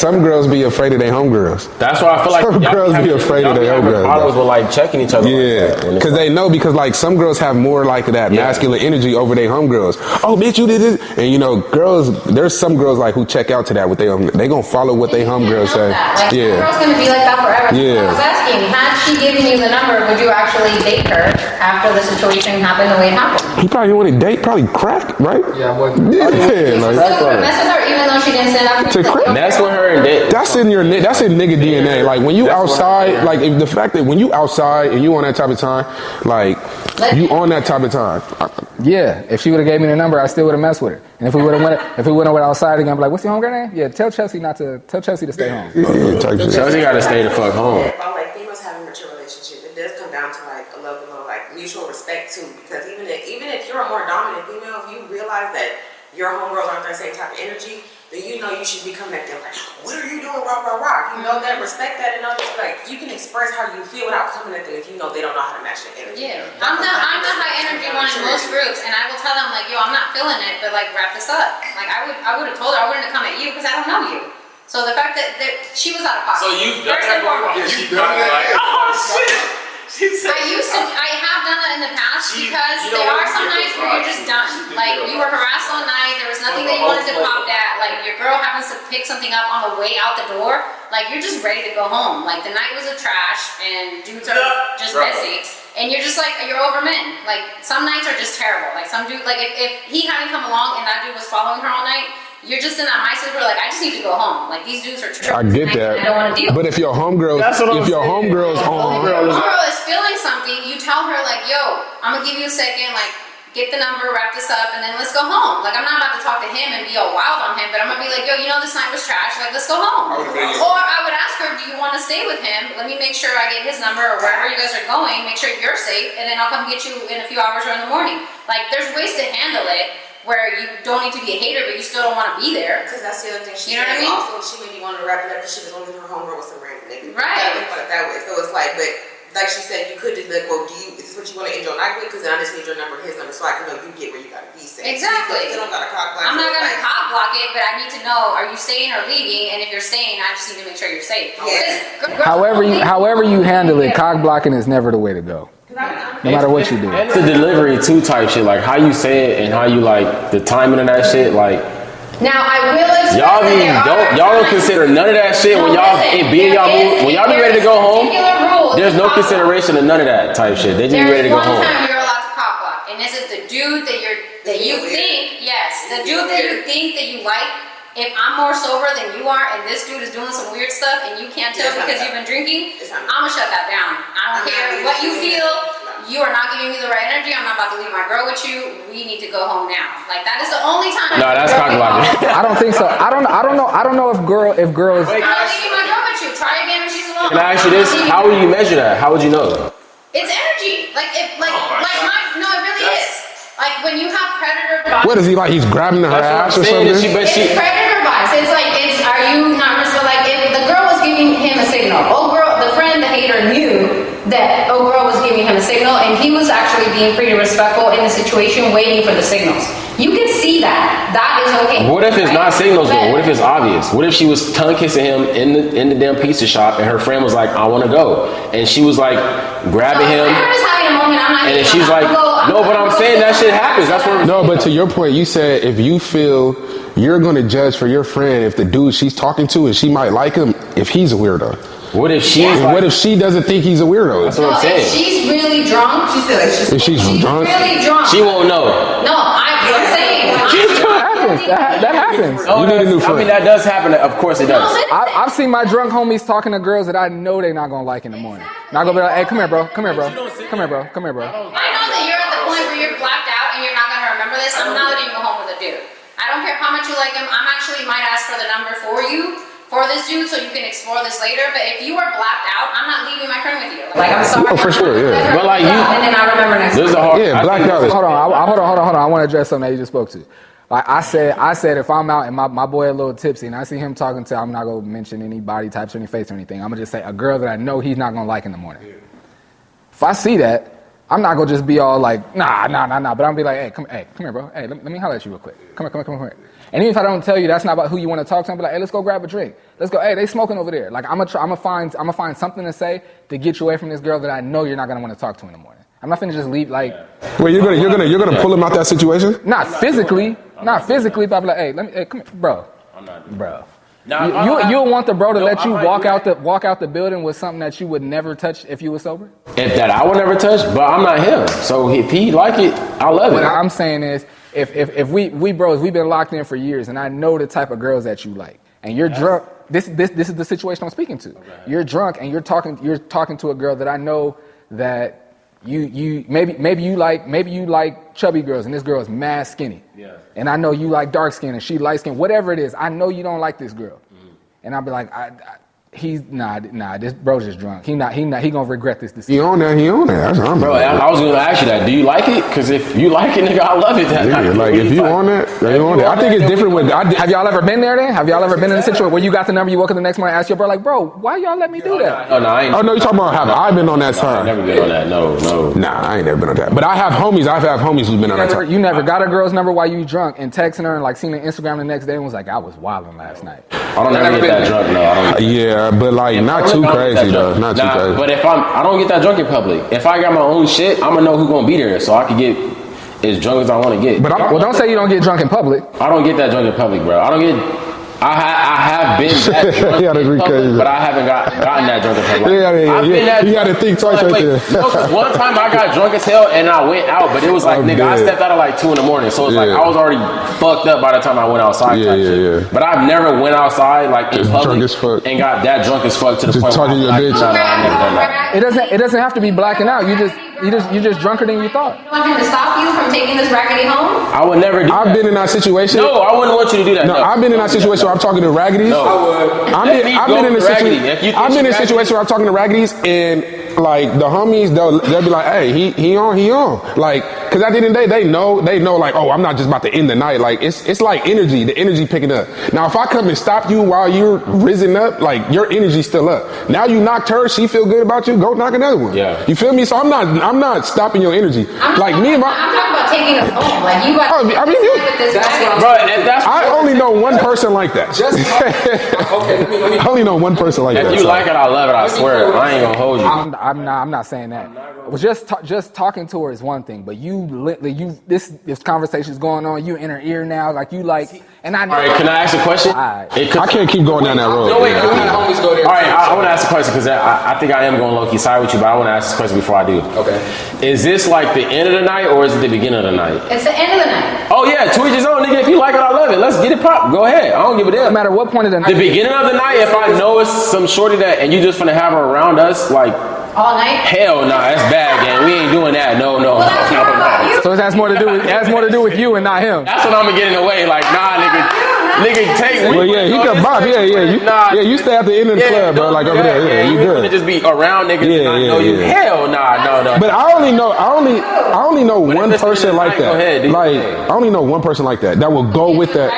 some girls be afraid of their homegirls. That's why I feel like some girls be afraid of their homegirls. Problems with like checking each other. Yeah, because they know, because like some girls have more like that masculine energy over their homegirls. Oh, bitch, you did this, and you know, girls. There's some girls like who check out to that with they gonna follow what they homegirls say. Like, yeah, girl's gonna be like that forever. Yeah. I was asking, had she given you the number, would you actually date her after the situation happened the way it happened? He probably wouldn't date, probably crack, right? Yeah, I wouldn't. Yeah, like, So would mess with her even though she didn't stand up to crack. Mess with her and date. That's in nigga DNA. Like when you outside, like if the fact that when you outside and you on that type of time, like you on that type of time. Yeah, if she would have gave me the number, I still would have messed with her. And if we went outside again, I'd be like, what's your homegirl name? Yeah, tell Chelsea to stay home. Chelsea gotta stay the fuck home. If I like females having a mature relationship, it does come down to like a level of like mutual respect too. Because even if you're a more dominant female, if you realize that your homegirls aren't that same type of energy, then you know you should be coming at them like, what are you doing, rah, rah, rah. You know that, respect that, and all this. Like, you can express how you feel without coming at them if you know they don't know how to match your energy. Yeah, I'm the high energy one in most groups, and I will tell them like, yo, I'm not feeling it, but like wrap this up. Like I would have told her I wouldn't have come at you because I don't know you. So the fact that she was out of pocket. So you've done first and foremost. you've done like, oh shit. I have done that in the past because there are some nights where you're just done. Like you were harassed all night, there was nothing that you wanted to pop at. Like your girl happens to pick something up on the way out the door. Like you're just ready to go home. Like the night was a trash and dudes are just messy. And you're just like, you're over men. Like some nights are just terrible. Like some dude, like if he hadn't come along and that dude was following her all night, you're just in that mindset where like, I just need to go home. Like these dudes are tripping. I get that. I don't want to deal. But if your homegirl's on, girl is feeling something, you tell her like, yo, I'm gonna give you a second, like get the number, wrap this up, and then let's go home. Like I'm not about to talk to him and be all wild on him, but I'm gonna be like, yo, you know this night was trash, like let's go home. Or I would ask her, do you want to stay with him? Let me make sure I get his number or wherever you guys are going, make sure you're safe, and then I'll come get you in a few hours or in the morning. Like there's ways to handle it where you don't need to be a hater, but you still don't want to be there. Because that's the other thing she said. You know what I mean? Also, she made me want to wrap it up because she was only her homegirl with some random nigga. Right. That way. So it's like, but like she said, you could just be like, well, is this what you want to end your night with? Because then I just need your number, his number, so I can know you get where you got to be safe. Exactly. So don't got to cock block. I'm not going to cock block it, but I need to know, are you staying or leaving? And if you're staying, I just need to make sure you're safe. Yeah. However you handle it, cock blocking is never the way to go. No matter what you do. And the delivery too type shit, like how you say it and how you like the timing of that shit, like. Now I will y'all don't consider none of that shit when y'all be in y'all mood. When y'all be ready to go home, there's no consideration of none of that type shit. They just be ready to go home. There's one time you're allowed to cock block, and this is the dude that you think that you like. If I'm more sober than you are, and this dude is doing some weird stuff, and you can't tell because you've been drinking, I'ma shut that down. I don't care what you feel. You are not giving me the right energy. I'm not about to leave my girl with you. We need to go home now. Like that is the only time. No, that's cock blocking. I don't think so. I don't know if girls. I'm not leaving my girl with you. Try again when she's alone. Can I ask you this? How would you measure that? How would you know? It's energy. It really is. Like when you have predator vibes. What is he like? He's grabbing her ass or something? It's predator vibes. It's like, are you not respectful? Like if the girl was giving him a signal, the friend, the hater knew that girl was giving him a signal, and he was actually being pretty respectful in the situation, waiting for the signals. You can see that. That is okay. What if it's not signals though? What if it's obvious? What if she was tongue kissing him in the damn pizza shop, and her friend was like, "I want to go," and she was like grabbing him, and then she's like, "No, but I'm saying that shit happens." That's what. No, but to your point, you said if you feel you're going to judge for your friend if the dude she's talking to and she might like him if he's a weirdo. What if she? What if she doesn't think he's a weirdo? That's what I'm saying. If she's really drunk, if she's drunk, really drunk, she won't know. No, I'm saying. That happens. You need a new friend. I mean, that does happen. Of course, it does. I've seen my drunk homies talking to girls that I know they're not gonna like in the morning. Not gonna be like, "Hey, come here, bro. Come here, bro. Come here, bro. Come here, bro." I know that you're at the point where you're blacked out and you're not gonna remember this. I'm not letting you go home with a dude. I don't care how much you like him. I'm actually might ask for the number for this dude so you can explore this later. But if you are blacked out, I'm not leaving my friend with you. Like I'm sorry. Oh, for sure, yeah. But like you, and then I remember next time. Yeah, blacked out. Hold on. I want to address something that you just spoke to. Like I said, if I'm out and my boy a little tipsy and I see him talking to, I'm not gonna mention any body types or any face or anything. I'm gonna just say a girl that I know he's not gonna like in the morning. If I see that, I'm not gonna just be all like, nah. But I'm gonna be like, hey, come here, bro. Hey, let me holler at you real quick. Come here. And even if I don't tell you that's not about who you want to talk to, I'm like, hey, let's go grab a drink. Let's go. Hey, they smoking over there. Like I'm gonna find something to say to get you away from this girl that I know you're not gonna want to talk to in the morning. I'm not finna just leave like. Wait, you're gonna pull him out that situation? Not physically, but I'm like, hey, come here, bro. I'm not. Bro. Now, You'll want the bro to let you walk out the building with something that you would never touch if you were sober? If that I would never touch, but I'm not him. So if he like it, I love it. What I'm saying is, if we bros, we've been locked in for years, and I know the type of girls that you like, and you're drunk. This is the situation I'm speaking to. Okay. You're drunk and you're talking to a girl that I know that you maybe you like chubby girls, and this girl is mad skinny. Yeah. And I know you like dark skin and she light skin. Whatever it is, I know you don't like this girl. Mm-hmm. And I'll be like, this bro's just drunk. He gonna regret this decision. He on that. That's what I'm bro. I was gonna ask you that. Do you like it? Because if you like it, nigga, I love it. Like if you on that, you on that. I think it's different with. Have y'all ever been there? Then have y'all ever been in a situation where you got the number, you woke up the next morning, ask your bro like, bro, why y'all let me do that? No, I ain't. Oh no, you talking about have I been on that time? I've never been on that. No. Nah, I ain't never been on that. But I have homies. I've had homies who's been on that time. You never got a girl's number while you drunk and texting her and like seeing her Instagram the next day and was like, I was wilding last night. I don't ever get that drunk. No, I don't. Yeah, but like not too crazy though. Not too crazy. But if I don't get that drunk in public. If I got my own shit, I'm gonna know who's gonna be there, so I can get as drunk as I want to get. But don't say you don't get drunk in public. I don't get that drunk in public, bro. I have been that drunk in public, but I haven't gotten that drunk in public. You gotta think twice right there. No, one time I got drunk as hell and I went out, but it was like, I stepped out at like 2 a.m. So it's like I was already fucked up by the time I went outside. Yeah. But I've never went outside like in just public drunk as fuck. and got that drunk as fuck to the just point talking where your bitch. No, I've never done that. It doesn't have to be blacking out. You're just drunker than you thought. You want him to stop you from taking this raggedy home? I would never do that. I've been in that situation. No, I wouldn't want you to do that. No, I've been in that situation where I'm talking to raggities. No. I would. I've been in a situation where I'm talking to raggities and like the homies, they'll be like, hey, he on. Like, cause at the end of the day, they know like, oh, I'm not just about to end the night. Like it's like energy, the energy picking up. Now if I come and stop you while you're risen up, like your energy's still up. Now you knocked her, she feel good about you, go knock another one. Yeah. You feel me? So I'm not stopping your energy. I'm talking about taking us home. Like you got I only know one person like that. I only know one person like that. If you like it, I love it, I swear. I ain't gonna hold you. I'm not saying that. Well, just talking to her is one thing, but this conversation's going on. You in her ear now, like you like. And I know. All right, can I ask a question? I can't keep going down that road. No, wait, can we homies go there? All right, I want to ask a question because I think I am going low key side with you, but I want to ask this question before I do. Okay. Is this like the end of the night or is it the beginning of the night? It's the end of the night. Oh yeah, to each his own, nigga. If you like it, I love it. Let's get it pop. Go ahead. I don't give a damn. No matter what point of the night. The beginning of the night, if I know it's some shorty that and you just finna have her around us, like. All night? Hell no, that's bad, gang. We ain't doing that. No. Well, that's about you. So it has more to do with you and not him. That's what I'm gonna get in the way. Like, nah, nigga, take me. Well, yeah, he can bop. You stay at the end of the club, bro. Like over there. Yeah, you good. Just be around niggas and I know you. Hell nah, no. But I only know one person like that. Like I only know one person like that will go with that.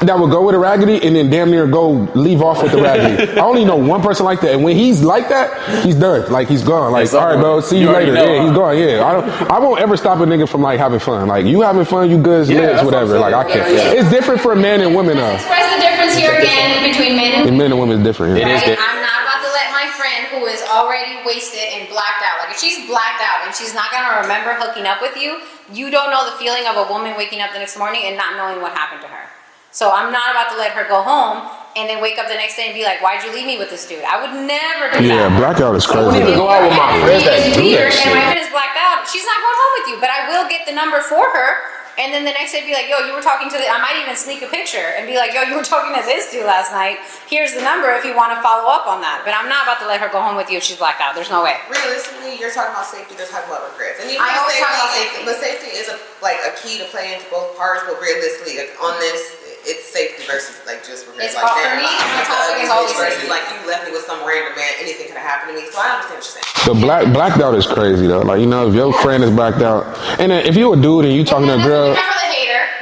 That would go with a raggedy and then damn near go leave off with the raggedy. I only know one person like that, and when he's like that, he's done. Like he's gone. Like all right, bro, see you later. Yeah, he's gone. Yeah, I won't ever stop a nigga from like having fun. Like you having fun, you good as lives, whatever. Like I can't. It's different for men and women though. Express the difference here again between men and women. Men and women is different. Yeah. It is different. I'm not about to let my friend who is already wasted and blacked out. Like if she's blacked out and she's not gonna remember hooking up with you, you don't know the feeling of a woman waking up the next morning and not knowing what happened to her. So I'm not about to let her go home and then wake up the next day and be like, why'd you leave me with this dude? I would never do that. Yeah, blackout is I wouldn't crazy. even go out with my friends that do that And my shit. friend is blacked out. She's not going home with you, but I will get the number for her. And then the next day be like, yo, you were talking to I might even sneak a picture and be like, yo, you were talking to this dude last night. Here's the number if you want to follow up on that. But I'm not about to let her go home with you if she's blacked out. There's no way. Realistically, you're talking about safety, they're talking about regrets. And I always talk about safety. But safety is a key to play into both parts, but realistically, like, on this, it's safety versus like just regrets. It's like all, for me, my topic is always versus safety. like you left me with some random man, anything could have happened to me. So I understand what you're saying. The blacked out is crazy though. Like you know, if your friend is blacked out, and then if you a dude and you talking to a girl.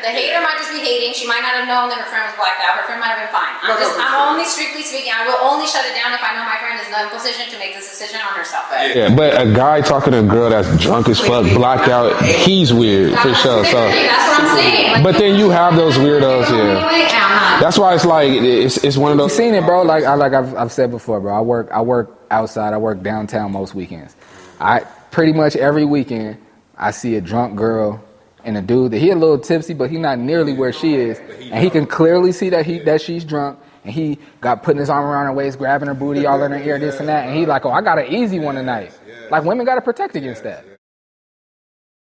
The hater might just be hating speaking, she might not have known that her friend was blacked out. Her friend might have been fine. I'm only strictly speaking. I will only shut it down if I know my friend is not in position to make this decision on herself. Yeah, but a guy talking to a girl that's drunk as fuck, blacked out, he's weird for sure. So, that's what I'm saying. but then you have those weirdos, yeah. That's why it's like it's one of those. You seen it, bro? Like I've said before, bro. I work outside. I work downtown most weekends. I pretty much every weekend I see a drunk girl and a dude that he a little tipsy, but he not nearly where she is, and he can clearly see that she's drunk, and he got putting his arm around her waist, grabbing her booty, all in her ear, this and that, and he like, oh, I got an easy one tonight. Like women got to protect against that. And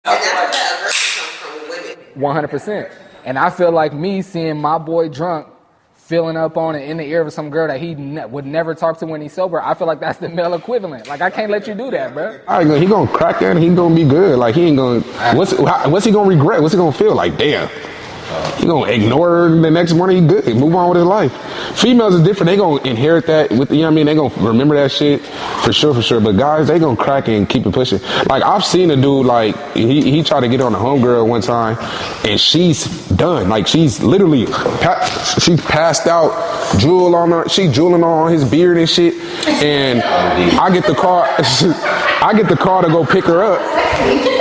that's where that aggression comes from with women. 100%. And I feel like me seeing my boy drunk, filling up on it in the ear of some girl that he would never talk to when he's sober, I feel like that's the male equivalent. Like, I can't let you do that, bro. All right, he gonna crack that and he gonna be good. Like, he ain't gonna, what's he gonna regret? What's he gonna feel like? Damn. He gonna ignore her the next morning, he good. Move on with his life. Females are different. They gonna inherit that with, you know what I mean? They gonna remember that shit for sure. But guys, they gonna crack it and keep it pushing. Like, I've seen a dude, like, he tried to get on a homegirl one time and she's done. Like, she's literally, she's passed out, drool on her, she drooling on his beard and shit. And I get the car to go pick her up.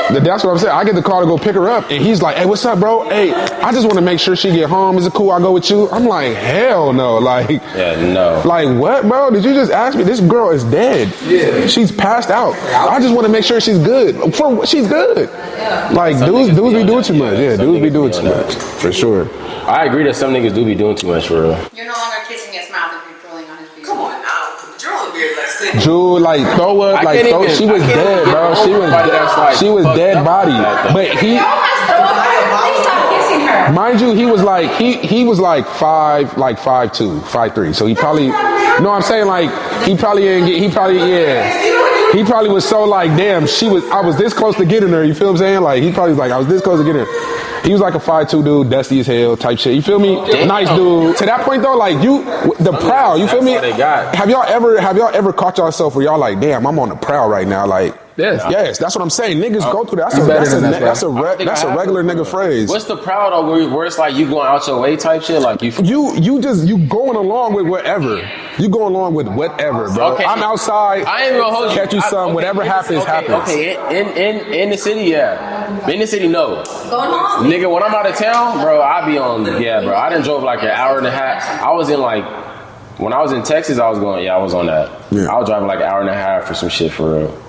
That's what I'm saying. I get the car to go pick her up, and he's like, "Hey, what's up, bro? Hey, I just want to make sure she get home. Is it cool? I go with you." I'm like, "Hell no!" Like, yeah, no. Like, what, bro? Did you just ask me? This girl is dead. Yeah, she's passed out. I just want to make sure she's good. She's good. Like, dudes be doing too much. Yeah, dudes be doing too much for sure. I agree that some niggas do be doing too much for real. You're no longer kissing his mouth if you're drooling on his beard. Come on now. Drooling beard like sick. Drew, like, throw up, like, she was dead, bro. She was dead body. But he, mind you, he was like, he was like 5'2", 5'3". So he probably, no, I'm saying, like, he probably was so like, damn, I was this close to getting her, you feel what I'm saying? Like, he probably was like, I was this close to getting her. He was like a 5'2" dude, dusty as hell type shit. You feel me? Nice dude. To that point though, like the prowl. You feel me? Have y'all ever caught yourself where y'all like, damn, I'm on the prowl right now? Like, yes, that's what I'm saying. Niggas go through that. That's a regular nigga phrase. What's the prowl though? Where it's like you going out your way type shit? Like you going along with whatever. You going along with whatever, bro. Okay. I'm outside. I ain't gonna hold you. Catch you some. Whatever happens, happens. Okay, in the city, yeah. In the city, no. Going home. Nigga, when I'm out of town, bro, I be on. Yeah, bro. I done drove like an hour and a half. I was in like. When I was in Texas, I was on that. Yeah. I was driving like an hour and a half for some shit for real.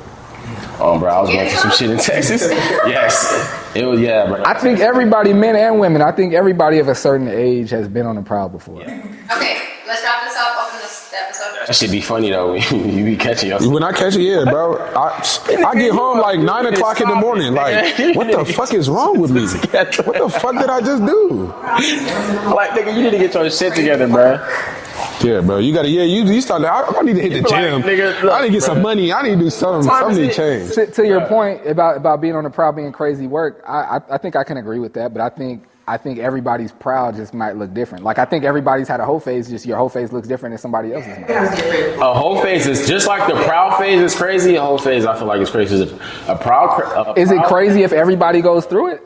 Bro, I was going through some shit in Texas. Yes. It was, yeah, bro. I think everybody, men and women, I think everybody of a certain age has been on the prowl before. Yeah. Okay, let's wrap this up. Open this episode. That should be funny though when you be catching yourself. When I catch it, yeah, bro. I get home like 9 o'clock in the morning. Like, what the fuck is wrong with me? What the fuck did I just do? Like, nigga, you need to get your shit together, bro. Yeah, bro. You gotta. Yeah, you start. I need to hit the gym. Like, nigga, look, I need to get some money. I need to do something. Something to change. To your point about being on the prowl, being crazy work, I think I can agree with that. But I think everybody's prowl just might look different. Like, I think everybody's had a whole phase. Just your whole phase looks different than somebody else's. A whole phase is just like the prowl phase is crazy. A whole phase, I feel like, is crazy. Is it crazy if everybody goes through it?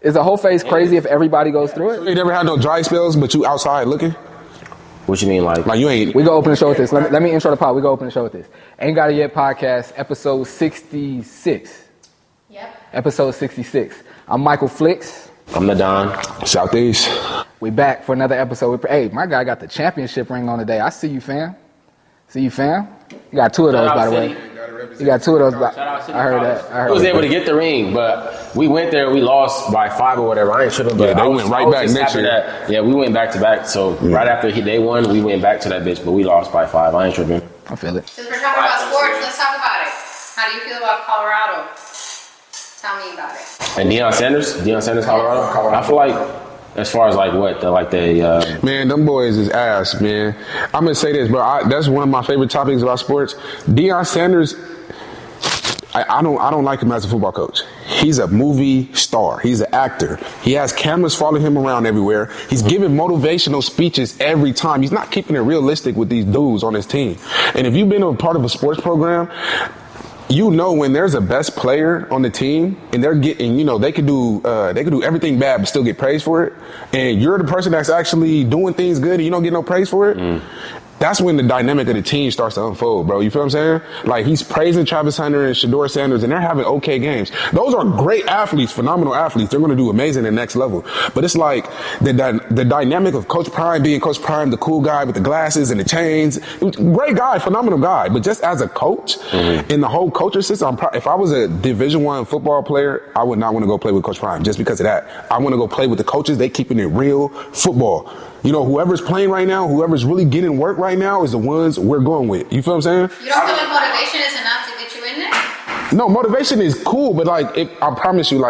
Is a whole phase crazy if everybody goes through it? You never had no dry spells, but you outside looking. What you mean, like you ain't? We go open the show with this. Let me intro the pod. We go open the show with this. Ain't Got It Yet podcast, episode 66. Yep. Episode 66. I'm Michael Flicks. I'm the Don. Southeast. We back for another episode. Hey, my guy got the championship ring on today. I see you, fam. You got 2 of those, by the way. You got 2 of those. I heard that. I was able to get the ring, but we went there. We lost by 5 or whatever. I ain't sure, but they went right back next year. Yeah, we went back to back. So right after they won, we went back to that bitch, but we lost by 5. I ain't tripping. I feel it. Since we're talking about sports, let's talk about it. How do you feel about Colorado? Tell me about it. And Deion Sanders, Colorado. I feel like. As far as like what, man, them boys is ass, man. I'm gonna say this, bro. That's one of my favorite topics about sports. Deion Sanders, I don't like him as a football coach. He's a movie star. He's an actor. He has cameras following him around everywhere. He's giving motivational speeches every time. He's not keeping it realistic with these dudes on his team. And if you've been a part of a sports program, you know when there's a best player on the team and they're getting, they could do everything bad but still get praise for it, and you're the person that's actually doing things good and you don't get no praise for it. That's when the dynamic of the team starts to unfold, bro. You feel what I'm saying? Like, he's praising Travis Hunter and Shedeur Sanders, and they're having okay games. Those are great athletes, phenomenal athletes. They're going to do amazing at the next level. But it's like the dynamic of Coach Prime being Coach Prime, the cool guy with the glasses and the chains. Great guy, phenomenal guy. But just as a coach, in the whole coaching system, if I was a Division I football player, I would not want to go play with Coach Prime just because of that. I want to go play with the coaches. They keeping it real football. Whoever's playing right now, whoever's really getting work right now is the ones we're going with. You feel what I'm saying? You don't feel like motivation is enough to get you in there? No, motivation is cool, but I promise you,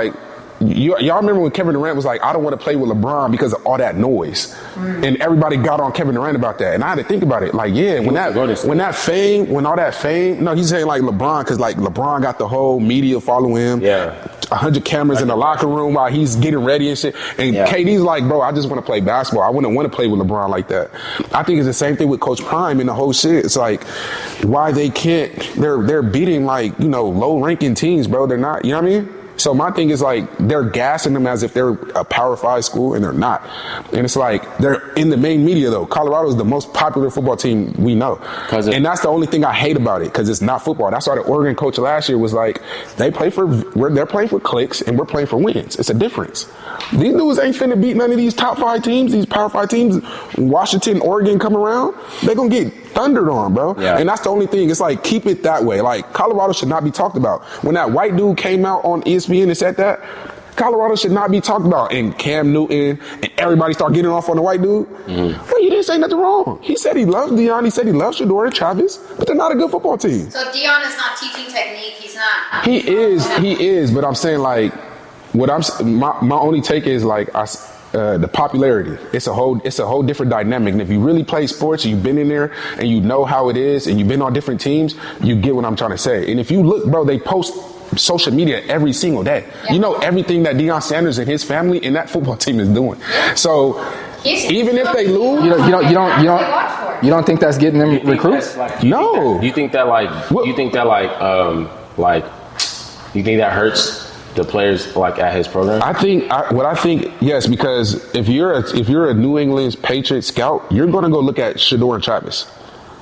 y'all remember when Kevin Durant was like, I don't want to play with LeBron because of all that noise. And everybody got on Kevin Durant about that. And I had to think about it. Like, yeah, when all that fame, no, he's saying like LeBron, because like LeBron got the whole media following him. Yeah. 100 cameras in the locker room while he's getting ready and shit. And KD's like, bro, I just want to play basketball. I wouldn't want to play with LeBron like that. I think it's the same thing with Coach Prime and the whole shit. It's like, why they can't, they're beating low ranking teams, bro. They're not, you know what I mean? So my thing is like, they're gassing them as if they're a Power 5 school, and they're not. And it's like, they're in the main media though. Colorado is the most popular football team we know. And that's the only thing I hate about it, because it's not football. That's why the Oregon coach last year was like, they're playing for clicks and we're playing for wins. It's a difference. These dudes ain't finna beat none of these top 5 teams, these Power 5 teams. Washington, Oregon come around, they're gonna get thundered on, bro. Yeah. And that's the only thing. It's like, keep it that way. Like, Colorado should not be talked about. When that white dude came out on ESPN and said that, Colorado should not be talked about. And Cam Newton and everybody start getting off on the white dude. Well, he didn't say nothing wrong. He said he loves Deion. He said he loves Shedeur and Travis, but they're not a good football team. So Deion is not teaching technique. He's not. He is. But I'm saying, like, my only take is like, the popularity. It's a whole different dynamic. And if you really play sports, you've been in there and you know how it is, and you've been on different teams, you get what I'm trying to say. And if you look, bro, they post social media every single day. Yeah. You know everything that Deion Sanders and his family and that football team is doing. So even if they lose, you don't think that's getting them recruits? No. Do you think that hurts the players like at his program? I think yes, because if you're a New England Patriots scout, you're going to go look at Shedeur and Travis.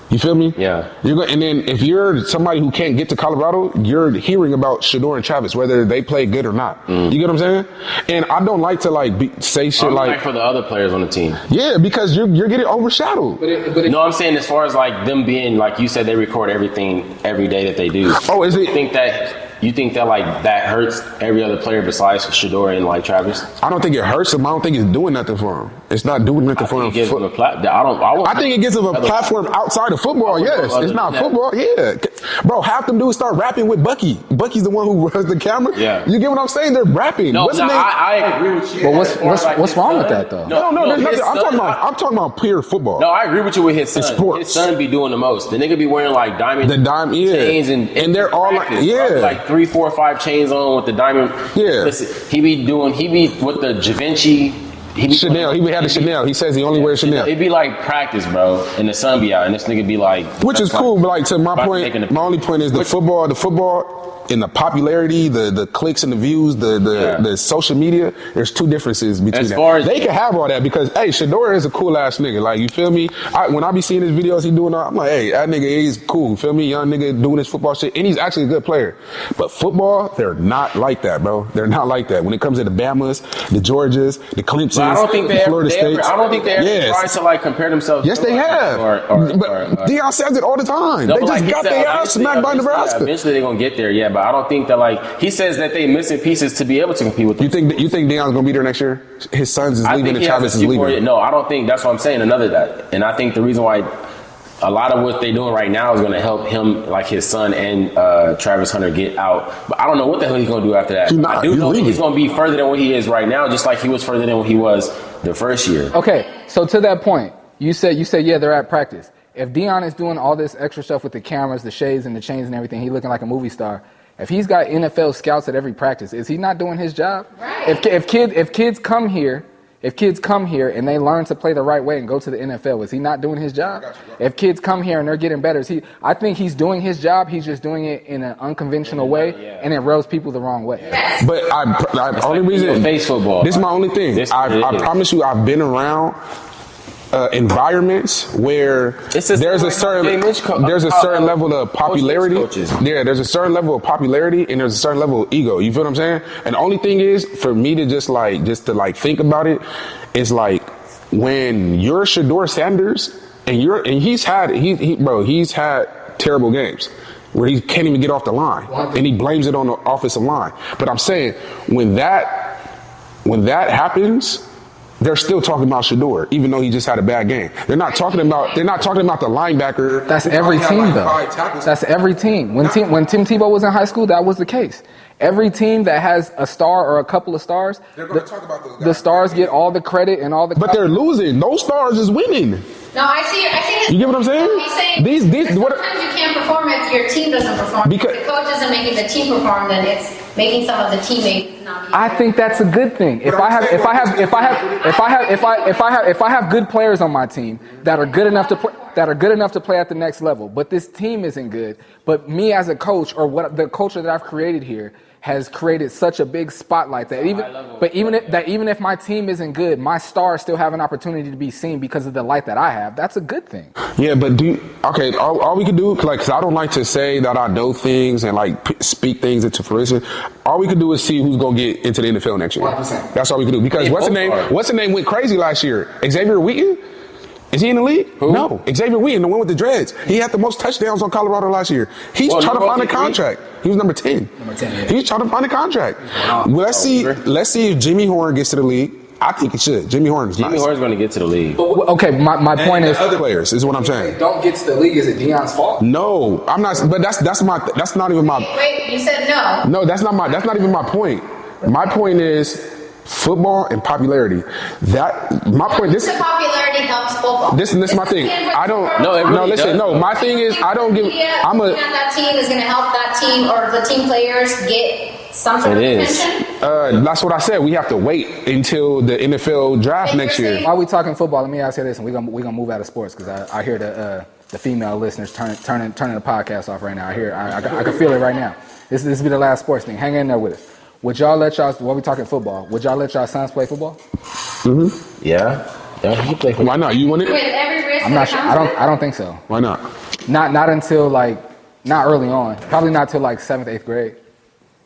You feel me? Yeah. And then if you're somebody who can't get to Colorado, you're hearing about Shedeur and Travis, whether they play good or not. You get what I'm saying? And I don't like to say shit like for the other players on the team. Yeah, because you're getting overshadowed. No, I'm saying as far as like them being, like you said, they record everything every day that they do. Oh, is it? You think that like that hurts every other player besides Shedeur and like Travis? I don't think it hurts him. I don't think it's doing nothing for him. It's not doing nothing for him. I think it gives him a platform outside of football. Yes, it's not football. Yeah, bro, half them dudes start rapping with Bucky. Bucky's the one who runs the camera. Yeah, you get what I'm saying? They're rapping. No, I agree with you. Well, what's wrong with that though? No, there's nothing. I'm talking about pure football. No, I agree with you with his son. It's sports. His son be doing the most. The nigga be wearing like chains and they're all like 3, 4, 5 chains on with the diamond. Yeah. Listen, he be with the Givenchy. Chanel. He had the Chanel. He says he only wears Chanel. It'd be like practice, bro, and the sun be out, and this nigga be like, which is cool, but like to my point, my only point is the football. In the popularity, the clicks and the views, the social media, there's two differences between that. They can have all that because, hey, Shedeur is a cool ass nigga. Like, you feel me? When I be seeing his videos he doing, I'm like, hey, that nigga is cool. You feel me? Young nigga doing his football shit, and he's actually a good player. But football, they're not like that, bro. They're not like that. When it comes to the Bamas, the Georgias, the Clemsons, the Florida States. I don't think they ever tried to like compare themselves. Yes, they have. But Deion says it all the time. They just got their ass smacked by Nebraska. Eventually they're gonna get there, yeah. But I don't think that, like, he says that they missing pieces to be able to compete with them. You think Deion's gonna be there next year? His sons is leaving and Travis is leaving. No, I don't think that's what I'm saying. That, and I think the reason why a lot of what they're doing right now is going to help him, like his son and Travis Hunter, get out. But I don't know what the hell he's going to do after that. I do know he's going to be further than what he is right now, just like he was further than what he was the first year. Okay, so to that point, you said yeah, they're at practice. If Deion is doing all this extra stuff with the cameras, the shades, and the chains and everything, he looking like a movie star. If he's got NFL scouts at every practice, is he not doing his job? Right. If kids come here, If kids come here and they learn to play the right way and go to the NFL, is he not doing his job? If kids come here and they're getting better, I think he's doing his job. He's just doing it in an unconventional way, and it rubs people the wrong way. But I only reason face football. This is my only thing. I promise you, I've been around environments where there's a certain level of popularity. Yeah, there's a certain level of popularity and there's a certain level of ego. You feel what I'm saying? And the only thing is for me to just to think about it is like when you're Shador Sanders and he's had terrible games where he can't even get off the line and he blames it on the offensive line. But I'm saying when that happens, they're still talking about Shador, even though he just had a bad game. They're not talking about the linebacker. That's every team, though. That's every team. When Tim Tebow was in high school, that was the case. Every team that has a star or a couple of stars, they're going to talk about those guys. The stars get all the credit and all the. But they're losing. Those stars is winning. No, I see. You get what I'm saying? He's saying sometimes you can't perform if your team doesn't perform. Because if the coach isn't making the team perform, then it's making some of the teammates not. I think that's a good thing. If I have good players on my team that are good enough to play at the next level, but this team isn't good. But me as a coach, or what the culture that I've created here, has created such a big spotlight that even if my team isn't good, my stars still have an opportunity to be seen because of the light that I have. That's a good thing. Yeah, but all we can do, because I don't like to say that I know things and speak things into fruition. All we can do is see who's gonna get into the NFL next year. 100%. That's all we can do. Because what's the name went crazy last year? Xavier Wheaton. Is he in the league? Who? No. Xavier Wheaton, the one with the dreads. He had the most touchdowns on Colorado last year. He's trying to find a contract. He was number 10. Yeah. He's trying to find a contract. Let's see if Jimmy Horn gets to the league. I think he should. Jimmy Horn's going to get to the league. Okay, my point is other players is what I'm saying. Don't get to the league. Is it Deion's fault? No, I'm not. But that's not even my. Wait, you said no. No, that's not even my point. My point is football and popularity. My point. The popularity helps football. This is my thing. I don't. No, listen. No, my thing is I don't give. That team is going to help that team or the team players get some sort of attention. That's what I said. We have to wait until the NFL draft next year. While we talking football, let me ask you this, and we're gonna move out of sports because I hear the female listeners turning the podcast off right now. I can feel it right now. This will be the last sports thing. Hang in there with us. Would y'all let while we talking football, would y'all let y'all sons play football? Mm-hmm. Yeah, you play football. Why not? You want it? With every risk I'm not sure. I don't think so. Why not? Not until not early on. Probably not till 7th, 8th grade.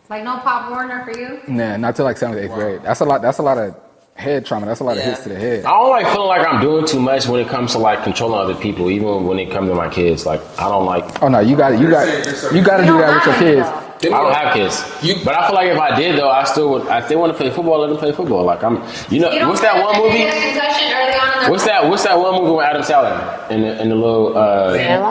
Like no Pop Warner for you? Nah, not till 7th, 8th grade. That's a lot of head trauma. That's a lot of hits to the head. I don't feeling like I'm doing too much when it comes to controlling other people, even when it comes to my kids. I don't like. Oh no, you got to do that with your kids. I don't have kids, but I feel like if I did though, I still want to play football. Let them play football. What's that one movie? What's that one movie with Adam Sandler in the little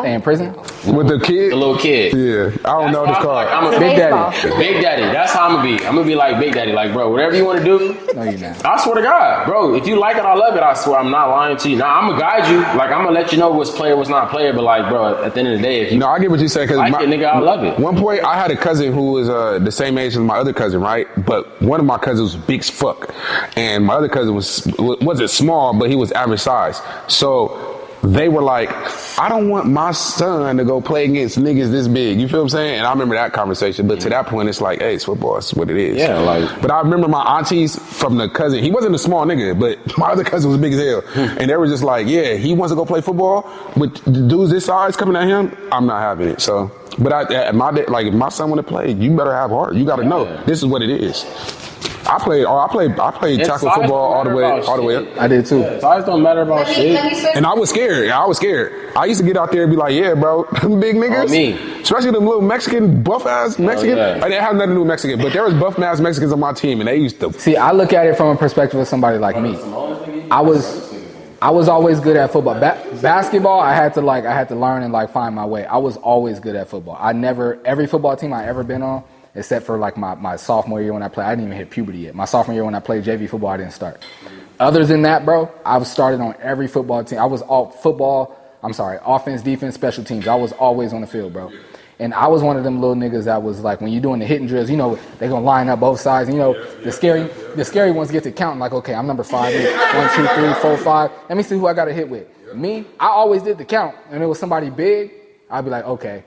in prison with the kid? The little kid. Yeah, I don't know what it's called. I'm a Big Daddy. Big Daddy. That's how I'm gonna be. I'm gonna be like Big Daddy. Bro, whatever you want to do. No, you're not. I swear to God, bro. If you like it, I love it. I swear, I'm not lying to you. Now I'm gonna guide you. I'm gonna let you know what's player, what's not player. But bro, at the end of the day, if you I get what you say because nigga, I love it. One point, I had a cousin who was the same age as my other cousin, right? But one of my cousins was big as fuck, and my other cousin wasn't small, but he was average size. So they were like, I don't want my son to go play against niggas this big. You feel what I'm saying? And I remember that conversation. But to that point, it's like, hey, it's football. It's what it is. Yeah, But I remember my aunties from the cousin. He wasn't a small nigga, but my other cousin was big as hell. And they were just like, yeah, he wants to go play football. With the dudes this size coming at him, I'm not having it. So, but if my son want to play, you better have heart. You got to know this is what it is. I played tackle football all the way up. I did too. Size don't matter about shit. And I was scared. I used to get out there and be like, yeah, bro, them big niggas. Me. Especially them little Mexican, buff-ass Mexican. Yeah. They have nothing to do with Mexican, but there was buff-ass Mexicans on my team, and they used to. See, I look at it from a perspective of somebody like me. I was always good at football. Basketball, I had to learn and find my way. I was always good at football. Every football team I ever been on, except for my sophomore year when I didn't even hit puberty yet. My sophomore year when I played JV football, I didn't start. Other than that, bro, I was started on every football team. I was all offense, defense, special teams. I was always on the field, bro. And I was one of them little niggas that was like, when you're doing the hitting drills, you know, they gonna line up both sides. And, you know, the scary ones get to counting like, okay, I'm number 5, 1, 2, 3, 4, 5. Let me see who I got to hit with. Me, I always did the count, and it was somebody big. I'd be like, okay,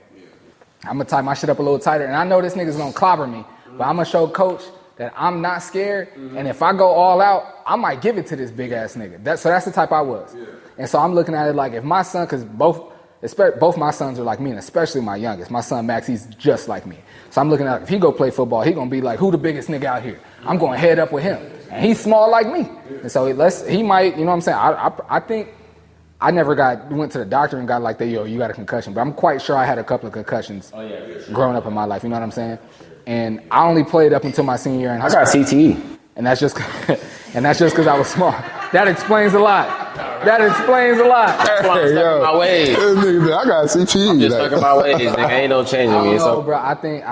I'm gonna tie my shit up a little tighter, and I know this nigga's gonna clobber me, but I'm gonna show coach that I'm not scared, and if I go all out, I might give it to this big ass nigga. So that's the type I was. And so I'm looking at it like, if my son, because both my sons are like me, and especially my youngest. My son Max, he's just like me. So I'm looking at, if he go play football, he gonna be like, who the biggest nigga out here? I'm going head up with him. And he's small like me. And so he might, you know what I'm saying? I think I never went to the doctor and got like, yo, you got a concussion. But I'm quite sure I had a couple of concussions growing up in my life, you know what I'm saying? And I only played up until my senior year in high school. I got CTE. And that's just because I was small. That explains a lot. That explains a lot. That's why I'm stuck in my ways. I got CTE. I'm just stuck in my ways, nigga. Ain't no changing me. So, bro, I think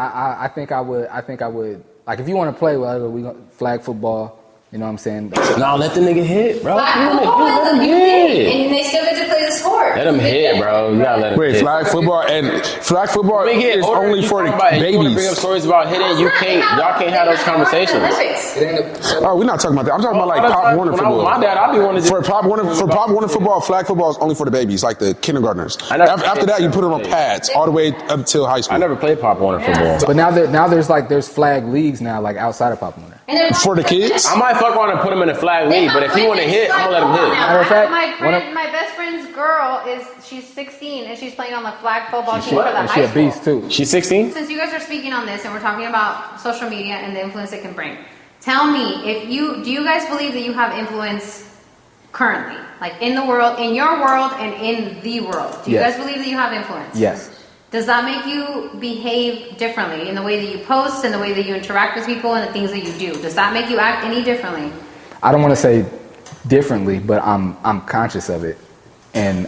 I would. Like, if you want to play, well, we gonna flag football. You know what I'm saying? No, let the nigga hit, bro. Let them hit. And they still get to play the sport. Let him hit, bro. You gotta let him hit. Flag football is only for the babies. You want to bring up stories about hitting, y'all can't have those conversations. Oh, we're not talking about that. I'm talking about like Pop Warner football. My dad, I'd be wanting to for Pop Warner football, flag football is only for the babies, like the kindergartners. After that, you put it on pads all the way up until high school. I never played Pop Warner football. But now there's flag leagues now, like outside of Pop Warner. For the kids? I might fuck around and put him in a flag league, but if he want to hit, I'm gonna let him hit. Matter of fact, my best friend's girl she's 16 and she's playing on the flag football team for the high She a school. beast too. She's 16? Since you guys are speaking on this and we're talking about social media and the influence it can bring, tell me, do you guys believe that you have influence currently, like in the world, in your world and in the world? Do you Yes. guys believe that you have influence? Yes. Does that make you behave differently in the way that you post and the way that you interact with people and the things that you do? Does that make you act any differently? I don't want to say differently, but I'm conscious of it, and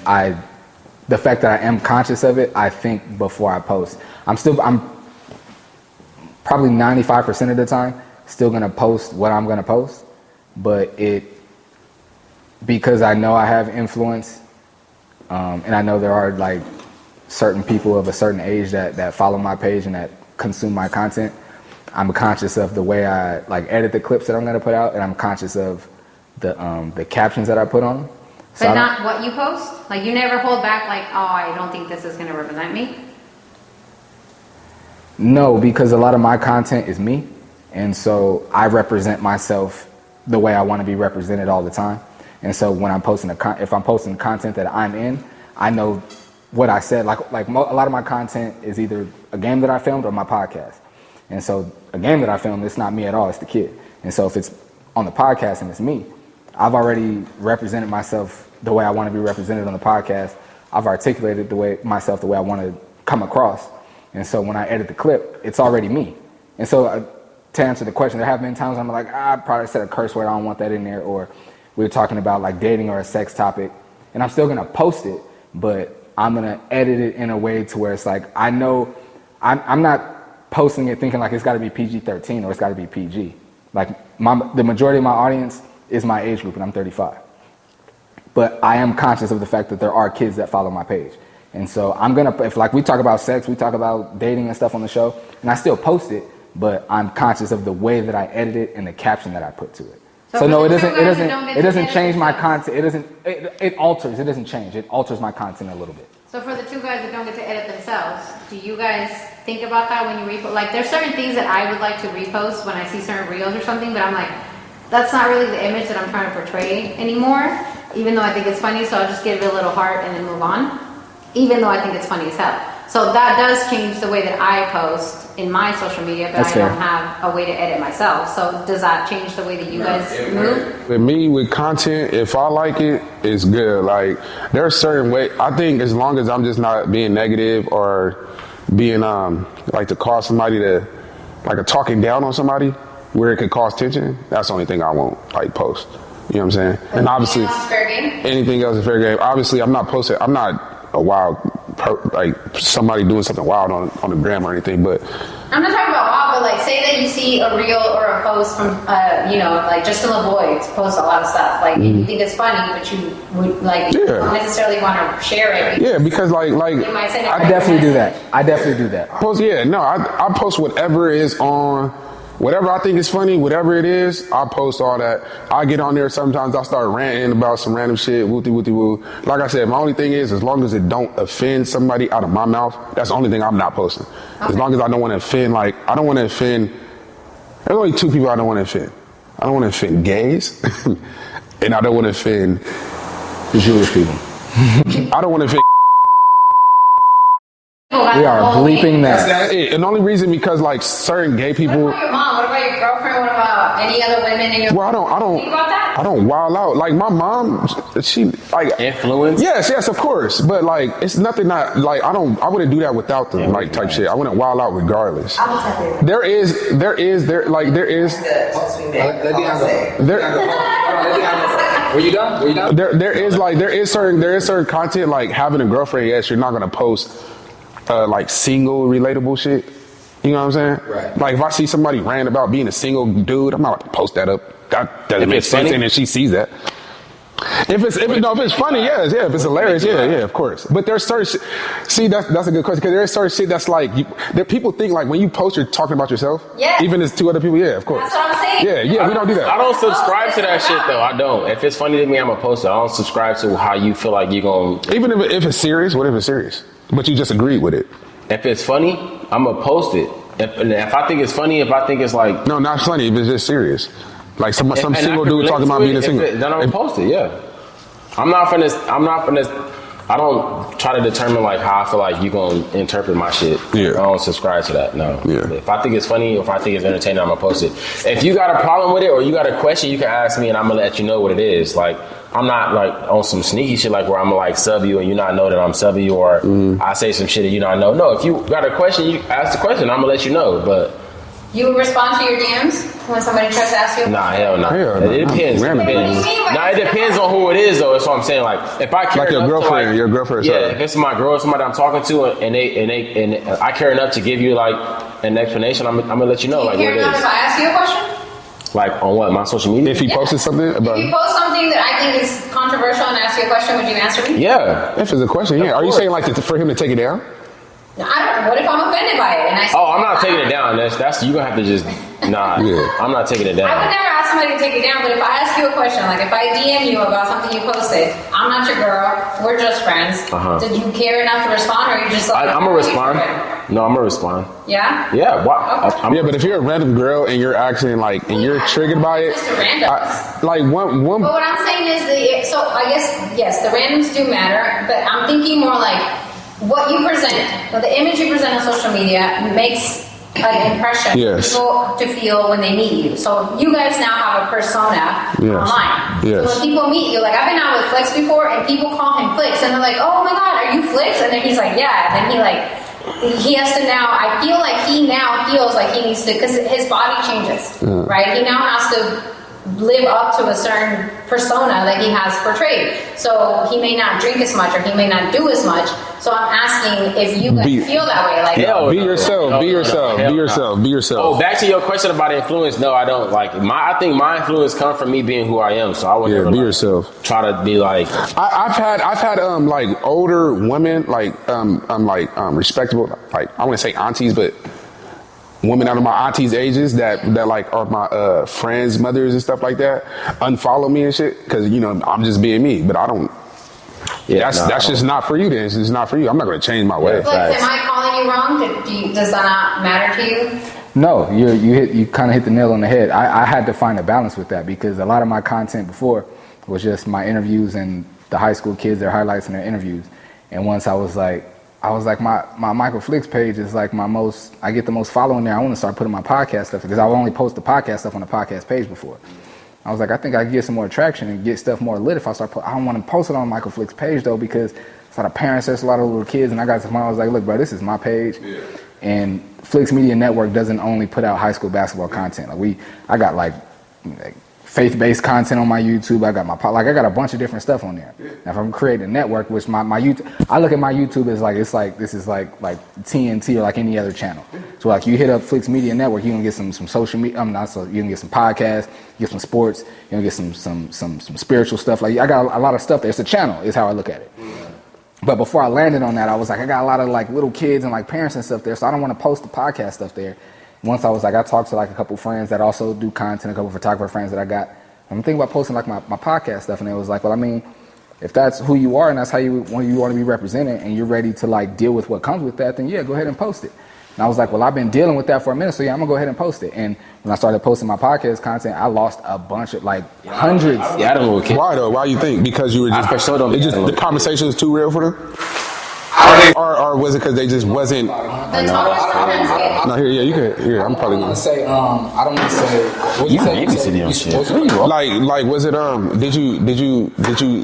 the fact that I am conscious of it, I think before I post. I'm probably 95% of the time still gonna post what I'm gonna post, but because I know I have influence, and I know there are like certain people of a certain age that follow my page and that consume my content. I'm conscious of the way I like edit the clips that I'm gonna put out, and I'm conscious of the captions that I put on them. So But not what you post? Like, you never hold back like, oh, I don't think this is gonna represent me? No, because a lot of my content is me, and so I represent myself the way I want to be represented all the time. And so when I'm posting if I'm posting content that I'm in, I know what I said. Like a lot of my content is either a game that I filmed or my podcast. And so a game that I filmed, it's not me at all, it's the kid. And so if it's on the podcast and it's me, I've already represented myself the way I want to be represented on the podcast. I've articulated myself the way I want to come across. And so when I edit the clip, it's already me. And so to answer the question, there have been times I'm like, I probably said a curse word, I don't want that in there. Or we were talking about like dating or a sex topic, and I'm still going to post it, but I'm going to edit it in a way to where it's like, I know I'm not posting it thinking like it's got to be PG-13 or it's got to be PG. Like the majority of my audience is my age group, and I'm 35. But I am conscious of the fact that there are kids that follow my page. And so if like we talk about sex, we talk about dating and stuff on the show, and I still post it, but I'm conscious of the way that I edit it and the caption that I put to it. So no, it doesn't change my content. It alters. It doesn't change. It alters my content a little bit. So for the two guys that don't get to edit themselves, do you guys think about that when you repost? Like, there's certain things that I would like to repost when I see certain reels or something, but I'm like, that's not really the image that I'm trying to portray anymore, even though I think it's funny, so I'll just give it a little heart and then move on, even though I think it's funny as hell. So that does change the way that I post in my social media, but I don't have a way to edit myself. So does that change the way that you guys move? With me, with content, if I like it, it's good. Like, there are certain ways. I think as long as I'm just not being negative or being like to cause somebody to like a talking down on somebody where it could cause tension, that's the only thing I won't like post. You know what I'm saying? And obviously, fair game? anything else is fair game. Obviously, I'm not a wild like somebody doing something wild on the gram or anything, but I'm not talking about wild, but like say that you see a reel or a post from, like Justin LeBoy posts a lot of stuff. Like you think it's funny, but you would like don't necessarily want to share it. Yeah, because like I definitely do that. I post whatever is on. Whatever I think is funny, whatever it is, I post all that. I get on there sometimes. I start ranting about some random shit. Woo. Like I said, my only thing is as long as it don't offend somebody out of my mouth, that's the only thing I'm not posting. Okay. As long as I don't want to offend, I don't want to offend. There's only two people I don't want to offend. I don't want to offend gays, and I don't want to offend the Jewish people. I don't want to offend. We are bleeping that. That's it. And the only reason because like certain gay people. What about your mom? What about your girlfriend? What about any other women in your? Well, think about that? I don't wild out. Like my mom, she like influence. Yes, of course. But like it's nothing that like I wouldn't do that without them. Like type shit. I wouldn't wild out regardless. There is. Where you done? There is certain content like having a girlfriend. Yes, you're not gonna post. Like single relatable shit, you know what I'm saying? Right. Like if I see somebody rant about being a single dude, I'm not about to post that up. That doesn't make sense, and she sees that. If it's funny, yes, yeah. If it's hilarious, yeah, of course. But there's certain that's a good question because there's certain shit that's like that people think like when you post you're talking about yourself. Yeah. Even as two other people, yeah, of course. That's what I'm saying. Yeah, we don't do that. I don't subscribe to that shit though. I don't. If it's funny to me, I'm gonna post it. I don't subscribe to how you feel like you're gonna. Even if it's serious, what if it's serious? But you just agreed with it. If it's funny, I'm gonna post it. If I think it's funny, if I think it's like no, not funny. If it's just serious, like some single dude talking about being a single, then I'm gonna post it. Yeah, I'm not finna. I don't try to determine like how I feel like you gonna interpret my shit. Yeah. I don't subscribe to that. No. Yeah. If I think it's funny, or if I think it's entertaining, I'm gonna post it. If you got a problem with it or you got a question, you can ask me and I'm gonna let you know what it is. Like I'm not like on some sneaky shit like where I'm gonna like sub you and you not know that I'm sub you or I say some shit and you not know. No, if you got a question, you ask the question. I'm gonna let you know. But you respond to your DMs when somebody tries to ask you? Nah, hell no. It depends. It depends on who it is, though. That's what I'm saying. Like, if I care like your girlfriend, your girlfriend. Yeah, if it's my girl, somebody I'm talking to, and I care enough to give you like an explanation, I'm gonna let you know like what it is. If I ask you a question? Like on what? My social media? If he posted something about. If you post something that I think is controversial and ask you a question, would you answer me? Yeah. If it's a question, yeah. Are you saying like for him to take it down? I don't know. What if I'm offended by it? And I say, I'm not taking it down. That's you gonna have to just nah. Yeah. I'm not taking it down. I would never ask somebody to take it down, but if I ask you a question, like if I DM you about something you posted, I'm not your girl. We're just friends. Did you care enough to respond, or are you just like? I'm gonna respond. No, I'm gonna respond. Yeah. Yeah. Why? Okay. But if you're a random girl and you're acting like and you're triggered by it, just a random. Like one. But what I'm saying is so I guess yes, the randoms do matter, but I'm thinking more like. What you present, the image you present on social media makes an impression for people to feel when they meet you. So you guys now have a persona online. Yes. So when people meet you, like I've been out with Flex before and people call him Flex and they're like, oh my God, are you Flex? And then he's like, yeah. And then he has to now, I feel like he now feels like he needs to, because his body changes, right? He now has to live up to a certain persona that he has portrayed. So he may not drink as much or he may not do as much. So I'm asking if you guys feel that way. Like, be yourself. Oh, back to your question about influence. No, I don't. Like I think my influence comes from me being who I am. So I would never be yourself. Try to be like. I've had like older women like respectable, like I wouldn't say aunties, but women out of my auntie's ages that like are my friends' mothers and stuff like that unfollow me and shit because I'm just being me, but I don't. Yeah, that's just not for you. Then it's just not for you. I'm not going to change my way. Am I calling you wrong? Does that not matter to you? No, you kind of hit the nail on the head. I had to find a balance with that because a lot of my content before was just my interviews and the high school kids, their highlights and their interviews. And once I was like my Michael Flicks page is like I get the most following there. I want to start putting my podcast stuff because I've only posted the podcast stuff on the podcast page before. I was like, I think I can get some more traction and get stuff more lit if I start. I don't want to post it on Michael Flick's page though because it's a lot of parents, there's a lot of little kids, and I got some. I was like, look, bro, this is my page, and Flicks Media Network doesn't only put out high school basketball content. Like I got like faith-based content on my YouTube. I got I got a bunch of different stuff on there. Now, if I'm creating a network, which my YouTube, I look at my YouTube as like this is like TNT or like any other channel. So like you hit up Flix Media Network, you can get some social media. You can get some podcasts, you get some sports, you can get some spiritual stuff. Like I got a lot of stuff there. It's a channel, is how I look at it. But before I landed on that, I was like, I got a lot of like little kids and like parents and stuff there, so I don't want to post the podcast stuff there. Once I was like, I talked to like a couple friends that also do content, a couple photographer friends that I got. I'm thinking about posting like my podcast stuff, and it was like, well, I mean, if that's who you are and that's how you want to be represented, and you're ready to like deal with what comes with that, then yeah, go ahead and post it. And I was like, well, I've been dealing with that for a minute, so yeah, I'm gonna go ahead and post it. And when I started posting my podcast content, I lost a bunch of like hundreds. Yeah, I don't know. Why though? Why you think? Because you were just the conversation was too real for them. Or was it because they just wasn't? No, here, yeah, you can. Here, I'm probably gonna say. I don't want to say. You babysitting on shit. Like, was it?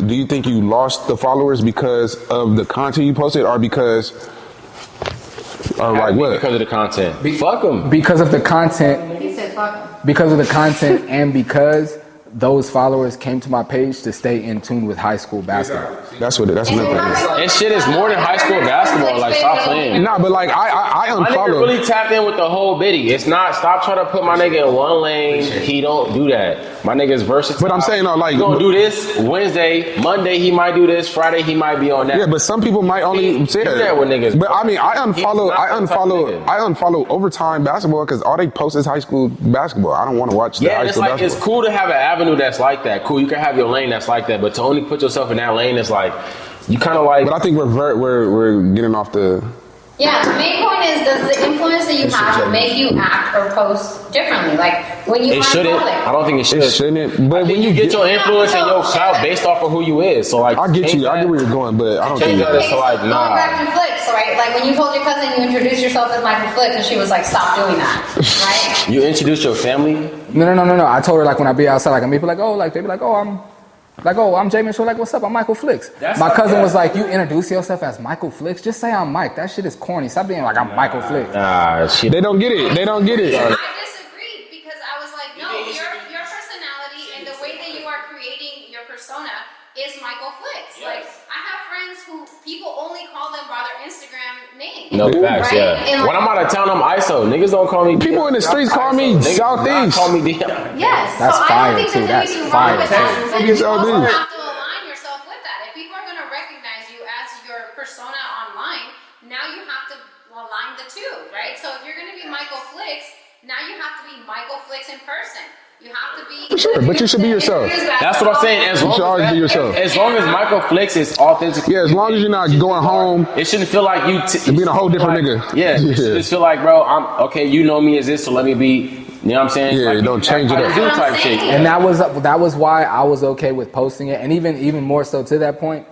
Do you think you lost the followers because of the content you posted, or because? Or like what? Because of the content. Fuck them. Because of the content. He said fuck. Because of the content, and because those followers came to my page to stay in tune with high school basketball. That's what another thing is. And shit is more than high school basketball. Like, stop playing. Nah, but like I My nigga unfollow. really tapped in with the whole biddy. It's not, stop trying to put my nigga in one lane. He don't do that. My nigga's versatile. But I'm saying, like, he gonna do this Wednesday, Monday he might do this, Friday he might be on that. Yeah, but some people might only say that with niggas. But I mean, I unfollow overtime basketball because all they post is high school basketball. I don't want to watch the high school basketball. It's cool to have an avenue that's like that. Cool, you can have your lane that's like that, but to only put yourself in that lane is like, you kind of like. But I think we're getting off the. Yeah, the main point is, does the influence that you have make you act or post differently? Like when you It shouldn't. I don't think it should. It shouldn't. But when you get your influence and your clout based off of who you is. So like, I get you. I get where you're going, but I don't think that is like, nah. Going back to Flix, right? Like when you told your cousin you introduced yourself as Michael Flix, and she was like, "Stop doing that," right? You introduced your family. No. I told her like when I be outside, like and people like, oh, like they be like, oh, I'm Jamie. So like, what's up? I'm Michael Flix. My cousin was like, you introduce yourself as Michael Flix? Just say I'm Mike. That shit is corny. Stop being like I'm Michael Flix. Nah, shit. They don't get it. They don't get it. I disagreed because I was like, no, your personality and the way that you are creating your persona is Michael Flix. Like I have friends who people only call them by their Instagram name. No facts, right? yeah. And when I'm out of town, I'm ISO. Niggas don't call me. People in the streets call me Southeast. Call me Deion. Yes, That's so fire I don't think too. there's That's anything fire wrong with that. too. But you also Southeast. have to align yourself with that. If people are going to recognize you as your persona online, now you have to align the two, right? So if you're going to be Michael Flix, now you have to be Michael Flix in person. You have to be. Sure, but you should be yourself. That's what I'm saying. As long should always be yourself. As long as Michael Flix is authentic. Yeah, as long as you're not going home. It shouldn't feel like you being a whole different nigga. Yeah, it should just feel like, bro, I'm okay. You know me as this, so let me be. You know what I'm saying? Yeah, like, don't change it up. Do type shit. And that was why I was okay with posting it, and even more so to that point.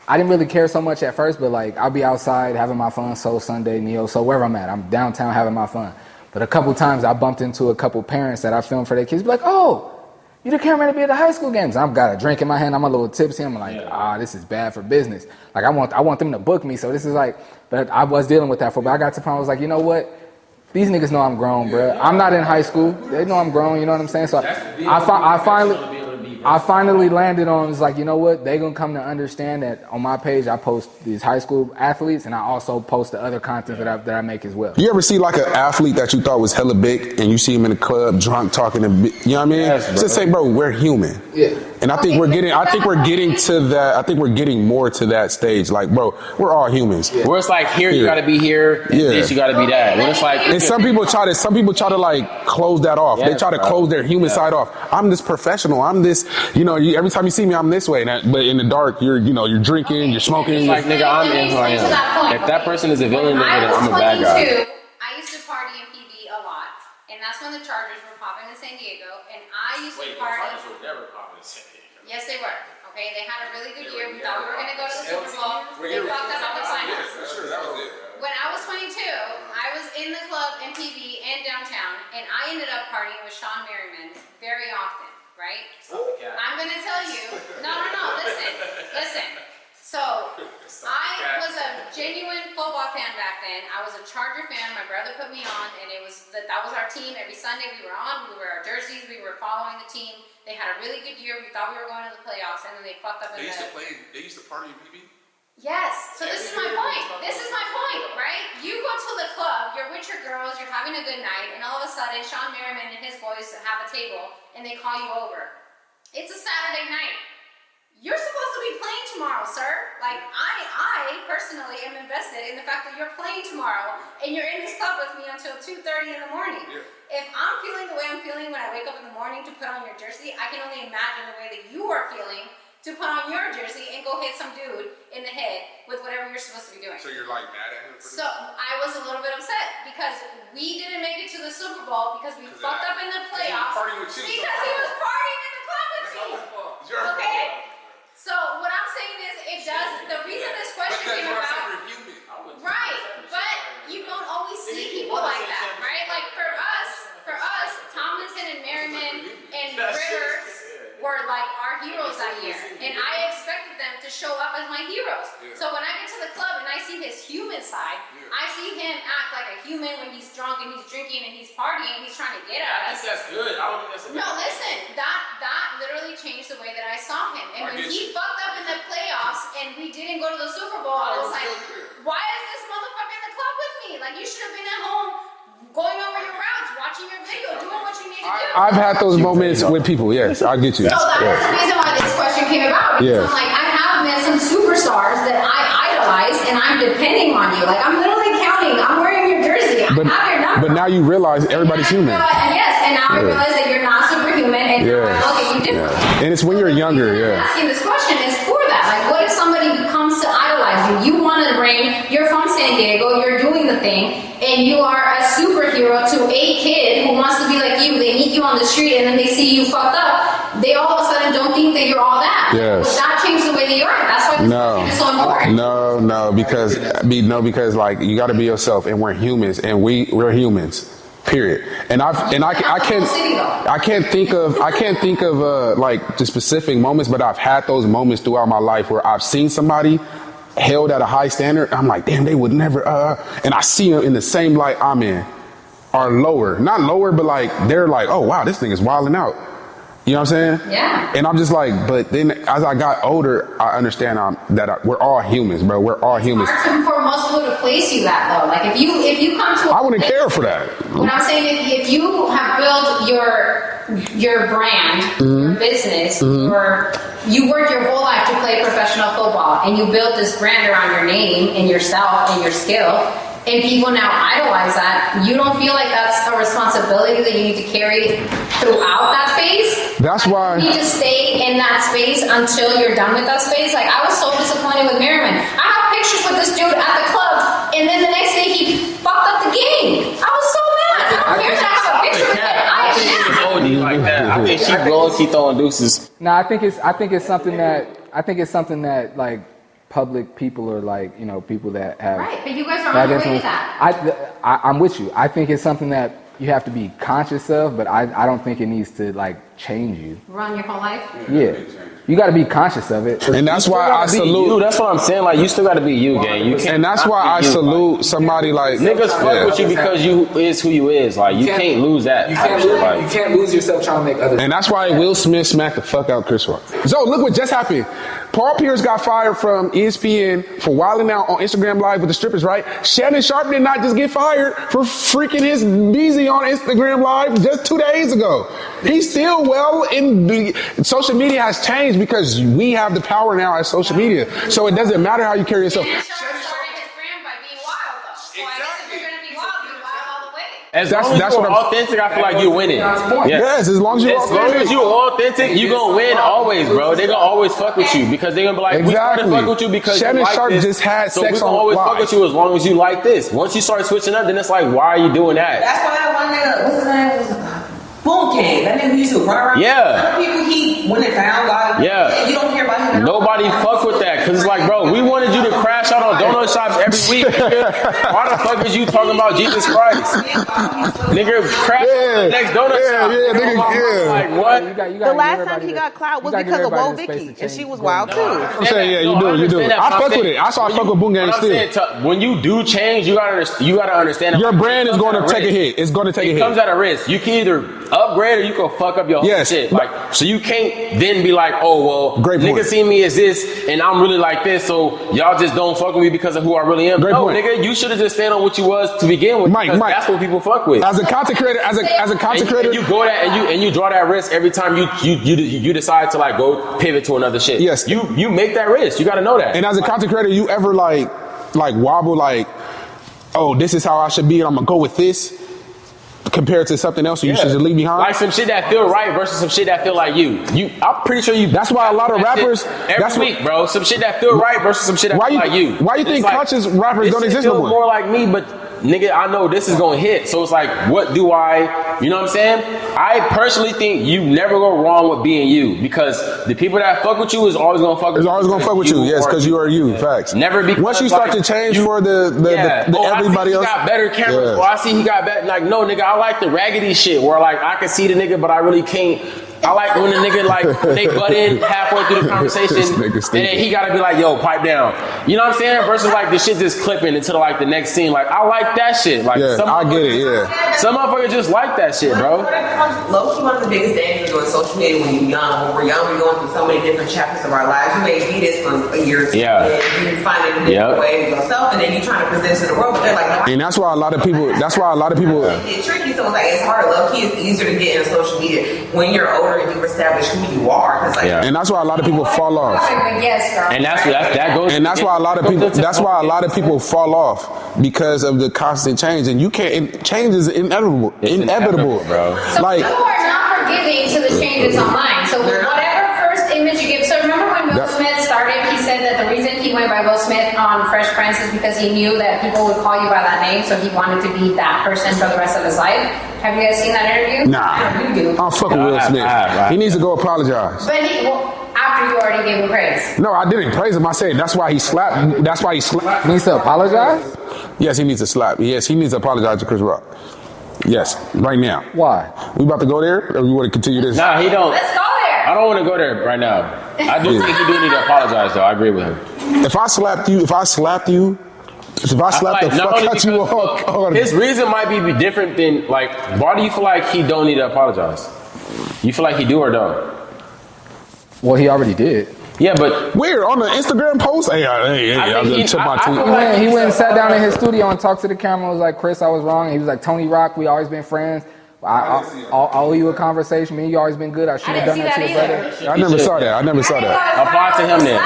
I didn't really care so much at first, but like I'll be outside having my fun, Soul Sunday, Neo, so wherever I'm at, I'm downtown having my fun. But a couple times I bumped into a couple parents that I filmed for their kids, be like, oh, you the cameraman to be at the high school games. I've got a drink in my hand, I'm a little tipsy. I'm like, this is bad for business. Like I want them to book me, so this is like, but I was dealing with that for, but I got to the point I was like, you know what? These niggas know I'm grown, bro. I'm not in high school. They know I'm grown, you know what I'm saying? So I finally landed on, it's like, you know what? They gonna come to understand that on my page I post these high school athletes and I also post the other content that I make as well. You ever see like an athlete that you thought was hella big and you see him in the club drunk talking to, you know what I mean? Yes, Just say, bro, we're human. Yeah. And I think we're getting to that. I think we're getting more to that stage. Like, bro, we're all humans. Where it's like here you gotta be here, and this you gotta be that. When it's like, and some people try to like close that off. Yes, they try to close their human side off. I'm this professional. I'm this, every time you see me, I'm this way. But in the dark, you're drinking, you're smoking. It's like, nigga, I'm in who I am. If that person is a villain, nigga, then I'm a bad guy. I used to party in PB a lot, and that's when the Chargers were popping in San Diego, and I used to party. The Chargers were never popping in San Diego. Yes, they were. Okay, they had a really good year. We thought we were going to go to the Super Bowl. They fucked us up the finals. When I was 22, I was in the club in PB and downtown, and I ended up partying with Sean Merriman very often, right? I'm going to tell you. No, listen. So, I was a genuine football fan back then. I was a Charger fan. My brother put me on, and that was our team. Every Sunday we were on. We wore our jerseys. We were following the team. They had a really good year. We thought we were going to the playoffs, and then they fucked up. They used to party in PB. Yes. So this is my point. Right? You go to the club. You're with your girls. You're having a good night, and all of a sudden, Sean Merriman and his boys have a table, and they call you over. It's a Saturday night. You're supposed to be playing tomorrow, sir. Like, I personally am invested in the fact that you're playing tomorrow and you're in this club with me until 2:30 in the morning. Yeah. If I'm feeling the way I'm feeling when I wake up in the morning to put on your jersey, I can only imagine the way that you are feeling to put on your jersey and go hit some dude in the head with whatever you're supposed to be doing. So you're like mad at him for this? So I was a little bit upset because we didn't make it to the Super Bowl because we fucked up in the playoffs. Because he was partying in the club with me. Okay? So what I'm saying is, the reason this question came about, right, but you don't always see people like that, right? Like for us, Tomlinson and Merriman and Rivers were like our heroes that year, and I expected them to show up as my heroes. So when I get to the club and I see his human side, I see him act like a human when he's drunk and he's drinking and he's partying and he's trying to get at us. That's good. I don't think that's a No, listen, that literally changed the way that I saw him. And when he fucked up in the playoffs and we didn't go to the Super Bowl, I was like, why is this motherfucker in the club with me? Like, you should have been at home going over your routes, watching your video, doing what you need to do. I've had those moments with people, yes, I get you. So that's the reason why this question came about. Because I'm like, I have met some superstars that I idolize and I'm depending on you. Like, I'm literally counting, I'm wearing your jersey, I have your number. But now you realize everybody's human. And now I realize that you're not superhuman and you're look at you different. And it's when you're younger, Asking this question is for that. Like, what if somebody comes to idolize you? You want to bring, you're from San Diego, you're doing the thing, and you are a superhero to a kid who wants to be like you. They meet you on the street and then they see you fucked up. They all of a sudden don't think that you're all that. Yes. Would that change the way that you are? That's why this question is so important. No, because like you got to be yourself, and we're humans, and we're humans. Period. And I can't think of like the specific moments, but I've had those moments throughout my life where I've seen somebody held at a high standard. I'm like, damn, they would never. And I see them in the same light I'm in, or lower, not lower, but like they're like, oh wow, this thing is wilding out. You know what I'm saying? Yeah. And I'm just like, but then as I got older, I understand that we're all humans, bro. We're all humans. It's hard for most people to place you that though. Like if you come to, I wouldn't care for that. What I'm saying, if you have built your brand, your business, or you worked your whole life to play professional football, and you built this brand around your name and yourself and your skill. And people now idolize that. You don't feel like that's a responsibility that you need to carry throughout that space? That's why you need to stay in that space until you're done with that space. Like, I was so disappointed with Merriman. I have pictures with this dude at the club, and then the next day he fucked up the game. I was so mad. I don't care that I have a picture with him. I am mad. Like that. I think she blows, she throwing deuces. No, I think it's something that like public people or like, you know, people that have right, but you guys are on your way to that. I'm with you. I think it's something that you have to be conscious of, but I don't think it needs to like change you. Run your whole life? Yeah. You got to be conscious of it. And that's why I salute you. That's what I'm saying. Like, you still got to be you, gang. You can't. And that's why I salute somebody like niggas fuck with you because you is who you is. Like, you can't lose that. You can't lose yourself trying to make others. And that's why Will Smith smacked the fuck out Chris Rock. So look what just happened. Paul Pierce got fired from ESPN for wilding out on Instagram Live with the strippers, right? Shannon Sharp did not just get fired for freaking his Beezy on Instagram Live just 2 days ago. He's still well in the social media has changed because we have the power now as social media. So it doesn't matter how you carry yourself. Shannon Sharp started his brand by being wild, though. So I guess if you're going to be wild, be wild all the way. As long as you're authentic, I feel like you're winning. Yes, as long as you're authentic, you're going to win always, bro. They're going to always fuck with you because they're going to be like, we started fuck with you because Shannon you like Sharp this. just had so sex we on always live. fuck with you as long as you like this. Once you start switching up, then it's like, why are you doing that? That's why that one nigga, what's his name? boom came. That nigga used to run around. Yeah. Other people he went and found God. Yeah. You don't hear about him. Nobody fuck with that because it's like, bro, we wanted you to crash out on donut shops every week. Nigga. Why the fuck is you talking about Jesus Christ? Nigga, crash out the next donut shop. Nigga, Like, what? The last time he got clout was because of Woe Vicky, and she was wild too. I'm saying, yeah, you do. I fuck with it. I fuck with Boom Gang still. When you do change, you gotta understand. Your brand is going to take a hit. It's going to take a hit. It comes at a risk. You can either upgrade or you can fuck up your whole shit. Like, so you can't then be like, oh well, niggas see me as this and I'm really like this, so y'all just don't fuck with me because of who I really am. Nigga, you should have just stayed on what you was to begin with. Mike, that's what people fuck with. As a content creator, as a content creator, you go that and you draw that risk every time you decide to like go pivot to another shit. Yes, you make that risk. You got to know that. And as a content creator, you ever like wobble like, oh, this is how I should be, and I'm gonna go with this, compared to something else you should just leave behind? Like some shit that feel right versus some shit that feel like you. I'm pretty sure you. That's why a lot of rappers every week, bro. Some shit that feel right versus some shit that feel like you. Why you think conscious rappers don't exist no more? More like me, but nigga, I know this is gonna hit. So it's like, what do I? You know what I'm saying? I personally think you never go wrong with being you, because the people that fuck with you is always gonna fuck with you. It's always gonna fuck with you. Yes, because you are you. Facts. Never be. Once you start to change for the everybody else. He got better cameras. Well, I see he got better. Like, no, nigga, I like the raggedy shit where like I can see the nigga, but I really can't. I like when the nigga like when they butt in halfway through the conversation and then he gotta be like, yo, pipe down. You know what I'm saying? Versus like the shit just clipping until like the next scene. Like, I like that shit. Like, I get it. Yeah. Some motherfuckers just like that shit, bro. Low-key, one of the biggest dangers of doing social media when you're young. When we're young, we're going through so many different chapters of our lives. You may be this for a year or two, and you find it a different way of yourself, and then you trying to present it to the world, but they're like, no. And that's why a lot of people. That's why a lot of people. It's tricky. So it's like it's harder. Low-key, it's easier to get into social media when you're older and you've established who you are. Like, and that's why a lot of people fall off. Yes, girl. And that goes. And that's why a lot of people. That's why a lot of people fall off because of the constant change. And you can't. Change is inevitable. Inevitable, bro. So like, people are not forgiving to the changes online. So whatever first image you give. So remember when Will Smith started? He said that the reason he went by Will Smith on Fresh Prince is because he knew that people would call you by that name. So he wanted to be that person for the rest of his life. Have you guys seen that interview? Nah, I'm fucking Will Smith. He needs to go apologize. But after you already gave him praise. No, I didn't praise him. I said that's why he slapped. That's why he slapped. He needs to apologize? Yes, he needs to slap. Yes, he needs to apologize to Chris Rock. Yes, right now. Why? We about to go there, or we want to continue this? Nah, he don't. Let's go there. I don't want to go there right now. I do think he do need to apologize, though. I agree with him. If I slapped you, if I slapped the fuck out you on. His reason might be different than, like, why do you feel like he don't need to apologize? You feel like he do or don't? Well, he already did. Yeah, but where on the Instagram post? Hey, I took my tweet. He went and sat down in his studio and talked to the camera. And was like, Chris, I was wrong. And he was like, Tony Rock, we always been friends. I owe you a conversation. Me and you always been good. I should have done that to your brother. I never saw that. Apply to him then.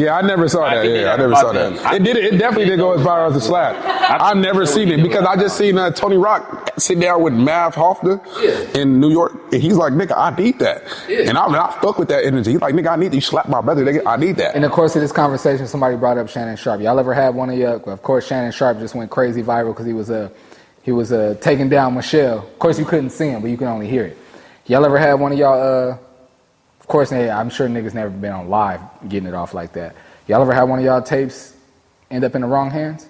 Yeah, I never saw that. Yeah, I never saw that. It definitely did go as far as a slap. I've never seen it because I just seen Tony Rock sit down with Mav Hoffa in New York, and he's like, "Nigga, I need that," and I fuck with that energy. He's like, "Nigga, I need you slap my brother. Nigga, I need that." In the course of this conversation, somebody brought up Shannon Sharpe. Y'all ever had one of your? Of course, Shannon Sharpe just went crazy viral because he was taking down Michelle. Of course, you couldn't see him, but you can only hear it. Y'all ever had one of y'all? Of course, I'm sure niggas never been on live getting it off like that. Y'all ever had one of y'all tapes end up in the wrong hands?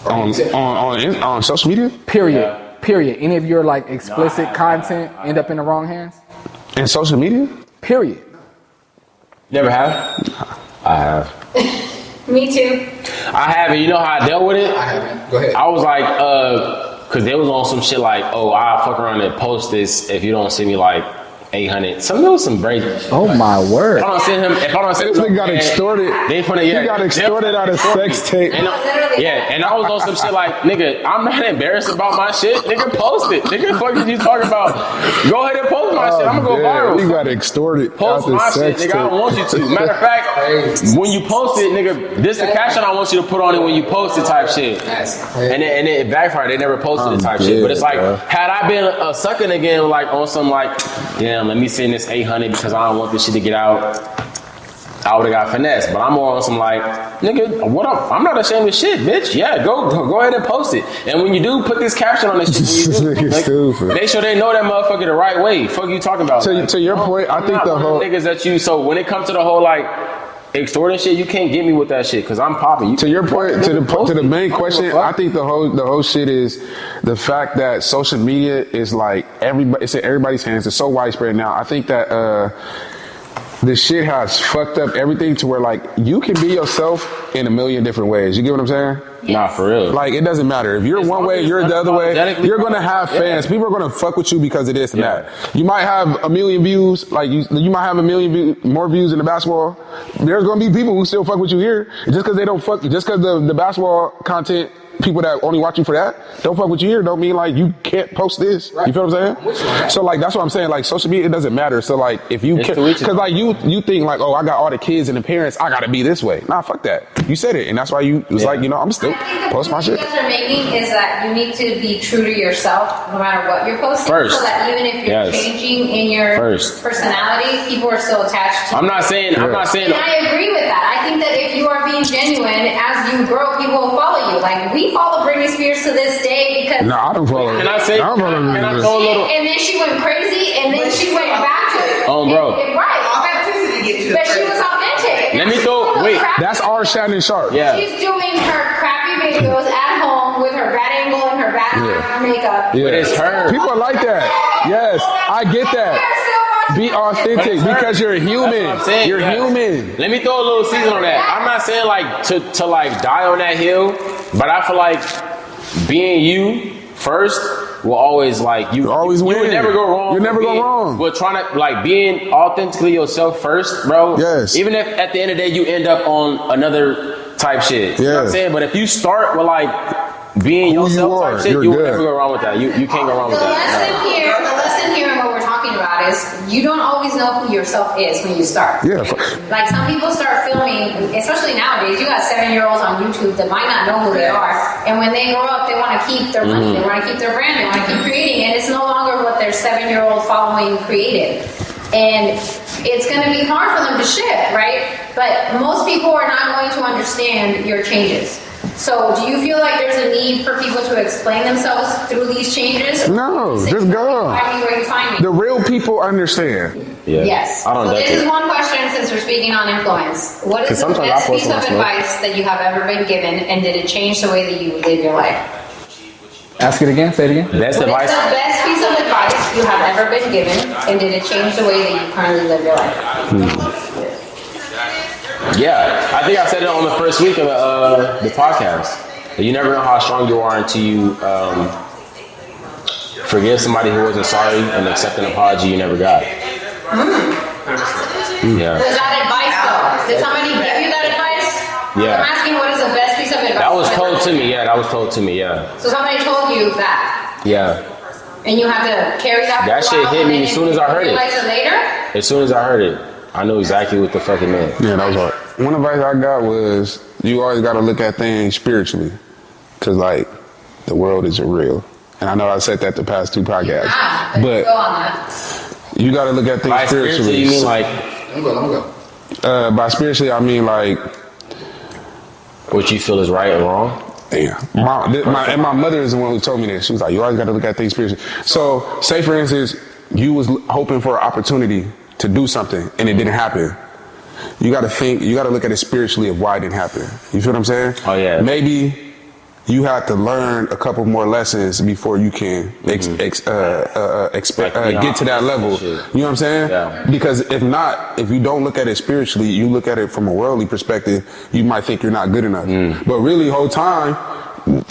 On social media? Period. Yeah. Period. Any of your like explicit content end up in the wrong hands? In social media? Period. Never have? I have. Me too. I haven't. You know how I dealt with it? I haven't. Go ahead. I was like, because they was on some shit like, oh, I'll fuck around and post this if you don't see me like 800. Some break. Oh my word! If I don't send him, this nigga got extorted. He got extorted out of sex tape. And I was on some shit like, nigga, I'm not embarrassed about my shit. Nigga, post it. Nigga, fuck is you talking about? Go ahead and post my shit. I'm gonna go viral. You got extorted. Post my shit, nigga. I don't want you to. Matter of fact, when you post it, nigga, this the caption I want you to put on it when you post it type shit. And it backfired. They never posted it type shit. But it's like, had I been a sucking again, like on some like, damn, let me send this 800 because I don't want this shit to get out. I would have got finessed. But I'm more on some like, nigga, what up? I'm not ashamed of shit, bitch. Yeah, go ahead and post it. And when you do, put this caption on this shit. When you do, make sure they know that motherfucker the right way. Fuck you talking about. To your point, I think the whole niggas that you. So when it comes to the whole like extorting shit, you can't get me with that shit because I'm popping. To your point, to the main question, I think the whole shit is the fact that social media is like it's in everybody's hands. It's so widespread now. I think that the shit has fucked up everything to where like you can be yourself in a million different ways. You get what I'm saying? Nah, for real. Like it doesn't matter if you're one way, you're the other way. You're gonna have fans. People are gonna fuck with you because of this and that. You might have a million views. Like you might have a million more views in the basketball. There's gonna be people who still fuck with you here just because they don't fuck. Just because the basketball content. People that only watch you for that don't fuck with you here don't mean like you can't post this. Right. You feel what I'm saying? So like that's what I'm saying. Like social media, it doesn't matter. So like if you because like you think like, oh, I got all the kids and the parents, I gotta be this way. Nah, fuck that. You said it, and that's why you was like, I'm still post my shit. The point you guys are making is that you need to be true to yourself no matter what you're posting. First, so that even if you're changing in your personality, people are still attached to. I'm not saying. And I agree with that. I think that if you are being genuine, as you grow, people will follow you. Like we follow Britney Spears to this day because I don't follow her. Can I say? I don't follow her. And then she went crazy, and then she went back to it. Oh, bro. Right. But she was authentic. Let me throw. Wait. That's our Shannon Sharp. Yeah. She's doing her crappy videos at home with her bad angle and her bad makeup. Yeah. But it's her. People are like that. Yes, I get that. Be authentic because you're human. You're human. Let me throw a little season on that. I'm not saying like to like die on that hill, but I feel like being you first will always like you always win. You will never go wrong. You never go wrong. But trying to like being authentically yourself first, bro. Yes. Even if at the end of the day you end up on another type shit. You know what I'm saying? But if you start with like being yourself type shit, you will never go wrong with that. You can't go wrong with that. The lesson here and what we're talking about is you don't always know who yourself is when you start. Yeah. Like some people start filming, especially nowadays, you got 7-year-olds on YouTube that might not know who they are. And when they grow up, they want to keep their money, they want to keep their brand, they want to keep creating. And it's no longer what their 7-year-old following created. And it's going to be hard for them to shift, right? But most people are not going to understand your changes. So, do you feel like there's a need for people to explain themselves through these changes? No, just go. Find me where you find me. The real people understand. Yeah. Yes. I don't so this is one question since we're speaking on influence. What is the best piece of advice that you have ever been given, and did it change the way that you live your life? Ask it again. Say it again. Best advice. What is the best piece of advice you have ever been given, and did it change the way that you currently live your life? Yeah, I think I said it on the first week of the podcast. You never know how strong you are until you forgive somebody who wasn't sorry and accept an apology you never got. Yeah. Was that advice though? Did somebody give you that advice? Yeah. I'm asking what is the best piece of advice? That was told to me. Yeah, that was told to me. Yeah. So somebody told you that. Yeah. And you have to carry that. That shit hit me as soon as I heard it. Realize it later? As soon as I heard it, I knew exactly what the fuck it meant. Yeah, that was hard. One advice I got was you always got to look at things spiritually, because like the world isn't real. And I know I said that the past 2 podcasts, but go on that. You got to look at things by spiritually. You mean like? Let me go. By spiritually, I mean like what you feel is right or wrong. Yeah, my mother is the one who told me this. She was like, you always got to look at things spiritually. So, say for instance, you was hoping for an opportunity to do something and it didn't happen. You got to look at it spiritually of why it didn't happen. You feel what I'm saying? Oh yeah. Maybe you have to learn a couple more lessons before you can get to that level. You know what I'm saying? Yeah. Because if you don't look at it spiritually, you look at it from a worldly perspective, you might think you're not good enough. But really, whole time,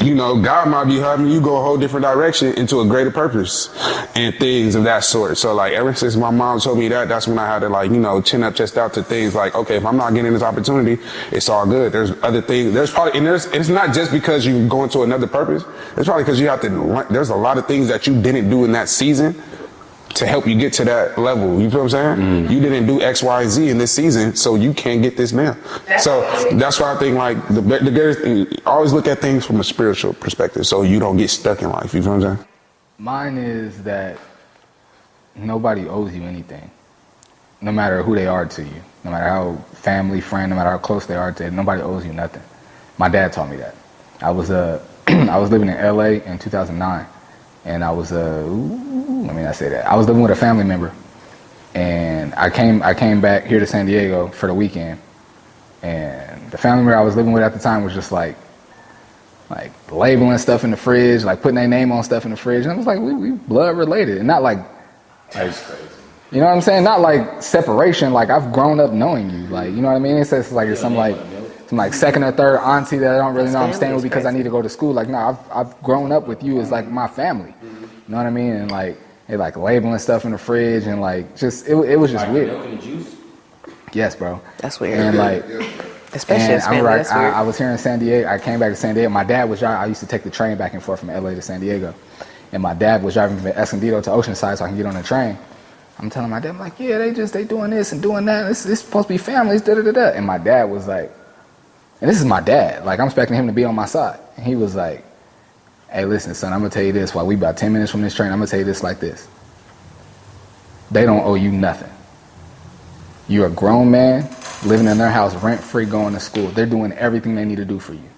you know, God might be having you go a whole different direction into a greater purpose and things of that sort. So like ever since my mom told me that, that's when I had to like, you know, chin up, chest out to things like, okay, if I'm not getting this opportunity, it's all good. There's other things. There's probably, and it's not just because you go into another purpose. It's probably because you have to, there's a lot of things that you didn't do in that season to help you get to that level. You feel what I'm saying? You didn't do X, Y, Z in this season, so you can't get this now. So that's why I think like the greatest thing, always look at things from a spiritual perspective so you don't get stuck in life. You feel what I'm saying? Mine is that nobody owes you anything. no matter who they are to you, no matter how family, friend, no matter how close they are to you, nobody owes you nothing. My dad taught me that. I was I was living in LA in 2009, and I was let me not say that. I was living with a family member, and I came back here to San Diego for the weekend, and the family member I was living with at the time was just like labeling stuff in the fridge, like putting their name on stuff in the fridge, and I was like, we blood related, and not like. That's crazy. You know what I'm saying? Not like separation. Like I've grown up knowing you. Like you know what I mean? It's like it's some second or third auntie that I don't really know I'm staying with because I need to go to school. Like no, I've grown up with you as like my family. You know what I mean? And like they like labeling stuff in the fridge and like just it was just weird. Milk and juice? Yes, bro. That's weird. And like. Especially as family, that's weird. I was here in San Diego. I came back to San Diego. My dad was driving. I used to take the train back and forth from LA to San Diego. And my dad was driving from Escondido to Oceanside so I can get on the train. I'm telling my dad, I'm like, yeah, they doing this and doing that. It's supposed to be families, da-da-da-da. And my dad was like, and this is my dad. Like, I'm expecting him to be on my side. And he was like, hey, listen, son, I'm going to tell you this. While we about 10 minutes from this train, I'm going to tell you this like this. They don't owe you nothing. You're a grown man living in their house rent-free going to school. They're doing everything they need to do for you.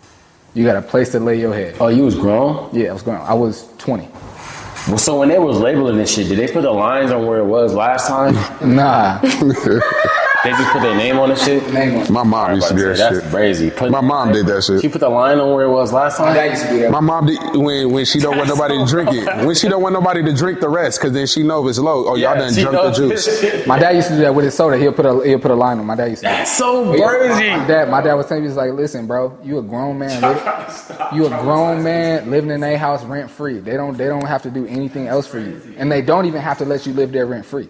You got a place to lay your head. Oh, you was grown? Yeah, I was grown. I was 20. Well, so when they was labeling this shit, did they put the lines on where it was last time? Nah. They just put their name on the shit? Name on. My mom used to do that shit. That's crazy. My mom did that shit. She put the line on where it was last time? My dad used to do that. My mom did when she don't want nobody to drink it. When she don't want nobody to drink the rest, because then she know if it's low. Oh, y'all done drunk the juice. My dad used to do that with his soda. He'll put a line on. My dad used to do that. That's so crazy. My dad was telling me, he was like, listen, bro, you a grown man. You a grown man living in a house rent free. They don't have to do anything else for you. And they don't even have to let you live there rent free.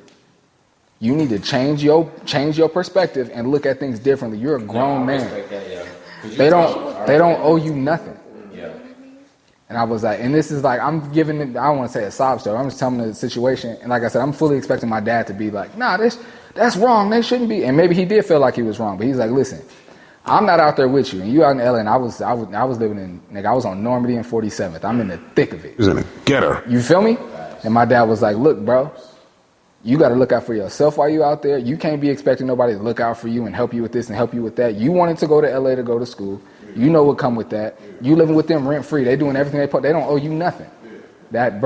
You need to change your perspective and look at things differently. You're a grown man. They don't owe you nothing. Yeah. And I was like, and this is like, I'm giving it, I don't want to say a sob story. I'm just telling the situation. And like I said, I'm fully expecting my dad to be like, nah, that's wrong. They shouldn't be. And maybe he did feel like he was wrong, but he's like, listen, I'm not out there with you, and you out in LA, and I was living in, nigga, I was on Normandy and 47th. I'm in the thick of it. He was in the ghetto. You feel me? And my dad was like, look, bro, you got to look out for yourself while you out there. You can't be expecting nobody to look out for you and help you with this and help you with that. You wanted to go to LA to go to school. You know what come with that. You living with them rent free. They doing everything they don't owe you nothing. That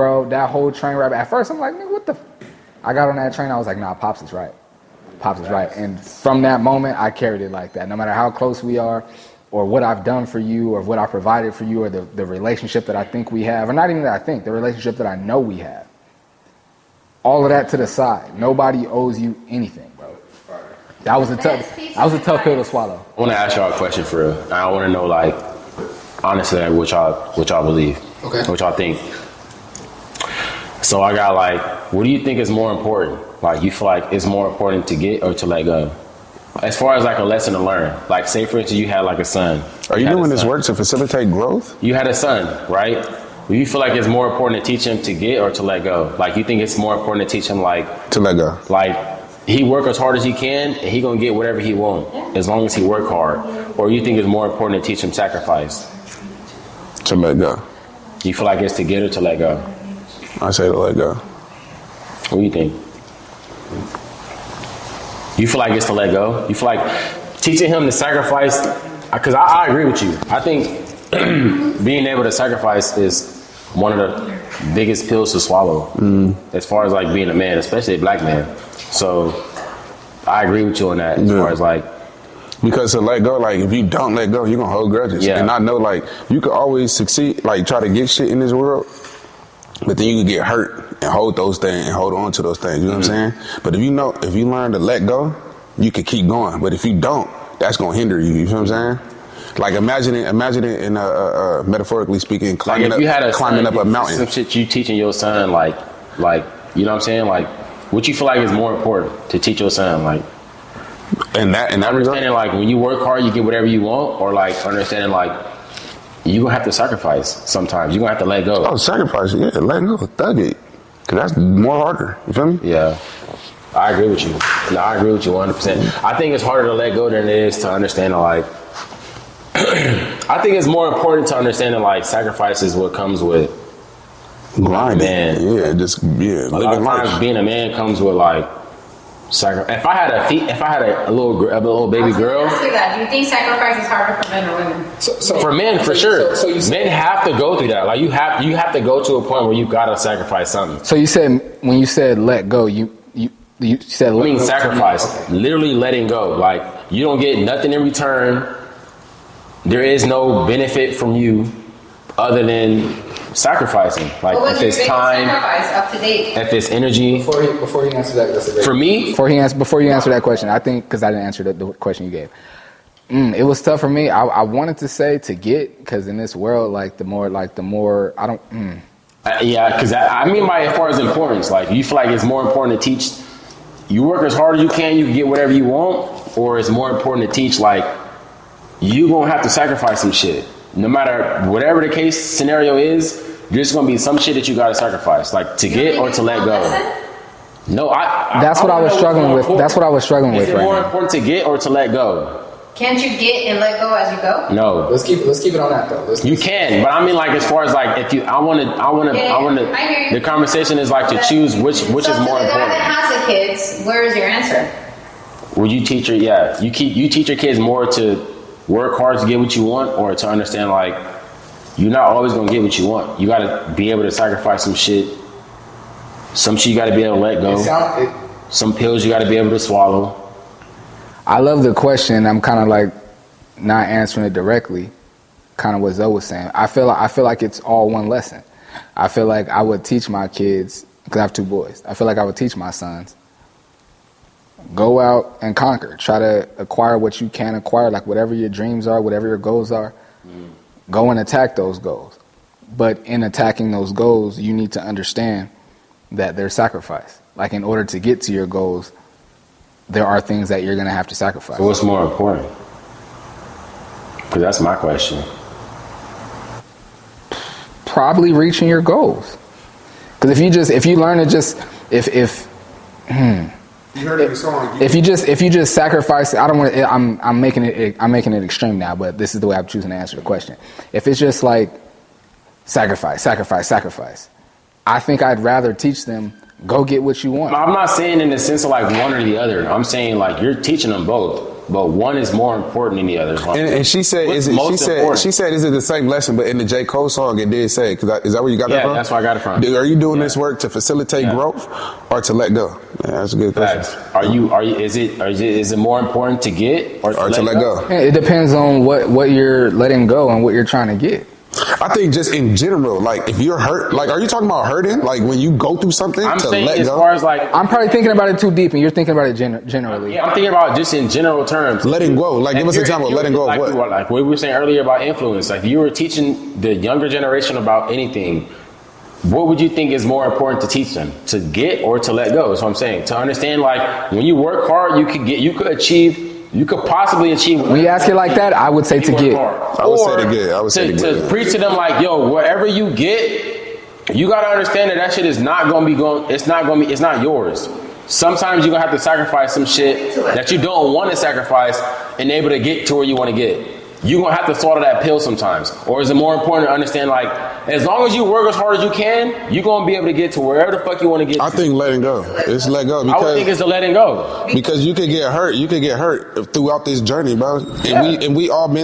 whole train ride. At first, I'm like, nigga, what the? I got on that train. I was like, nah, Pops is right. Pops is right. And from that moment, I carried it like that. No matter how close we are, or what I've done for you, or what I provided for you, or the relationship that I think we have, or not even that I think, the relationship that I know we have. All of that to the side. Nobody owes you anything, bro. That was a tough pill to swallow. I want to ask y'all a question for real. I want to know, like, honestly, like, what y'all believe. Okay. What y'all think. So I got, like, what do you think is more important? Like, you feel like it's more important to get or to let go? As far as, like, a lesson to learn. Like, say, for instance, you had, like, a son. Are you doing this work to facilitate growth? You had a son, right? Do you feel like it's more important to teach him to get or to let go? Like, you think it's more important to teach him, like... To let go. Like, he work as hard as he can, and he gonna get whatever he want, as long as he work hard. Or you think it's more important to teach him sacrifice? To let go. You feel like it's to get or to let go? I say to let go. What do you think? You feel like it's to let go? You feel like teaching him to sacrifice? Because I agree with you. I think being able to sacrifice is one of the biggest pills to swallow as far as like being a man, especially a black man. So I agree with you on that as far as like, because to let go, like if you don't let go, you're gonna hold grudges. Yeah. And I know like you could always succeed, like try to get shit in this world, but then you can get hurt and hold those things and hold on to those things. You know what I'm saying? But if you learn to let go, you can keep going. But if you don't, that's gonna hinder you. You know what I'm saying? Like imagine it in metaphorically speaking, climbing up a mountain. Some shit you teaching your son, like you know what I'm saying? Like, what you feel like is more important to teach your son, like. And that understanding, like when you work hard, you get whatever you want, or like understanding, like you gonna have to sacrifice sometimes. You gonna have to let go. Oh, sacrifice, yeah, let go, thug it, cause that's more harder. You feel me? Yeah. I agree with you. No, I agree with you 100%. I think it's harder to let go than it is to understand, like, I think it's more important to understand that, like, sacrifice is what comes with grinding. Man. Yeah, just, yeah. A lot of times being a man comes with, like, If I had a little baby girl. Ask you that. Do you think sacrifice is harder for men or women? For men, for sure. Men have to go through that. Like you have to go to a point where you gotta sacrifice something. So you said when you said let go, you said let go. Sacrifice. Okay. Literally letting go. Like you don't get nothing in return. There is no benefit from you other than sacrificing. Like if it's time, up to date, if it's energy. Before you answer that, that's a great for me. Before you answer that question, I think because I didn't answer the question you gave. It was tough for me. I wanted to say to get, because in this world, the more I don't. Yeah, because I mean by as far as importance, like you feel like it's more important to teach. You work as hard as you can get whatever you want, or it's more important to teach like you gonna have to sacrifice some shit. No matter whatever the case scenario is, there's gonna be some shit that you gotta sacrifice, like to get or to let go. No, That's what I was struggling with. That's what I was struggling with. Is it more important to get or to let go? Can't you get and let go as you go? No. Let's keep it on that though. You can, but I mean like as far as like if you, I want to. The conversation is like to choose which is more important. So the guy that has the kids, where is your answer? Would you teach your you teach your kids more to work hard to get what you want, or to understand like you're not always gonna get what you want. You gotta be able to sacrifice some shit. Some shit you gotta be able to let go. Some pills you gotta be able to swallow. I love the question. I'm kind of like not answering it directly. Kind of what Zoe was saying. I feel like it's all one lesson. I feel like I would teach my kids, because I have 2 boys. I feel like I would teach my sons, go out and conquer. Try to acquire what you can acquire, like whatever your dreams are, whatever your goals are. Go and attack those goals. But in attacking those goals, you need to understand that there's sacrifice. Like in order to get to your goals, there are things that you're going to have to sacrifice. So what's more important? Because that's my question. Probably reaching your goals. Because if you learn to just, you heard the song. If you just sacrifice, I don't want to. I'm making it extreme now, but this is the way I'm choosing to answer the question. If it's just like sacrifice, I think I'd rather teach them go get what you want. I'm not saying in the sense of like one or the other. I'm saying like you're teaching them both, but one is more important than the other. And she said, is it the same lesson? But in the J. Cole song, it did say, is that where you got that from? Yeah, that's where I got it from. Are you doing this work to facilitate growth or to let go? Yeah, that's a good question. Is it more important to get or to let go? It depends on what you're letting go and what you're trying to get. I think just in general, like if you're hurt, like are you talking about hurting? Like when you go through something I'm to saying let as go? Far as like I'm probably thinking about it too deep, and you're thinking about it generally. Yeah, I'm thinking about just in general terms. Letting go. Like give us an example of letting go of what? Like what we were saying earlier about influence. Like you were teaching the younger generation about anything. What would you think is more important to teach them? To get or to let go? That's what I'm saying. To understand like when you work hard, you could possibly achieve. When you ask it like that, I would say to get. I would say to get. I would say to get. To preach to them like, yo, wherever you get, you gotta understand that shit is not gonna be going. It's not yours. Sometimes you're gonna have to sacrifice some shit that you don't want to sacrifice and able to get to where you want to get. You're gonna have to swallow that pill sometimes. Or is it more important to understand like, as long as you work as hard as you can, you're gonna be able to get to wherever the fuck you want to get to. I think letting go. It's let go. I would think it's the letting go. Because you could get hurt. You could get hurt throughout this journey, bro. And we all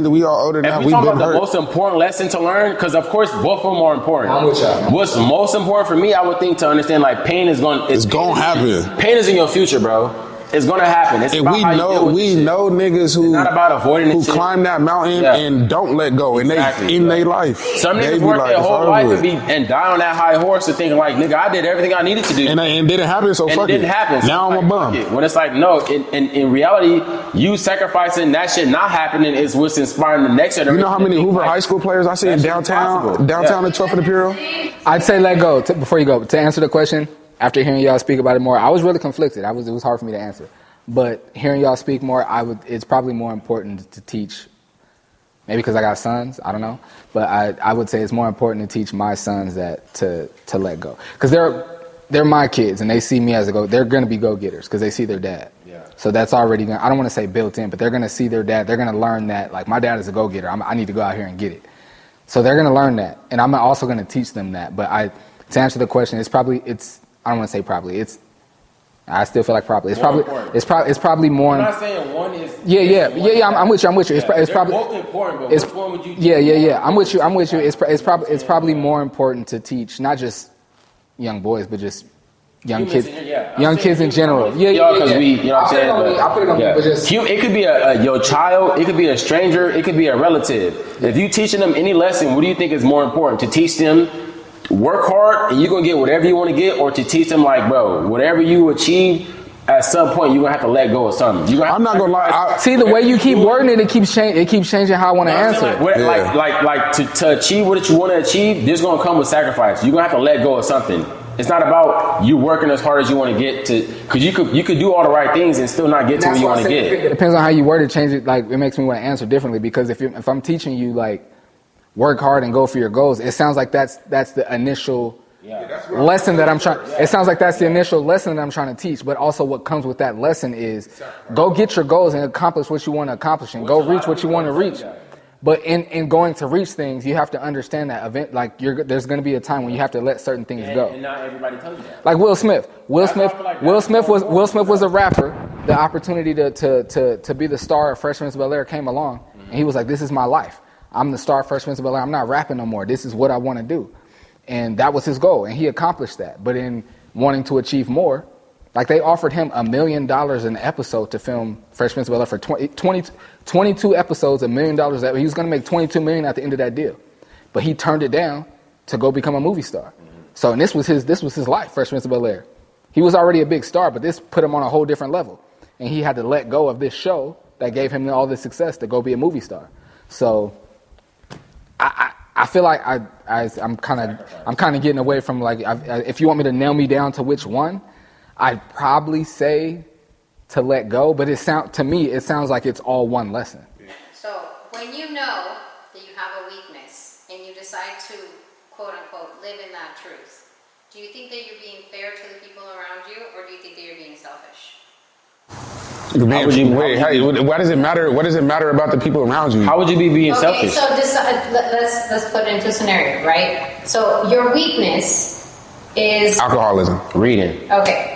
older now. We've been hurt. The most important lesson to learn, because of course both of them are important. I'm with y'all. What's most important for me, I would think, to understand like pain is going. It's gonna happen. Pain is in your future, bro. It's gonna happen. It's and about we know niggas who not about avoiding who climb that mountain and don't let go, and they in their life. Some niggas work their whole life and die on that high horse and thinking like, nigga, I did everything I needed to do, and didn't happen. So fuck it. Didn't happen. So now I'm a bum. When it's like no, in reality, you sacrificing that shit not happening is what's inspiring the next generation. You know how many Hoover High School players I see in downtown at 12th and Imperial? I'd say let go. Before you go, to answer the question, after hearing y'all speak about it more, I was really conflicted. It was hard for me to answer. But hearing y'all speak more, it's probably more important to teach, maybe because I got sons, I don't know. But I would say it's more important to teach my sons that to let go. Because they're my kids, and they see me as they're going to be go-getters because they see their dad. Yeah. So that's already, I don't want to say built in, but they're going to see their dad. They're going to learn that, like, my dad is a go-getter. I need to go out here and get it. So they're going to learn that. And I'm also going to teach them that. But to answer the question, I don't want to say probably, I still feel like it's probably more. I'm not saying one is. Yeah. I'm with you. It's probably both important, but which one would you? Yeah. I'm with you. It's probably more important to teach not just young boys, but just young kids, young kids in general. Because we, you know what I'm saying. I put it on me, but just it could be your child, it could be a stranger, it could be a relative. If you teaching them any lesson, what do you think is more important? To teach them work hard and you're gonna get whatever you want to get, or to teach them like, bro, whatever you achieve, at some point you're gonna have to let go of something. I'm not gonna lie. See, the way you keep wording it, it keeps changing how I want to answer. Like to achieve what you want to achieve, this gonna come with sacrifice. You're gonna have to let go of something. It's not about you working as hard as you want to get to, because you could do all the right things and still not get to where you want to get. It depends on how you word it. Change it. Like, it makes me want to answer differently, because if I'm teaching you like work hard and go for your goals, it sounds like that's the initial lesson that I'm trying. It sounds like that's the initial lesson that I'm trying to teach. But also, what comes with that lesson is go get your goals and accomplish what you want to accomplish, and go reach what you want to reach. But in going to reach things, you have to understand that there's going to be a time when you have to let certain things go. And not everybody tells you that. Like Will Smith. Will Smith was a rapper. The opportunity to be the star of Fresh Prince of Bel-Air came along, and he was like, "This is my life. I'm the star of Fresh Prince of Bel-Air. I'm not rapping no more. This is what I want to do." And that was his goal, and he accomplished that. But in wanting to achieve more, like, they offered him $1 million an episode to film Fresh Prince of Bel-Air for 22 episodes, $1 million. He was going to make $22 million at the end of that deal, but he turned it down to go become a movie star. So, and this was his life, Fresh Prince of Bel-Air. He was already a big star, but this put him on a whole different level, and he had to let go of this show that gave him all this success to go be a movie star. So, I feel like I'm kind of getting away from, like, if you want me to nail me down to which one, I'd probably say to let go, but to me it sounds like it's all one lesson. So when you know that you have a weakness and you decide to, quote unquote, live in that truth, do you think that you're being fair to the people around you, or do you think that you're being selfish? Why does it matter? What does it matter about the people around you? How would you be being selfish? So let's put it into a scenario, right? So your weakness is alcoholism. Reading. Okay.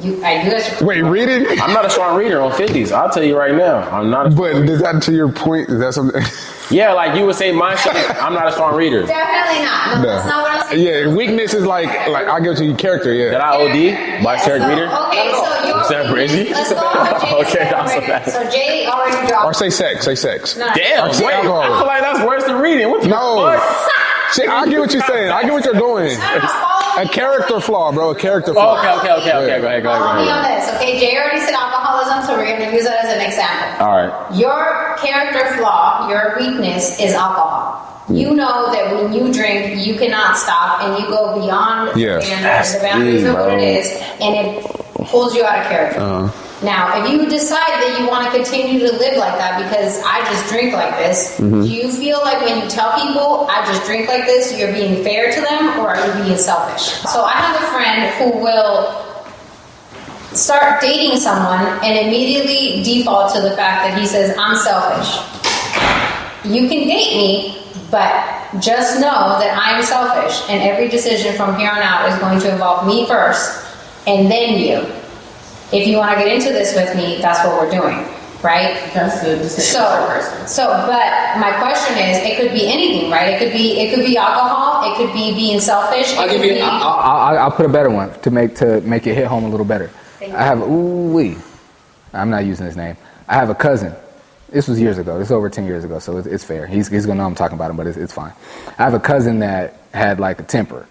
You guys are... Wait, reading? I'm not a strong reader on 50s. I'll tell you right now. I'm not. But is that to your point? Is that something? Yeah, like you would say, I'm not a strong reader. Definitely not. No, that's not what I'm saying. Yeah, weakness is like I'll give it to you character. Yeah. Did I OD by Sarah Reader? Okay, so your Is that crazy? Let's go with Jay. Okay, that's so bad. So Jay already dropped. Or say sex. No. Damn, wait. I feel like that's worse than reading. What the fuck? Shit, I get what you're saying. I get what you're going. A character flaw, bro. A character flaw. Okay. Go ahead. Follow me on this, okay? Jay already said alcoholism, so we're going to use that as an example. All right. Your character flaw, your weakness is alcohol. You know that when you drink, you cannot stop, and you go beyond the boundaries of what it is, and it pulls you out of character. Now, if you decide that you want to continue to live like that because I just drink like this, do you feel like when you tell people I just drink like this, you're being fair to them, or are you being selfish? So I have a friend who will start dating someone and immediately default to the fact that he says, I'm selfish. You can date me, but just know that I'm selfish, and every decision from here on out is going to involve me first, and then you. If you want to get into this with me, that's what we're doing, right? That's the decision per person. But my question is, it could be anything, right? It could be alcohol. It could be being selfish. I'll put a better one to make it hit home a little better. I'm not using his name. I have a cousin. This was years ago. This is over 10 years ago, so it's fair. He's gonna know I'm talking about him, but it's fine. I have a cousin that had like a temper,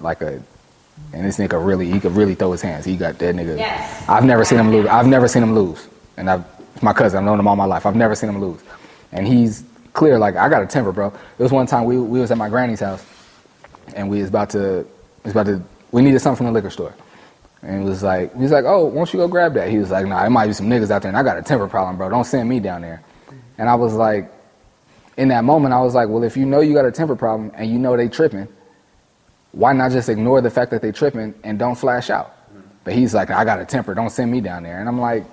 and this nigga he could really throw his hands. He got that nigga. Yes. I've never seen him lose. And it's my cousin. I've known him all my life. I've never seen him lose. And he's clear, like, I got a temper, bro. It was one time we was at my granny's house, and we needed something from the liquor store. And he was like, oh, why don't you go grab that? He was like, nah, it might be some niggas out there, and I got a temper problem, bro. Don't send me down there. And I was like, in that moment, I was like, well, if you know you got a temper problem and you know they tripping, why not just ignore the fact that they tripping and don't flash out? But he's like, I got a temper, don't send me down there. And I'm like,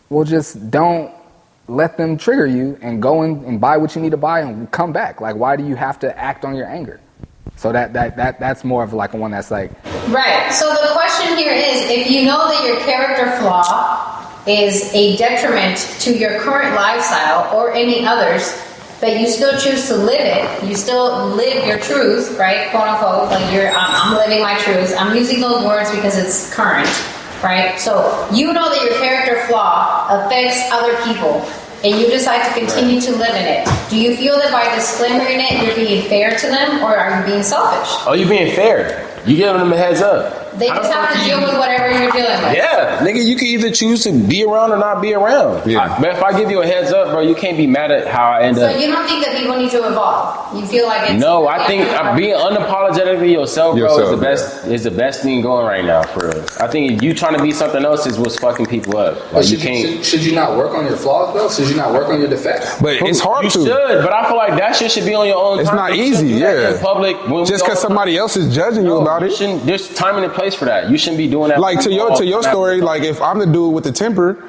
well, just don't let them trigger you and go and buy what you need to buy and come back. Like, why do you have to act on your anger? So that's more of like one that's like, Right. So the question here is, if you know that your character flaw is a detriment to your current lifestyle or any others, but you still choose to live it, you still live your truth, right? Quote unquote, like I'm living my truth. I'm using those words because it's current, right? So you know that your character flaw affects other people, and you decide to continue to live in it. Do you feel that by disclaiming it, you're being fair to them, or are you being selfish? Oh, you're being fair. You giving them a heads up. They just have to deal with whatever you're dealing with. Yeah, nigga, you can either choose to be around or not be around. Yeah. But if I give you a heads up, bro, you can't be mad at how I end up. So you don't think that people need to evolve? You feel like it's... No, I think being unapologetically yourself, bro, is the best thing going right now, for real. I think you trying to be something else is what's fucking people up. Like, should you not work on your flaws, though? Should you not work on your defects? But it's hard you to. You should, but I feel like that shit should be on your own. It's time. not You easy, shouldn't do that yeah. in public. Just because somebody else is judging you about it. There's time and a place for that. You shouldn't be doing that. Like to your story, like if I'm the dude with the temper,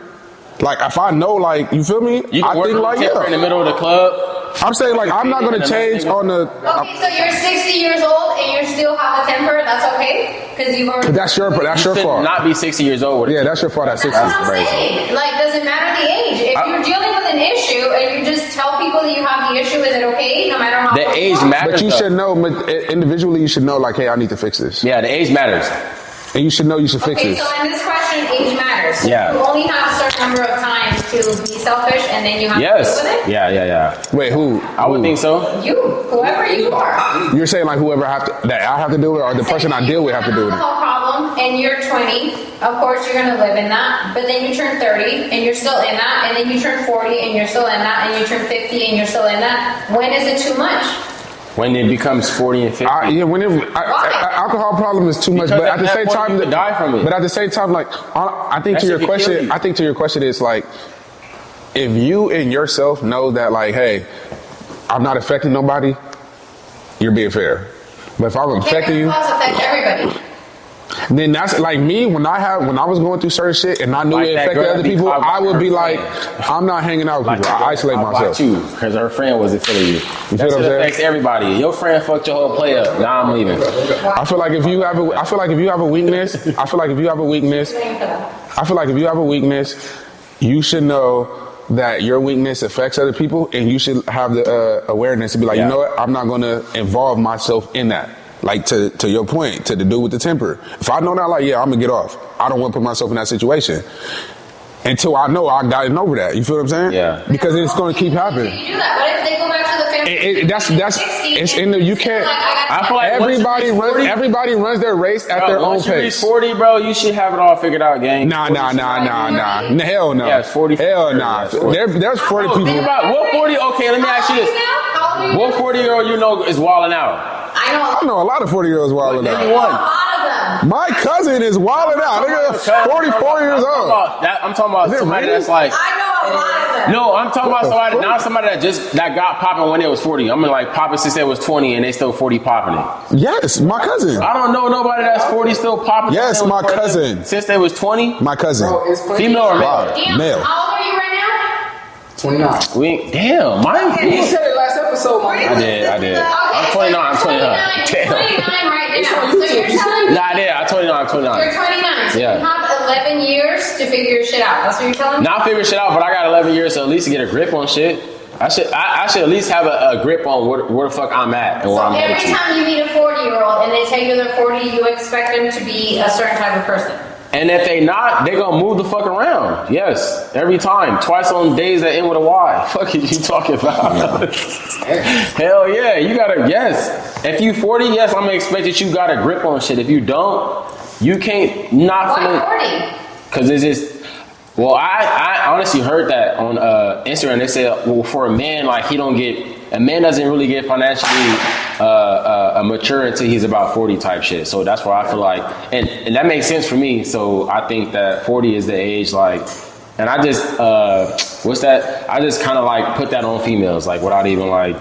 like if I know, like you feel me, You can I work think like in the middle of the club. I'm saying like I'm not gonna change on the. Okay, so you're 60 years old and you still have a temper. That's okay, because you've already. That's your fault. Not be 60 years old. Yeah, that's your fault at 60. That's what I'm saying. Like, doesn't matter the age. If you're dealing with an issue and you just tell people that you have the issue, is it okay? No matter how. The age matters. But you should know individually. You should know like, hey, I need to fix this. Yeah, the age matters. And you should know you should fix Okay, this. so in this question, age matters. So Yeah. you only have a certain number of times to be selfish, and then you have Yes. to deal with it. Yeah. Wait, who? I would think so. You, whoever you are. You're saying like whoever that I have to deal with, or the person I deal with have to deal with it. Alcohol problem, and you're 20. Of course, you're gonna live in that. But then you turn 30, and you're still in that. And then you turn 40, and you're still in that. And you turn 50, and you're still in that. When is it too much? When it becomes 40 and 50. Alcohol problem is too much, Because but at the same time, you could die from it. But at the same time, like I think That to your shit could kill question, you. I think to your question is like, if you and yourself know that like, hey, I'm not affecting nobody, you're being fair. But if I'm affecting you, Affect everybody. then that's like me when I was going through certain shit and I knew Like it that affected girl other be people, caught by I would her be like, friend. I'm not hanging out with people. I isolate myself. You, because her friend wasn't feeling you. You feel That what I'm shit saying? affects everybody. Your friend fucked your whole play up. Now I'm leaving. I feel like if you have a weakness, you should know that your weakness affects other people, and you should have the awareness to be like, you know what, I'm not going to involve myself in that. Like to your point, to the dude with the temper. If I know that, like, yeah, I'm gonna get off. I don't want to put myself in that situation until I know I gotten over that. You feel what I'm saying? Yeah. Because it's going to keep happening. You do that. What if they go back to the family? It's in the, you can't. I feel like Everybody runs their race at their own once you reach pace. 40, bro, you should have it all figured out, gang. Nah. Hell no. Yeah, it's 40. Hell nah. Yeah, 40. There's 40 Think people. about what 40. Okay, let me ask you this: How old are you? what 40-year-old you know is wilding out? I I know a lot of 40-year-olds wilding Name out. a one. lot of them. My cousin is wilding out. Nigga, 44 years old. I'm talking about Is it somebody really? that's like. I know a lot of them. No, I'm talking about somebody, not somebody that got popping when they was 40. I'm like popping since they was 20 and they still 40 popping it. Yes, my cousin. I don't know nobody that's 40 still popping. Yes, since they was my 40, cousin. Since they was 20. My cousin. Female or male? Damn, Male. how old are you right now? 29. Damn, mine. You said it last episode, man. I did. I'm 29. I'm 29. You're 29 right now. on So YouTube. you're telling me Nah, I did. I'm 29. you're 29. So Yeah. you have 11 years to figure your shit out. That's what you're telling me? Now I figure shit out, but I got 11 years to at least get a grip on shit. I should at least have a grip on where the fuck I'm at and where I'm headed Every to. time you meet a 40-year-old and they tell you they're 40, you expect them to be a certain type of person. And if they not, they gonna move the fuck around. Yes, every time. Twice on days that end with a Y. Fuck is you talking about? Hell yeah, you gotta, yes. If you 40, yes, I'm gonna expect that you got a grip on shit. If you don't, you can't not Why 40? Because it's just, well, I honestly heard that on Instagram. They said, well, for a man, like a man doesn't really get financially mature until he's about 40 type shit. So that's why I feel like, and that makes sense for me. So I think that 40 is the age, like, and I just, what's that? I just kind of like put that on females, like without even like,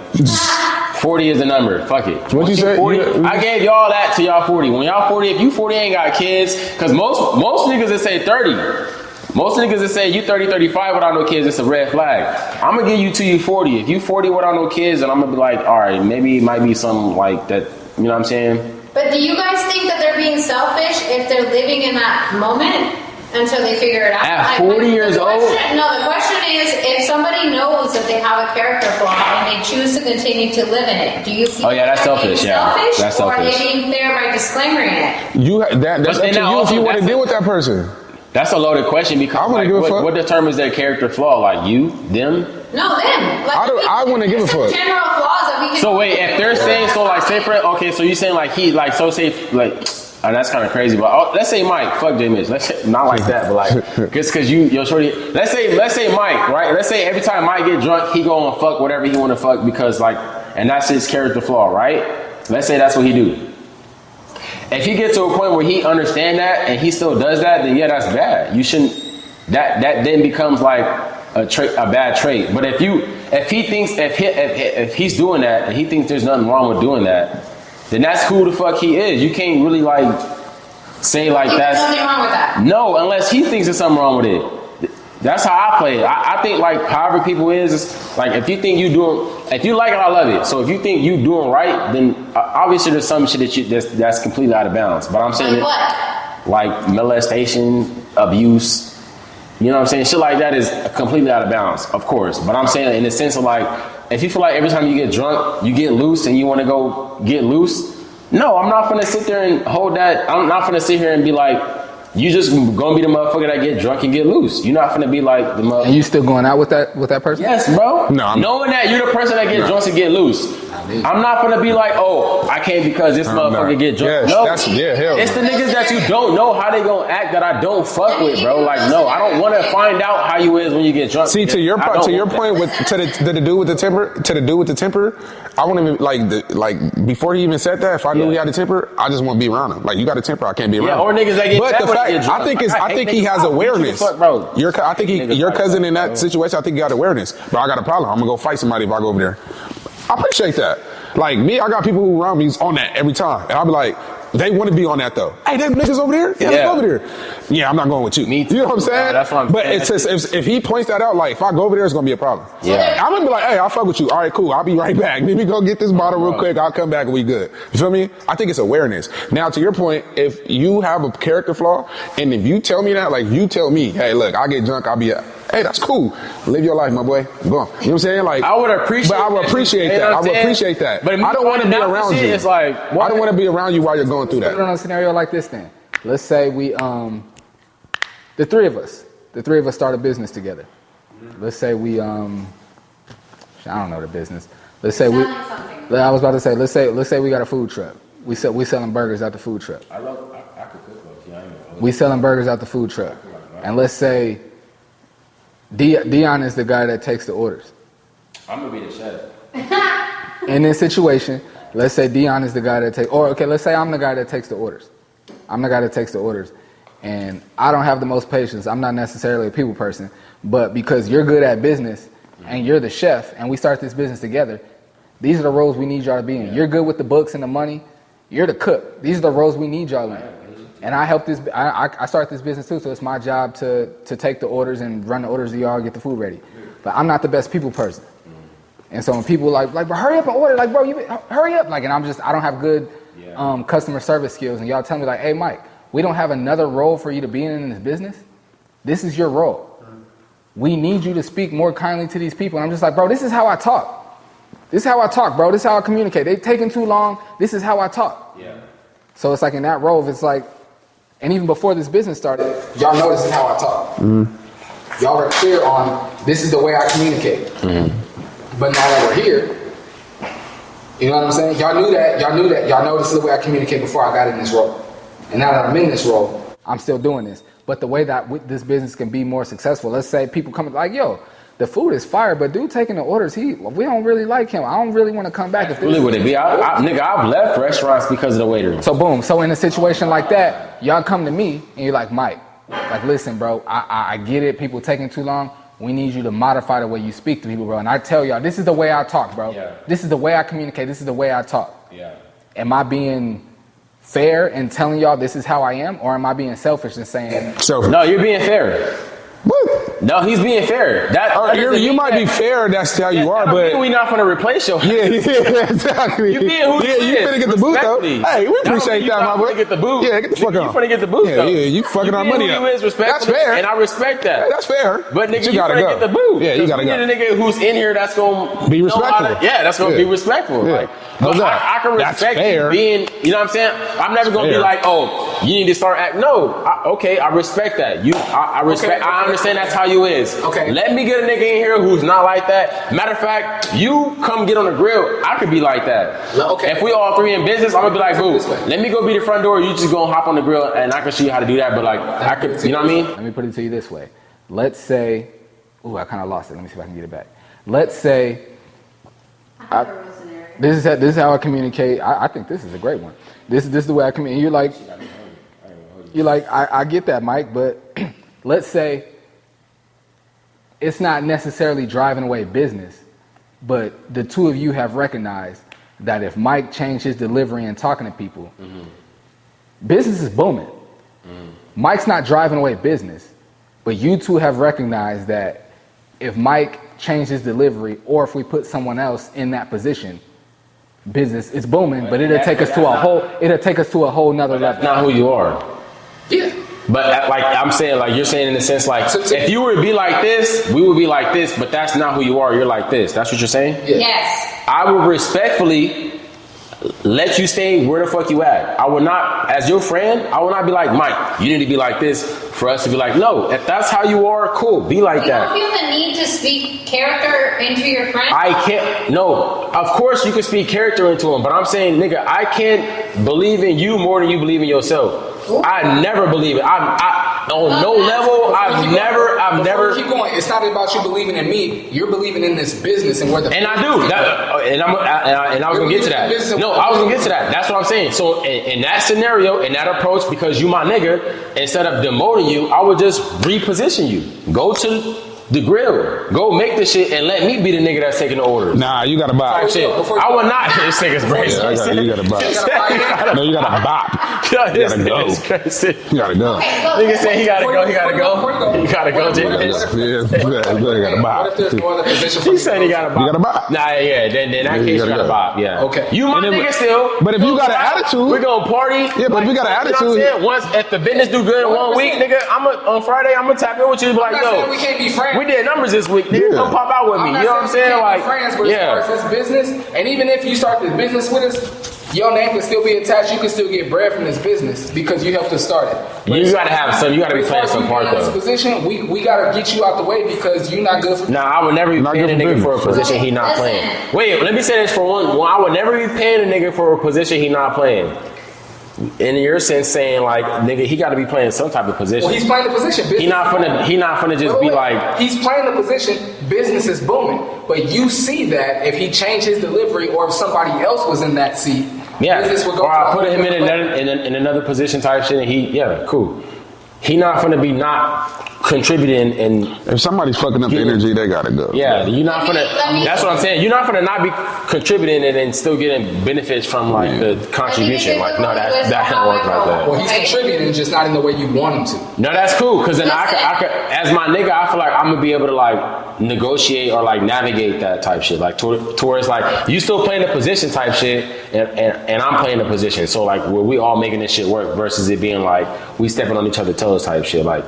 40 is the number. Fuck it. What'd you say? 40, I gave y'all that to y'all 40. When y'all 40, if you 40 ain't got kids, because most niggas that say 30, most niggas that say you 30, 35 without no kids, it's a red flag. I'm gonna give you to you 40. If you 40 without no kids, then I'm gonna be like, all right, maybe it might be something like that. You know what I'm saying? But do you guys think that they're being selfish if they're living in that moment until they figure it out. At 40 years old? No, the question is, if somebody knows that they have a character flaw and they choose to continue to live in it, do you feel that's selfish, selfish, that's or are selfish. they being fair by disclaiming it? That's up to you if you want to deal with that person. That's a loaded question because what determines their character flaw? Like you, them? No, them. Like, I wouldn't give a fuck. General flaws that we can. So wait, if they're saying so, like say for okay, so you saying like he like so say like. Oh, that's kind of crazy, but let's say Mike, fuck J Mitch. Let's say, not like that, but like just because you're shorty. Let's say Mike, right? Let's say every time Mike get drunk, he go and fuck whatever he want to fuck because like, and that's his character flaw, right? Let's say that's what he do. If he gets to a point where he understand that and he still does that, then yeah, that's bad. You shouldn't. That then becomes like a bad trait. But if he's doing that and he thinks there's nothing wrong with doing that, then that's who the fuck he is. You can't really like say like There's nothing wrong with that. No, unless he thinks there's something wrong with it. That's how I play it. I think like however people is like if you think if you like it, I love it. So if you think you doing right, then obviously there's some shit that's completely out of bounds. But I'm saying like molestation, abuse. You know what I'm saying? Shit like that is completely out of bounds, of course. But I'm saying in the sense of like, if you feel like every time you get drunk, you get loose and you want to go get loose, no, I'm not going to sit there and hold that. I'm not going to sit here and be like, you just going to be the motherfucker that get drunk and get loose. You're not going to be like the motherfucker. And you still going out with that person? Yes, bro. No, knowing that you're the person that get drunk and get loose. I'm not going to be like, oh, I can't because this motherfucker get drunk. Yes, no, hell it's the niggas that you don't know how they going to act that I don't fuck with, bro. Like, no, I don't want to find out how you is when you get drunk. See, to your point, to the dude with the temper, I want to like before he even said that, if I knew he had a temper, I just want to be around him. Like, you got a temper, I can't be around. Yeah, or niggas that get. But the fact, I think he has awareness. Bro. I think your cousin in that situation, I think he got awareness. But I got a problem. I'm gonna go fight somebody if I go over there. I appreciate that. Like me, I got people who around me on that every time, and I'll be like, they want to be on that though. Hey, them niggas over there? Yeah, let's go over there. Yeah, I'm not going with you. Me too. You know what I'm saying? That's what I'm but saying. It's just, if he points that out, like if I go over there, it's gonna be a problem. Yeah. I'm gonna be like, hey, I'll fuck with you. All right, cool. I'll be right back. Let me go get this bottle real quick. I'll come back and we good. You feel me? I think it's awareness. Now, to your point, if you have a character flaw, and if you tell me that, like you tell me, hey, look, I get drunk, I'll be hey, that's cool. Live your life, my boy. Go on. You know what I'm saying? Like I would appreciate that. I would appreciate that. But I don't want to be around you. It's like, I don't want to be around you while you're going through that. Put it on a scenario like this then. Let's say we the three of us start a business together. Let's say we I don't know the business. Let's say I was about to say let's say we got a food truck. We selling burgers at the food truck. I could cook. We selling burgers at the food truck. And let's say Deion is the guy that takes the orders. I'm gonna be the chef. In this situation, let's say Deion is the guy that takes, or okay, let's say I'm the guy that takes the orders. I'm the guy that takes the orders. And I don't have the most patience. I'm not necessarily a people person, but because you're good at business and you're the chef and we start this business together, these are the roles we need y'all to be in. You're good with the books and the money. You're the cook. These are the roles we need y'all in. And I start this business too, so it's my job to take the orders and run the orders of y'all, get the food ready. But I'm not the best people person. And so when people like, bro, hurry up and order, like, bro, hurry up. Like, and I don't have good customer service skills. And y'all tell me like, hey, Mike, we don't have another role for you to be in this business. This is your role. We need you to speak more kindly to these people. And I'm just like, bro, this is how I talk. This is how I talk, bro. This is how I communicate. They've taken too long. This is how I talk. Yeah. So it's like in that role, it's like, and even before this business started, y'all know this is how I talk. Mm-hmm. Y'all are clear on this is the way I communicate. Mm-hmm. But now that we're here, you know what I'm saying? Y'all knew that. Y'all know this is the way I communicate before I got in this role. And now that I'm in this role, I'm still doing this. But the way that this business can be more successful, let's say people come like, yo, the food is fire, but dude taking the orders, we don't really like him. I don't really want to come back. If really would it be? Nigga, I've left restaurants because of the waiter. So boom. So in a situation like that, y'all come to me and you're like, Mike, like, listen, bro, I get it. People taking too long. We need you to modify the way you speak to people, bro. And I tell y'all, this is the way I talk, bro. Yeah. This is the way I communicate. This is the way I talk. Yeah. Am I being fair and telling y'all this is how I am, or am I being selfish and saying? No, you're being fair. What? No, he's being fair. You might be fair. That's how you are, but we not gonna replace your. Yeah, exactly. You being who you finna get the boot though. Hey, we appreciate that, my boy. Get the boot. Yeah, get the fuck on. You finna get the boot though. Yeah, you fucking our money up. That's fair, and I respect that. Hey, that's fair. But nigga, you gotta finna go. get the boot. Yeah, you gotta go. You need a nigga who's in here that's gonna be respectful. That's gonna be respectful. Yeah. Like, I can respect you being. You know what I'm saying? I'm never gonna be like, oh, you need to start acting. No, I respect that. I respect. I understand that's how you is. Okay. Let me get a nigga in here who's not like that. Matter of fact, you come get on the grill. I could be like that. Okay. If we all three in business, I'm gonna be like, boo, let me go be the front door. You just gonna hop on the grill, and I can show you how to do that. But like, I could, you know what I mean? Let me put it to you this way. Let's say, I kind of lost it. Let me see if I can get it back. Let's say, this is how I communicate. I think this is a great one. This is the way I communicate. You're like, I get that, Mike, but let's say it's not necessarily driving away business, but the two of you have recognized that if Mike changed his delivery and talking to people, business is booming. Mike's not driving away business, but you two have recognized that if Mike changed his delivery or if we put someone else in that position, business is booming, but it'll take us to a whole nother level. That's not who you are. Yeah. But like I'm saying, like you're saying in the sense like if you were to be like this, we would be like this, but that's not who you are. You're like this. That's what you're saying? Yeah. Yes. I would respectfully let you stay where the fuck you at. I would not, as your friend, I would not be like, Mike, you need to be like this for us to be like, no, if that's how you are, cool, be like that. You don't feel the need to speak character into your friend? I can't, no, of course you can speak character into him, but I'm saying, nigga, I can't believe in you more than you believe in yourself. Ooh. I never believe it. On no level, I've never. Keep going. It's not about you believing in me. You're believing in this business and where the. And I do. And I was gonna get to that. No, I was gonna get to that. That's what I'm saying. So in that scenario, in that approach, because you my nigga, instead of demoting you, I would just reposition you. Go to the grill. Go make the shit and let me be the nigga that's taking the orders. Nah, you gotta bop. Shit. I would not. This nigga's crazy. Yeah, you gotta bop. No, you gotta bop. You gotta go. You gotta go. Nigga said he gotta go. He gotta go. You gotta go, Jimmy. You gotta bop. What if there's no other position? He said he gotta bop. You gotta bop. Nah, yeah. Then in that case, you gotta bop. Yeah. Okay. You my nigga still. But if you got an attitude, we're gonna party. Yeah, but if you got an attitude. You know what I'm saying? Once if the business do good in 1 week, nigga, on Friday I'm gonna tap in with you and be like, yo, we can't be friends. We did numbers this week. Nigga, come pop out with me. You know what I'm saying? Like, friends, but as far as this business, and even if you start this business with us, your name can still be attached. You can still get bread from this business because you helped us start it. But you gotta have some. You gotta be playing some part though. This position, we gotta get you out the way because you're not good for. Nah, I would never be paying a nigga for a position he not playing. Wait, let me say this for one. I would never be paying a nigga for a position he not playing. In your sense, saying like, nigga, he got to be playing some type of position. Well, he's playing the position. He not finna just be like. He's playing the position. Business is booming, but you see that if he changed his delivery, or if somebody else was in that seat, business would go. Or I put him in another position type shit, and cool. He not finna be not contributing, and if somebody's fucking up the energy, they gotta go. Yeah, you're not finna. That's what I'm saying. You're not finna not be contributing and then still getting benefits from like the contribution. Like no, that don't work like that. Well, he's contributing, just not in the way you want him to. No, that's cool because then I could, as my nigga, I feel like I'm gonna be able to like negotiate or like navigate that type shit. Like towards like you still playing the position type shit, and I'm playing the position. So like where we all making this shit work versus it being like we stepping on each other's toes type shit. Like.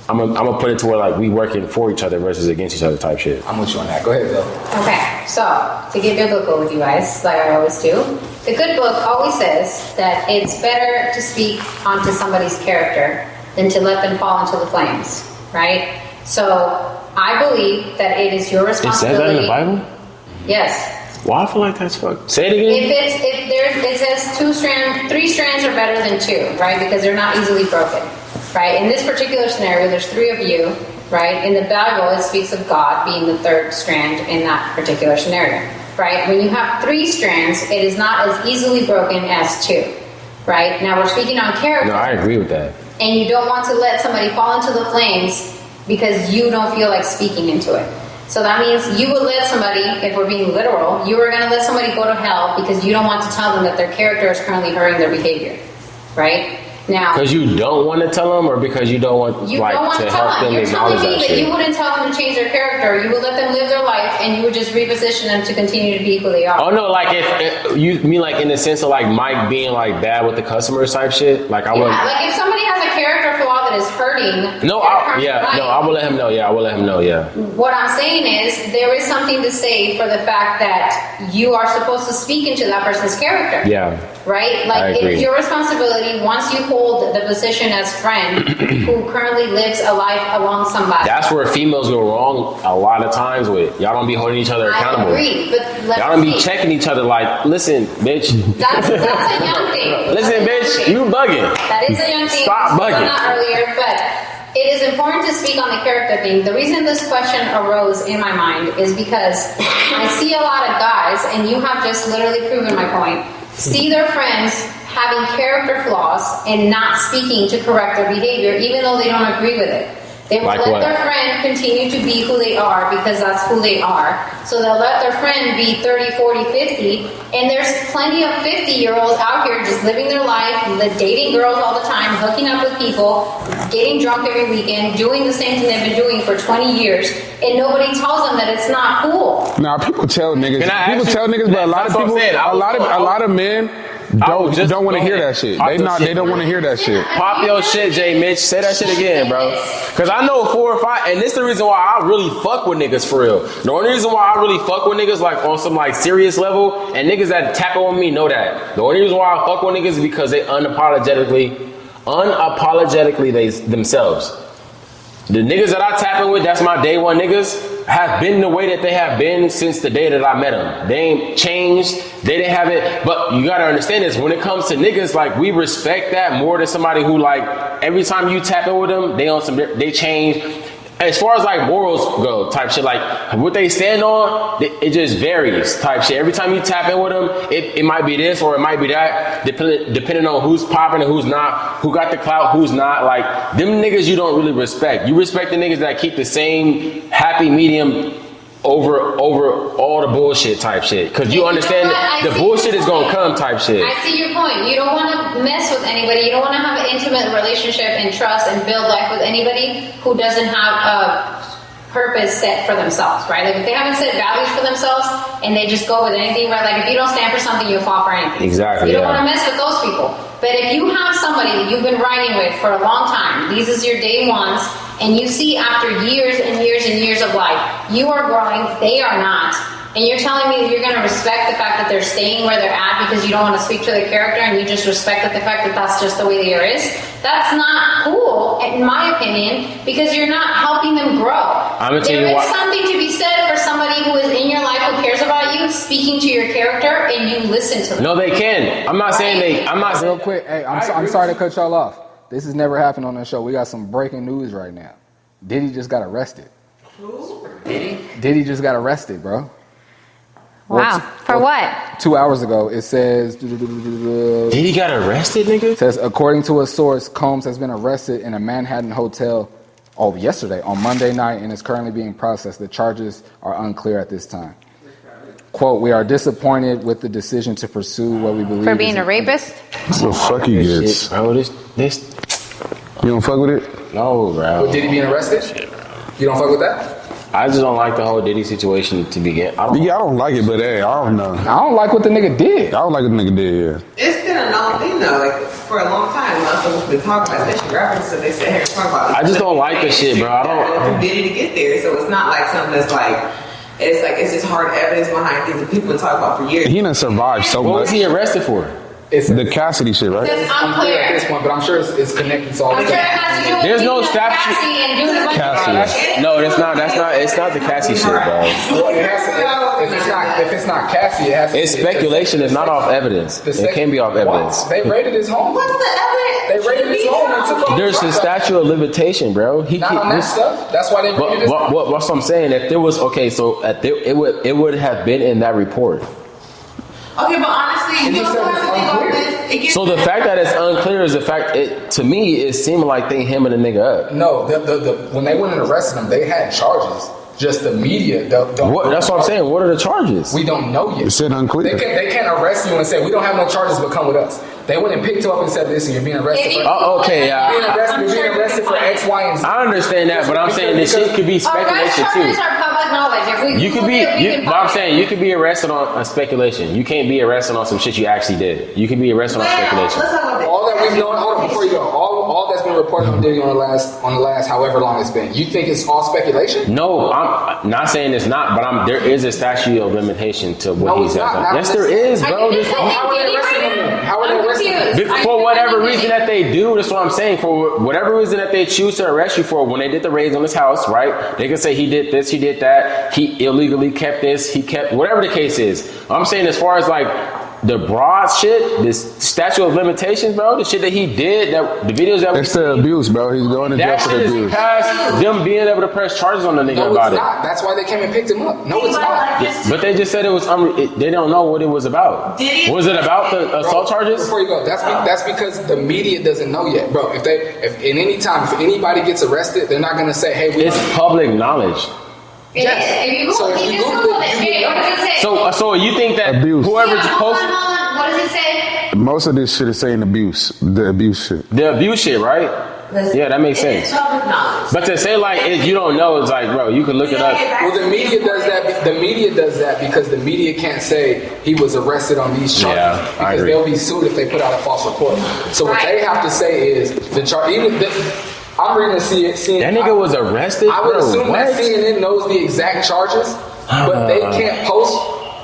I'm gonna put it to where like we working for each other versus against each other type shit. I'm with you on that. Go ahead, Bill. Okay, so to get biblical with you guys, like I always do, the good book always says that it's better to speak onto somebody's character than to let them fall into the flames, right? So I believe that it is your responsibility. It says that in the Bible? Yes. Well, I feel like that's fucked. Say it again. It says 3 strands are better than 2, right? Because they're not easily broken. Right? In this particular scenario, there's 3 of you, right? In the Bible, it speaks of God being the 3rd strand in that particular scenario, right? When you have 3 strands, it is not as easily broken as 2, right? Now, we're speaking on character. No, I agree with that. And you don't want to let somebody fall into the flames because you don't feel like speaking into it. So that means you would let somebody, if we're being literal, you are going to let somebody go to hell because you don't want to tell them that their character is currently hurting their behavior, right? Now, because you don't want to tell them, or because you don't want you don't want to to tell help them them. You're telling acknowledge me that that shit. you wouldn't tell them to change their character. You would let them live their life, and you would just reposition them to continue to be who they are. Oh no, like if you mean like in the sense of like Mike being like bad with the customers type shit. Like I would. Yeah, like if somebody has a character flaw that is hurting. No, I will let him know. Yeah, I will let him know. Yeah. What I'm saying is there is something to say for the fact that you are supposed to speak into that person's character. Yeah. Right? Like it's your responsibility once you hold the position as friend who currently lives a life along somebody. That's where females go wrong a lot of times with. Y'all don't be holding each other accountable. I agree, but y'all don't be checking each other like, listen, bitch. That's a young thing. Listen, bitch, you bugging. That is a young thing. Stop bugging. Not earlier, but it is important to speak on the character thing. The reason this question arose in my mind is because I see a lot of guys, and you have just literally proven my point, see their friends having character flaws and not speaking to correct their behavior, even though they don't agree with it. They will let their friend continue to be who they are because that's who they are. So they'll let their friend be 30, 40, 50. And there's plenty of 50-year-olds out here just living their life, dating girls all the time, hooking up with people, getting drunk every weekend, doing the same thing they've been doing for 20 years. And nobody tells them that it's not cool. Now, people tell niggas, but a lot of people, a lot of men don't want to hear that shit. They don't want to hear that shit. Pop your shit, Jay Mitch. Say that shit again, bro. Cause I know 4 or 5, and this the reason why I really fuck with niggas for real. The only reason why I really fuck with niggas like on some like serious level, and niggas that tap on me know that. The only reason why I fuck with niggas is because they unapologetically they themselves. The niggas that I tap in with, that's my day one niggas, have been the way that they have been since the day that I met them. They ain't changed. They didn't have it. But you gotta understand this. When it comes to niggas, like, we respect that more than somebody who, like, every time you tap in with them, they change. As far as like morals go, type shit, like what they stand on, it just varies, type shit. Every time you tap in with them, it might be this or it might be that, depending on who's popping and who's not, who got the clout, who's not. Like, them niggas you don't really respect. You respect the niggas that keep the same happy medium over all the bullshit type shit. Cause you understand that the bullshit is gonna come type shit. I see your point. You don't want to mess with anybody. You don't want to have an intimate relationship and trust and build life with anybody who doesn't have a purpose set for themselves, right? Like if they haven't set values for themselves and they just go with anything, right? Like if you don't stand for something, you'll fall for anything. Exactly. You don't want to mess with those people. But if you have somebody that you've been riding with for a long time, these is your day ones, and you see after years and years and years of life, you are growing, they are not, and you're telling me that you're going to respect the fact that they're staying where they're at because you don't want to speak to their character and you just respect the fact that that's just the way they is, that's not cool, in my opinion, because you're not helping them grow. There is something to be said for somebody who is in your life who cares about you, speaking to your character, and you listen to them. No, they can. I'm not saying they. I'm not saying. Real quick, hey, I'm sorry to cut y'all off. This has never happened on the show. We got some breaking news right now. Diddy just got arrested. Who? Diddy just got arrested, bro. Wow. For what? 2 hours ago, it says... Diddy got arrested, nigga? It says, according to a source, Combs has been arrested in a Manhattan hotel yesterday, on Monday night, and is currently being processed. The charges are unclear at this time. Quote, we are disappointed with the decision to pursue what we believe For being a rapist? So fuck he gets. Shit, bro, this. You don't fuck with it? No, bro. With Diddy being arrested? You don't fuck with that? I just don't like the whole Diddy situation to begin. I don't like it, but hey, I don't know. I don't like what the nigga did. I don't like what the nigga did, yeah. It's been a known thing though, like for a long time. Motherfuckers been talking about, especially rappers, so they sit here and talk about it. I just don't like the shit, bro. I don't. Diddy to get there, so it's not like something that's like. It's just hard evidence behind things that people been talking about for years. He done survived so much. What was he arrested for? It's the Cassidy shit, right? It's unclear unclear. at this point, but I'm sure it's connected to all I'm this sure it stuff. has to do with There's no being statute. Cassie and doing a bunch of Cassie. No, it's not the Cassie shit, bro. Well, it has to, if it's not Cassie, it has to It's speculation. It's not off evidence. It can be off evidence. They raided his home. What's the evidence? They raided his home and took all There's a statute of limitation, bro. Not on that stuff. That's why they raided his home. What's I'm saying? If there was it would have been in that report. Okay, but honestly, you also have to think about this. So the fact that it's unclear is the fact. To me, it seemed like they hemming the nigga up. No, when they went and arrested him, they had charges. Just the media. That's what I'm saying. What are the charges? We don't know yet. It said unclear. They can't arrest you and say, we don't have no charges, but come with us. They went and picked him up and said, "Listen, you're being arrested for." Okay, yeah. You're being arrested for X, Y, and Z. I understand that, but I'm saying this shit could be speculation too. Arrest charges are public knowledge. If we You could be, but I'm saying you could be arrested on a speculation. You can't be arrested on some shit you actually did. You can be arrested on speculation. Let's talk about All that we've known, hold on, before you go, all that's been reported on Diddy on the last however long it's been. You think it's all speculation? No, I'm not saying it's not, but there is a statute of limitation to what No, he's it's not. done. Not Yes, there is, bro. How are they arresting him then? How are they arresting him? For whatever reason that they do, that's what I'm saying. For whatever reason that they choose to arrest you for, when they did the raids on his house, right? They can say he did this, he did that, he illegally kept this, he kept whatever the case is. I'm saying as far as like the broad shit, this statute of limitations, bro, the shit that he did, that the videos that It's the abuse, bro. He's going to jail that for shit the is abuse. past them being able to press charges on the nigga No, about it's it. not. That's why they came and picked him up. No, it's not. But they just said it was. They don't know what it was about. Was it about the assault charges? Before you go, that's because the media doesn't know yet, bro. If anybody gets arrested, they're not gonna say, "Hey, It's public knowledge. Yes. If you So Google, if you you just Google Google it, it. you Hey, what does it say? So you think that Abuse. whoever Yeah, just hold posted on. What does it say? Most of this shit is saying abuse. The abuse shit. the abuse shit, right? Yeah, that makes sense. It's public knowledge. But to say like you don't know, it's like, bro, you can look it up. Well, the media does that. The media does that because the media can't say he was arrested on these charges Yeah, I because agree. they'll be sued if they put out a false report. So what they have to say is the charge. I'm reading the CNN. That nigga was arrested. I would Bro, assume what? that CNN knows the exact charges, but they can't post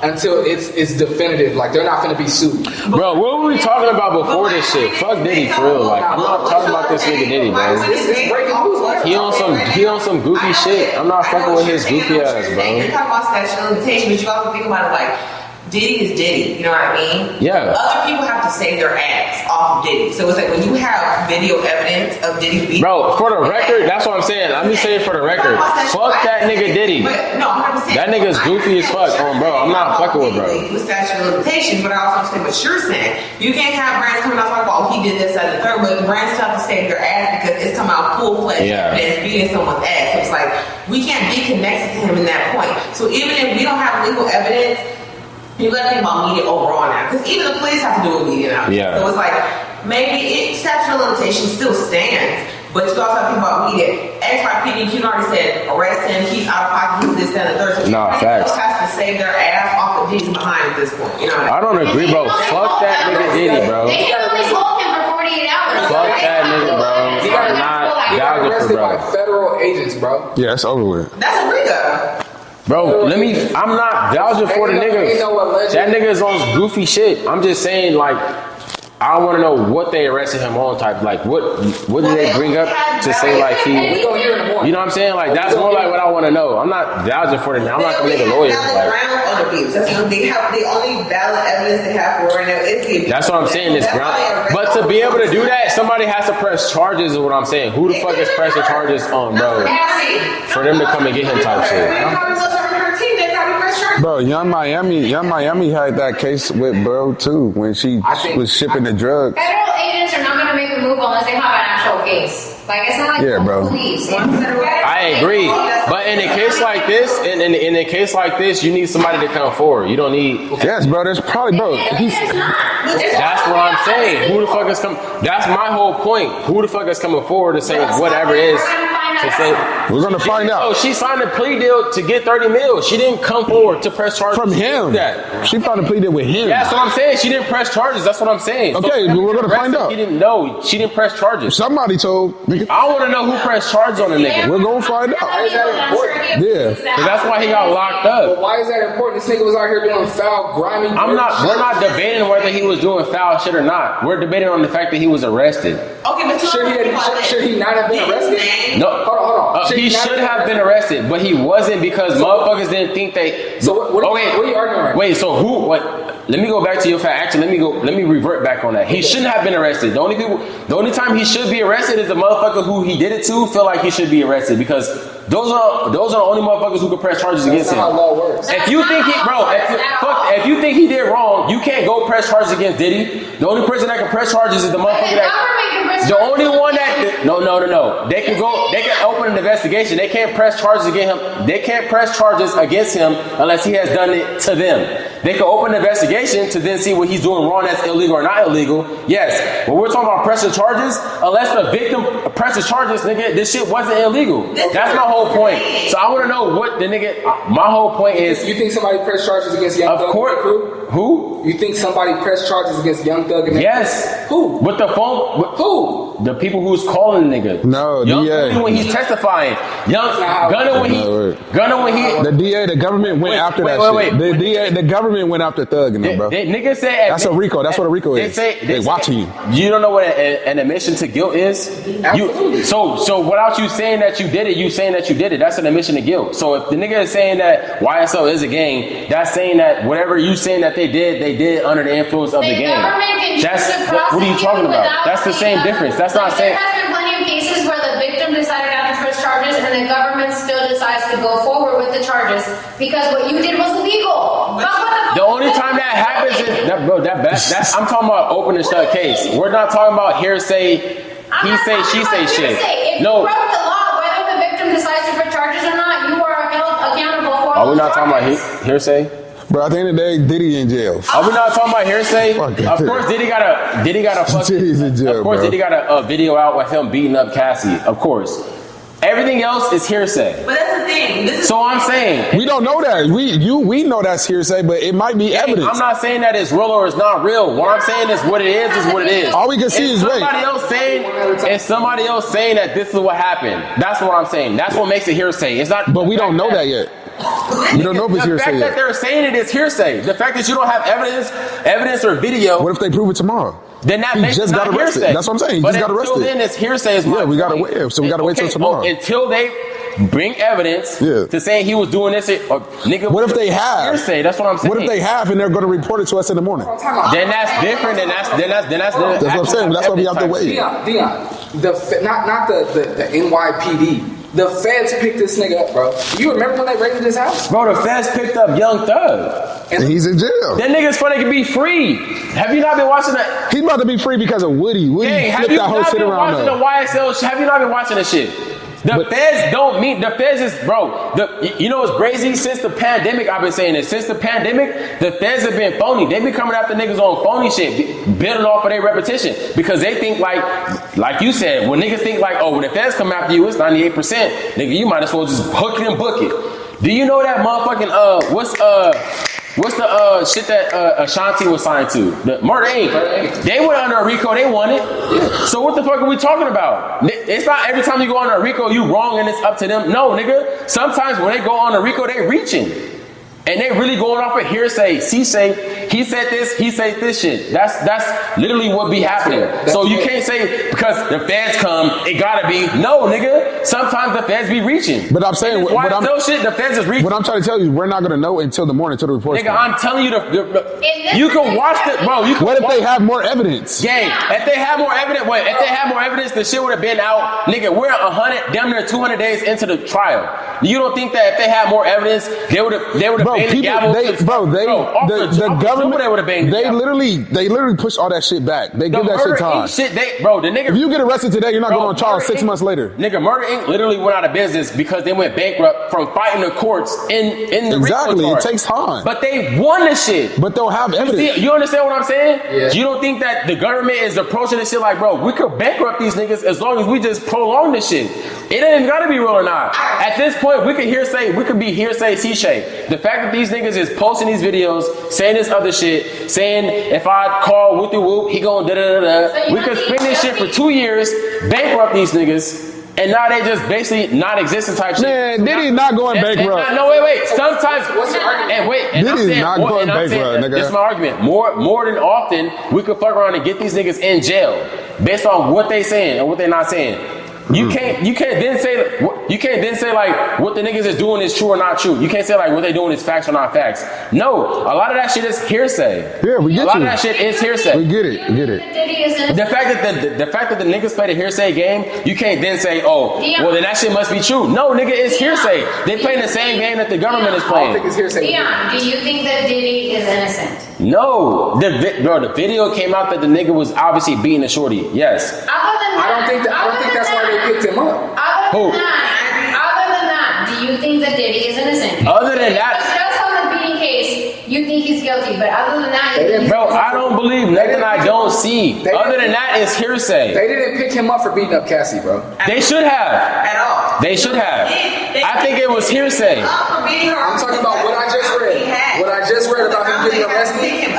until it's definitive. Like they're not going to be sued. Bro, what were we talking about before this shit? Fuck Diddy for real. Like I'm not talking about this nigga Diddy, bro. This is breaking news. He on some goofy shit. I'm not fucking with his goofy ass, You're bro. talking about statute of limitation, but you also think about it like Diddy is Diddy. You know what I mean? Yeah. Other people have to save their ass off of Diddy. So it's like when you have video evidence of Diddy beating. Bro, for the record, that's what I'm saying. I'm just saying for the record. Fuck that nigga Diddy. But, no, 100%. That nigga's goofy as fuck. Bro, I'm not fucking with bro. With statute of limitations, but I also understand what you're saying. You can't have brands coming out talking about, oh, he did this, that, and the third, but the brands still have to save their ass because it's come out full-fledged Yeah. and it's beating someone's ass. So it's like, we can't be connected to him in that point. So even if we don't have legal evidence, you gotta think about media overall now, because even the police have to do with media now. Yeah. So it's like maybe statute of limitations still stands, but you also have to think about media. XYPD, you already said arrest him. He's out of pocket. He's this, that, and the third. So Nah, everybody facts. else has to save their ass off of Diddy's behind at this point. You know what I mean? I don't agree, bro. Fuck that nigga Diddy, bro. They can only hold him for 48 hours. Fuck that nigga, bro. He got I'm not He got vouching for arrested by bro. federal agents, bro. Yeah, it's over with. That's a Riga. Bro, I'm not vouching for the nigga. Ain't no alleged- That nigga is on goofy shit. I'm just saying, like, I want to know what they arrested him on. Type, like, what did they bring up to say like We he? gonna hear in the morning. You know what I'm saying? Like, that's more like what I want to know. I'm not vouching for the. I'm not gonna make a lawyer. Valid Like, grounds on abuse. That's what they have. The only valid evidence they have for right now is the abuse. that's what I'm saying. This That's ground. why they But to be able to do that, somebody has to press charges. Is what I'm saying. Who the fuck is pressing charges on, bro? For them to come and get him type shit. Bro, Young Miami had that case with bro too when she was shipping the drugs. Federal agents are not going to make a move unless they have an actual case. Like, it's not like Yeah, bro. police. I agree, but in a case like this, in a case like this, you need somebody to come forward. You don't need. Yes, bro. There's probably bro. That's what I'm saying. Who the fuck is coming? That's my whole point. Who the fuck is coming forward to say whatever it is to say? We're gonna find Oh, out she signed a plea deal to get 30 mil. She didn't come forward to press charges from him. That. She probably pleaded with him. Yeah, that's what I'm saying. She didn't press charges. That's what I'm saying. Okay, So, we're gonna find out. He didn't know. She didn't press charges. Somebody told. Nigga, I want to know who pressed charges on the nigga. we're gonna find out. Why is that important? Yeah. Because that's why he got locked But up. why is that important? This nigga was out here doing foul, grimy. We're not debating whether he was doing foul shit or not. We're debating on the fact that he was arrested. Okay, but Should he not have been arrested? No, Hold on. he should have been arrested, but he wasn't because motherfuckers didn't think they. So what are you arguing right now? Wait, so who? What? Let me go back to your fact. Actually, let me revert back on that. He shouldn't have been arrested. The only time he should be arrested is the motherfucker who he did it to feel like he should be arrested because those are the only motherfuckers who can press charges against him. That's not how law works. If you think if you think he did wrong, you can't go press charges against Diddy. The only person that can press charges is the motherfucker that. The only one that no. They can open an investigation. They can't press charges against him. They can't press charges against him unless he has done it to them. They can open an investigation to then see what he's doing wrong that's illegal or not illegal. Yes. When we're talking about pressing charges, unless the victim presses charges, nigga, this shit wasn't illegal. That's my whole point. So I want to know what the nigga. My whole point is. You think somebody pressed charges against Young Thug? Of course. Who? You think somebody pressed charges against Young Thug? Yes. Who? With the phone? Who? The people who's calling the nigga. No, Young DA. Thug when he's testifying. Gunner when he. The DA, the government went after that shit. The DA, the government went after Thug and them, bro. Nigga said. That's a RICO. That's what a RICO is. They watching you. You don't know what an admission to guilt is? Absolutely. So without you saying that you did it, you saying that you did it. That's an admission to guilt. So if the nigga is saying that YSL is a gang, that's saying that whatever you saying that they did under the influence of the gang. What are you talking about? That's the same difference. That's not saying. There has been plenty of cases where the victim decided not to press charges and the government still decides to go forward with the charges because what you did was illegal. The only time that happens is that, bro. That's I'm talking about open and shut case. We're not talking about hearsay, he say, she say shit. If No. you broke the law, whether the victim decides to press charges or not, you are held accountable for. Are we not talking about hearsay? Bro, at the end of the day, Diddy in jail. Are we not talking about hearsay? Of course, Diddy got a Diddy's in jail, of course, bro. Diddy got a video out with him beating up Cassie. Of course, everything else is hearsay. But that's the thing. So I'm saying we don't know that. We know that's hearsay, but it might be evidence. I'm not saying that it's real or it's not real. What I'm saying is what it is what it is. All we can see is somebody else saying that this is what happened. That's what I'm saying. That's what makes it hearsay. It's not. But we don't know that yet. We don't know if it's The hearsay fact that yet. they're saying it is hearsay. The fact that you don't have evidence or video. What if they prove it tomorrow? Then that He makes just it got not arrested. hearsay. That's what I'm saying. He But just got until arrested. then, it's hearsay. Yeah, we gotta wait. So we gotta wait till tomorrow. Until they bring evidence to saying he was doing this. Or, nigga, What if they have? Hearsay. That's what I'm saying. What if they have and they're going to report it to us in the morning? Then that's different. Then that's That's what I'm saying. That's why we have to wait. Dion, not the NYPD. The feds picked this nigga up, bro. You remember when they raided his house? Bro, the feds picked up Young Thug. And he's in jail. That nigga's funny to be free. Have you not been watching that? He's about to be free because of Woody. Woody flipped that whole shit around. Have you not been watching the YSL? Have you not been watching the shit? The feds don't mean, the feds is, bro, you know what's crazy? Since the pandemic, I've been saying this. Since the pandemic, the feds have been phony. They been coming after niggas on phony shit, building off of their repetition. Because they think like you said, when niggas think like, oh, when the feds come after you, it's 98%. Nigga, you might as well just hook it and book it. Do you know that motherfucking, what's the shit that Ashanti was signed to? The Murder Inc. They went under a RICO, they won it. So what the fuck are we talking about? It's not every time you go under a RICO, you wrong and it's up to them. No, nigga. Sometimes when they go on a RICO, they reaching. And they really going off of hearsay. He said this shit. That's literally what be happening. So you can't say because the feds come, it gotta be. No, nigga. Sometimes the feds be reaching. But I'm saying, the feds is reaching. What I'm trying to tell you, we're not gonna know until the morning, until the report's Nigga, I'm telling you, you can watch the, bro. What if they have more evidence? Gang, if they have more evidence, the shit would have been out. Nigga, we're 100, damn near 200 days into the trial. You don't think that if they had more evidence, they would have banged the gavel? The government, they would have banged. They literally push all that shit back. They give that shit time. The nigga. If you get arrested today, you're not going on trial 6 months later. Nigga, Murder Inc. literally went out of business because they went bankrupt from fighting the courts in the exactly. RICO It takes time. But they won the shit. But they'll have evidence. You understand what I'm saying? Yeah. You don't think that the government is approaching this shit like, bro, we could bankrupt these niggas as long as we just prolong this shit. It ain't even gotta be real or not. At this point, we could be hearsay, C-Shay. The fact that these niggas is posting these videos, saying this other shit, saying if I call Whoopty Whoop, he gon' da-da-da-da. We could spend this shit for 2 years, bankrupt these niggas, and now they just basically non-existent type shit. Man, Diddy's not going bankrupt. No, wait. Sometimes, what's your argument? Diddy's not going bankrupt, nigga. This is my argument. More than often, we could fuck around and get these niggas in jail based on what they saying and what they not saying. You can't then say like what the niggas is doing is true or not true. You can't say like what they doing is facts or not facts. No, a lot of that shit is hearsay. Yeah, we get a lot you. of that shit is hearsay. We get it. The fact that the niggas play the hearsay game, you can't then say, oh, well then that shit must be true. No, nigga, it's hearsay. They playing the same game that the government is I playing. don't think it's hearsay. Dion, do you think that Diddy is innocent? No, the video came out that the nigga was obviously beating the shorty. Yes. I don't think that's why they picked him up. Who? Other than that, do you think that Diddy is innocent? Other than that, Just on the beating case, you think he's guilty, but other than that, bro, I don't believe nothing I don't see. Other than that, it's hearsay. They didn't pick him up for beating up Cassie, bro. They should have. At all. They should have. I think it was hearsay. I'm talking about what I just read. What I just read about him getting arrested.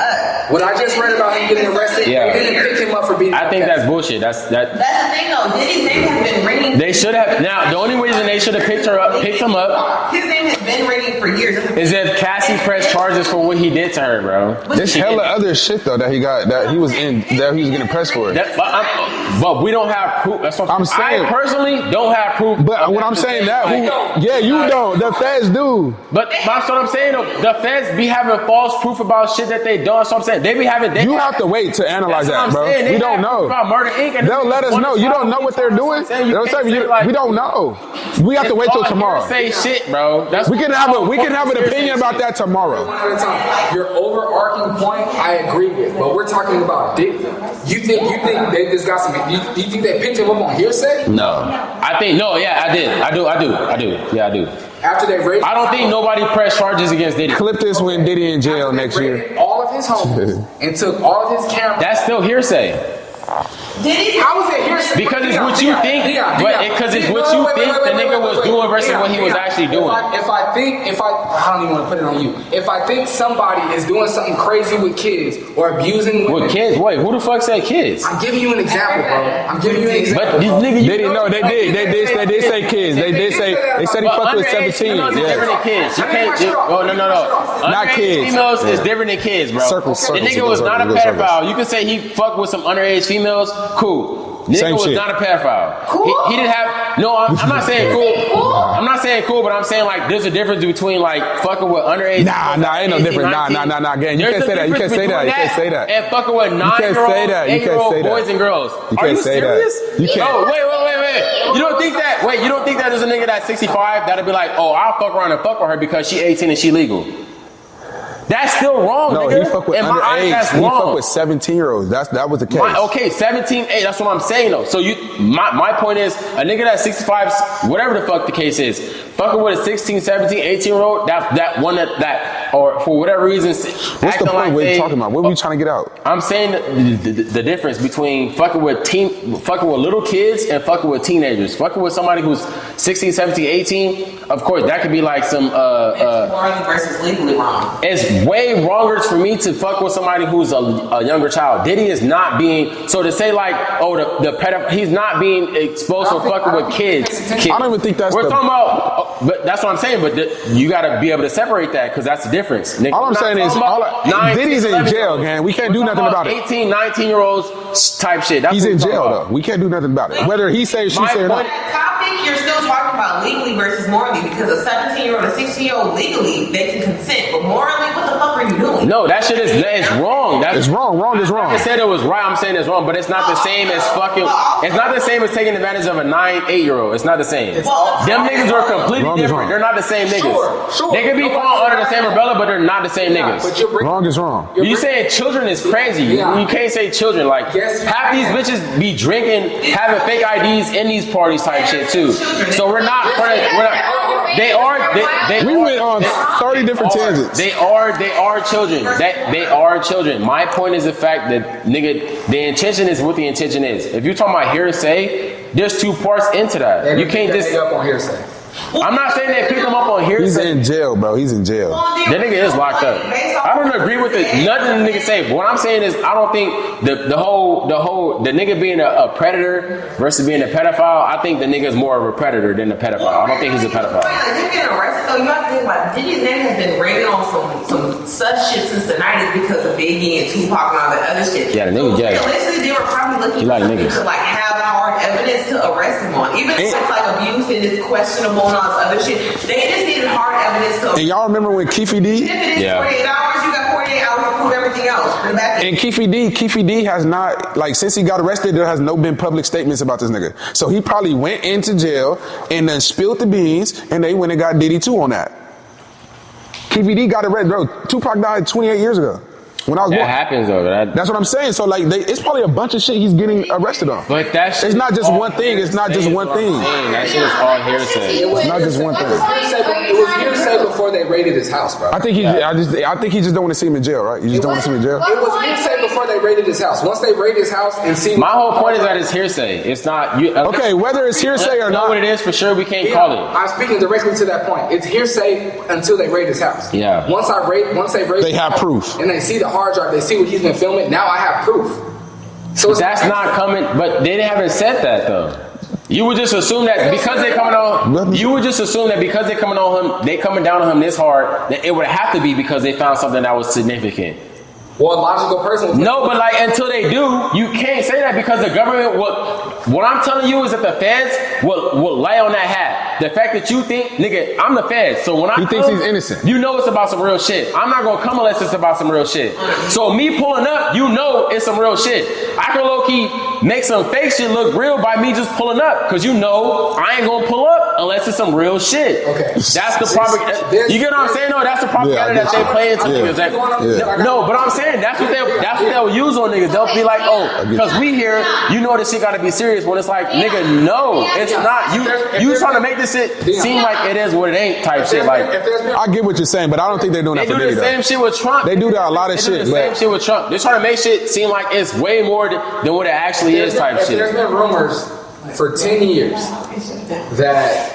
What I just read about him getting arrested. Yeah. They didn't pick him up for beating up I think Cassie. that's bullshit. That's That's the thing though. Diddy's name has been ringing. They should have. Now, the only reason they should have picked him up, His name has been ringing for years. is if Cassie pressed charges for what he did to her, bro. There's hella other shit though that he got that he was getting pressed for. But we don't have proof. That's what I'm saying. I personally don't have proof. But when I'm saying that, you don't. The feds do. But that's what I'm saying. Though. The feds be having false proof about shit that they done. So I'm saying they be having. You have to wait to analyze that, bro. We don't know. About Murder Inc. They'll let us know. You don't know what they're doing. We don't know. We have to wait till tomorrow. Say shit, bro. We can have an opinion about that tomorrow. One at a time. Your overarching point, I agree with, but we're talking about Diddy. You think they just got some? You think they picked him up on hearsay? No, I think no. Yeah, I did. I do. Yeah, I do. After they raided, I don't think nobody pressed charges against Diddy. Clip this when Diddy in jail next year. All of his homies and took all of his cameras. That's still hearsay. How is it hearsay? Because it's what you think, because it's what you think the nigga was doing versus what he was actually doing. I don't even want to put it on you. If I think somebody is doing something crazy with kids or abusing women, With kids? Wait, who the fuck said kids? I'm giving you an example, bro. I'm giving you an example. But these niggas, They didn't know. They did. They did say kids. They said he fucked with 17. Females is different than kids. You can't. Oh no. Not Underage kids. Females is different than kids, bro. Circles, The nigga was not a pedophile. You can say he fucked with some underage females. Cool. Nigga Same was shit. not a pedophile. Cool. He didn't have. No, I'm not saying cool. I'm not saying cool, but I'm saying like there's a difference between like fucking with underage. Nah, ain't no difference. Nah, gang. You can't say that. You can't say that. You can't say that. And fucking with 9-year-old, 8-year-old boys and girls. You Are you can't say that. serious? You can't. Oh, wait. You don't think that? Wait, you don't think that there's a nigga that's 65 that'll be like, oh, I'll fuck around and fuck with her because she 18 and she legal. That's still wrong, No, nigga. he fuck with In my eyes, underage. that's He wrong. fuck with 17-year-olds. That was the case. Okay, 17, 8. That's what I'm saying though. So my point is, a nigga that's 65, whatever the fuck the case is, fucking with a 16, 17, 18-year-old, that one that or for whatever reason. What's the point we're talking about? What are we trying to get out? I'm saying the difference between fucking with little kids and fucking with teenagers. Fucking with somebody who's 16, 17, 18. Of course, that could be like some morally versus legally wrong. It's way wronger for me to fuck with somebody who's a younger child. Diddy is not being, so to say like, oh, the pedophile, he's not being exposed for fucking with kids. I don't even think that's We're talking about, but that's what I'm saying, but you gotta be able to separate that, because that's the difference. Nigga, All I'm saying is, Diddy's in jail, man. We can't do nothing about it. 18, 19-year-olds type shit. That's He's what in we're talking jail, about. though. We can't do nothing about it. Whether he says, she say or not. Topic, you're still talking about legally versus morally, because a 17-year-old and a 16-year-old legally they can consent, but morally, what the fuck are you doing? No, that shit is wrong. It's wrong. Wrong is wrong. I said it was right. I'm saying it's wrong, but it's not the same as fucking. It's not the same as taking advantage of a 9, 8-year-old. It's not the same. Them niggas are completely different. They're not the same niggas. Sure. They could be fall under the same umbrella, but they're not the same niggas. Wrong is wrong. You saying children is crazy. You can't say children. Like half these bitches be drinking, having fake IDs in these parties type shit too. So we're not. They are. We went on 30 different tangents. They are children. They are children. My point is the fact that nigga, the intention is what the intention is. If you're talking about hearsay, there's two parts into that. You can't just. Up on hearsay. I'm not saying they picked him up on hearsay. He's in jail, bro. He's in jail. That nigga is locked up. I don't agree with nothing the nigga say. But what I'm saying is, I don't think the nigga being a predator versus being a pedophile. I think the nigga is more of a predator than a pedophile. I don't think he's a pedophile. Like him getting arrested, though, you have to think about Diddy's name has been ringing on some such shit since the 90s because of Biggie and Tupac and all that other shit. Yeah, the nigga gay. Realistically, they were probably looking for something to like have hard evidence to arrest him on, even if it's like abuse and it's questionable and all this other shit. They just needed hard evidence to. And y'all remember when Keefe D? If it is 48 hours, you got 48 hours to prove everything else. And Keefe D has not, like, since he got arrested, there has no been public statements about this nigga. So he probably went into jail and then spilled the beans, and they went and got Diddy too on that. Keefe D got arrested, bro. Tupac died 28 years ago. When I was That born. happens though. That's what I'm saying. So like, it's probably a bunch of shit he's getting arrested on. But that shit it's not just all one thing. It's not just one thing. That shit is all hearsay. It's not just one thing. It was hearsay before they raided his house, bro. I think he just don't want to see him in jail, right? You just don't want to see him in jail. It was hearsay before they raided his house. Once they raided his house and see. My whole point is that it's hearsay. It's not you. Okay, whether it's hearsay or know not, what it is for sure. We can't call it. I'm speaking directly to that point. It's hearsay until they raid his house. Yeah. Once they raid, they have proof, and they see the hard drive. They see what he's been filming. Now I have proof. So that's not coming. But they haven't said that though. You would just assume that because they coming on. You would just assume that because they coming on him, they coming down on him this hard. That it would have to be because they found something that was significant. Well, a logical person. No, but like until they do, you can't say that because the government will. What I'm telling you is that the feds will lay on that hat. The fact that you think, nigga, I'm the feds, so when I thinks he's innocent. You know it's about some real shit. I'm not gonna come unless it's about some real shit. So me pulling up, you know it's some real shit. I can low key make some fake shit look real by me just pulling up, because you know I ain't gonna pull up unless it's some real shit. Okay. That's the propaganda. You get what I'm saying? No, that's the propaganda that they play into niggas. No, but I'm saying that's what they'll use on niggas. They'll be like, oh, because we here, you know this shit gotta be serious. When it's like, nigga, no, it's not. You trying to make this shit seem like it is what it ain't type shit. Like, I get what you're saying, but I don't think they're doing that for Diddy. They do the same shit with Trump. They do that a lot of They shit. do the same shit with Trump. They're trying to make shit seem like it's way more than what it actually is type shit. There's been rumors for 10 years that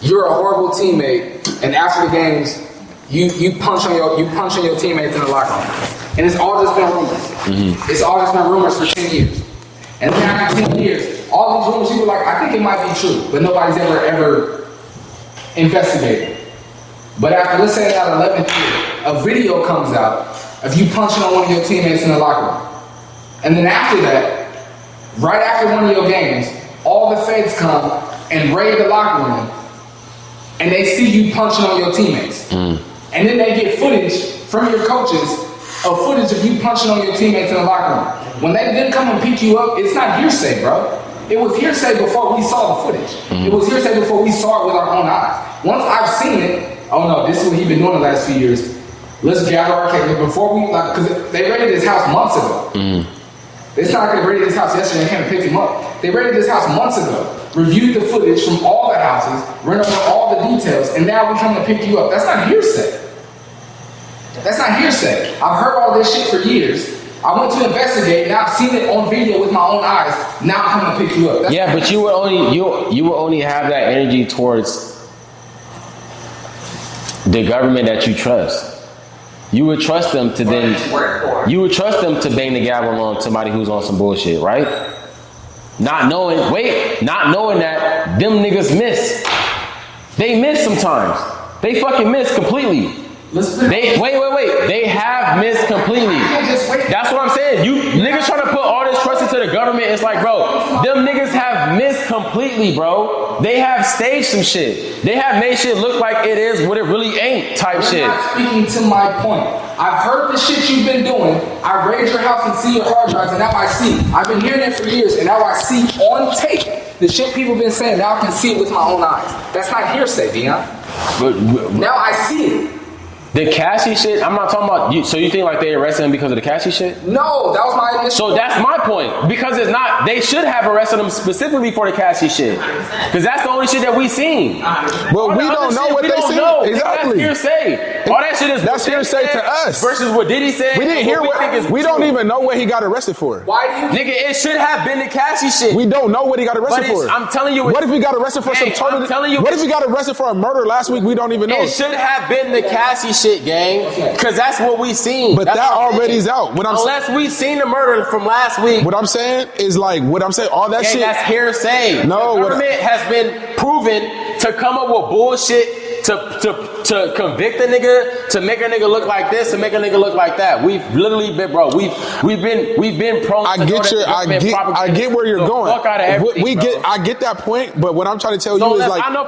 you're a horrible teammate, and after the games, you punch on your teammates in the locker room, and it's all just been rumors. It's all just been rumors for 10 years, and then after 10 years, all these rumors, people are like, I think it might be true, but nobody's ever investigated. But after, let's say, that 11th year, a video comes out of you punching on one of your teammates in the locker room, and then after that, right after one of your games, all the feds come and raid the locker room, and they see you punching on your teammates. And then they get footage from your coaches of footage of you punching on your teammates in the locker room. When they then come and pick you up, it's not hearsay, bro. It was hearsay before we saw the footage. It was hearsay before we saw it with our own eyes. Once I've seen it, oh no, this is what he's been doing the last few years. Let's gather our case. Before we, because they raided his house months ago. It's not like they raided his house yesterday and came and picked him up. They raided his house months ago, reviewed the footage from all the houses, ran over all the details, and now we come to pick you up. That's not hearsay. That's not hearsay. I've heard all this shit for years. I went to investigate. Now I've seen it on video with my own eyes. Now I'm coming to pick you up. That's but you would only have that energy towards the government that you trust. You would trust them to you would trust them to bang the gavel on somebody who's on some bullshit, right? Not knowing that them niggas miss. They miss sometimes. They fucking miss completely. Wait. They have missed completely. That's what I'm saying. You niggas trying to put all this trust into the government. It's like, bro, them niggas have missed completely, bro. They have staged some shit. They have made shit look like it is what it really ain't type shit. You're not speaking to my point. I've heard the shit you've been doing. I raid your house and see your hard drives, and now I see. I've been hearing it for years, and now I see on tape the shit people been saying. Now I can see it with my own eyes. That's not hearsay, Deion. Now I see it. The Cassie shit, I'm not talking about you. So you think like they arrested him because of the Cassie shit? No, that was my initial. So that's my point. Because it's not, they should have arrested him specifically for the Cassie shit. Because that's the only shit that we seen. Well, we don't know what they seen. Exactly. That's hearsay. All that shit is that's hearsay to us. Versus what Diddy said. We didn't hear what we don't even know what he got arrested for. Why do you Nigga, it should have been the Cassie shit. We don't know what he got arrested for. I'm telling you. What if he got arrested for some total? What if he got arrested for a murder last week? We don't even know. It should have been the Cassie shit, gang. Because that's what we seen. But that's that already's out. Unless we seen the murder from last week. What I'm saying is all that shit. That's hearsay. No, the government has been proven to come up with bullshit to convict a nigga, to make a nigga look like this, to make a nigga look like that. We've literally been, bro. We've been prone. I get where you're going. I get that point, but what I'm trying to tell you is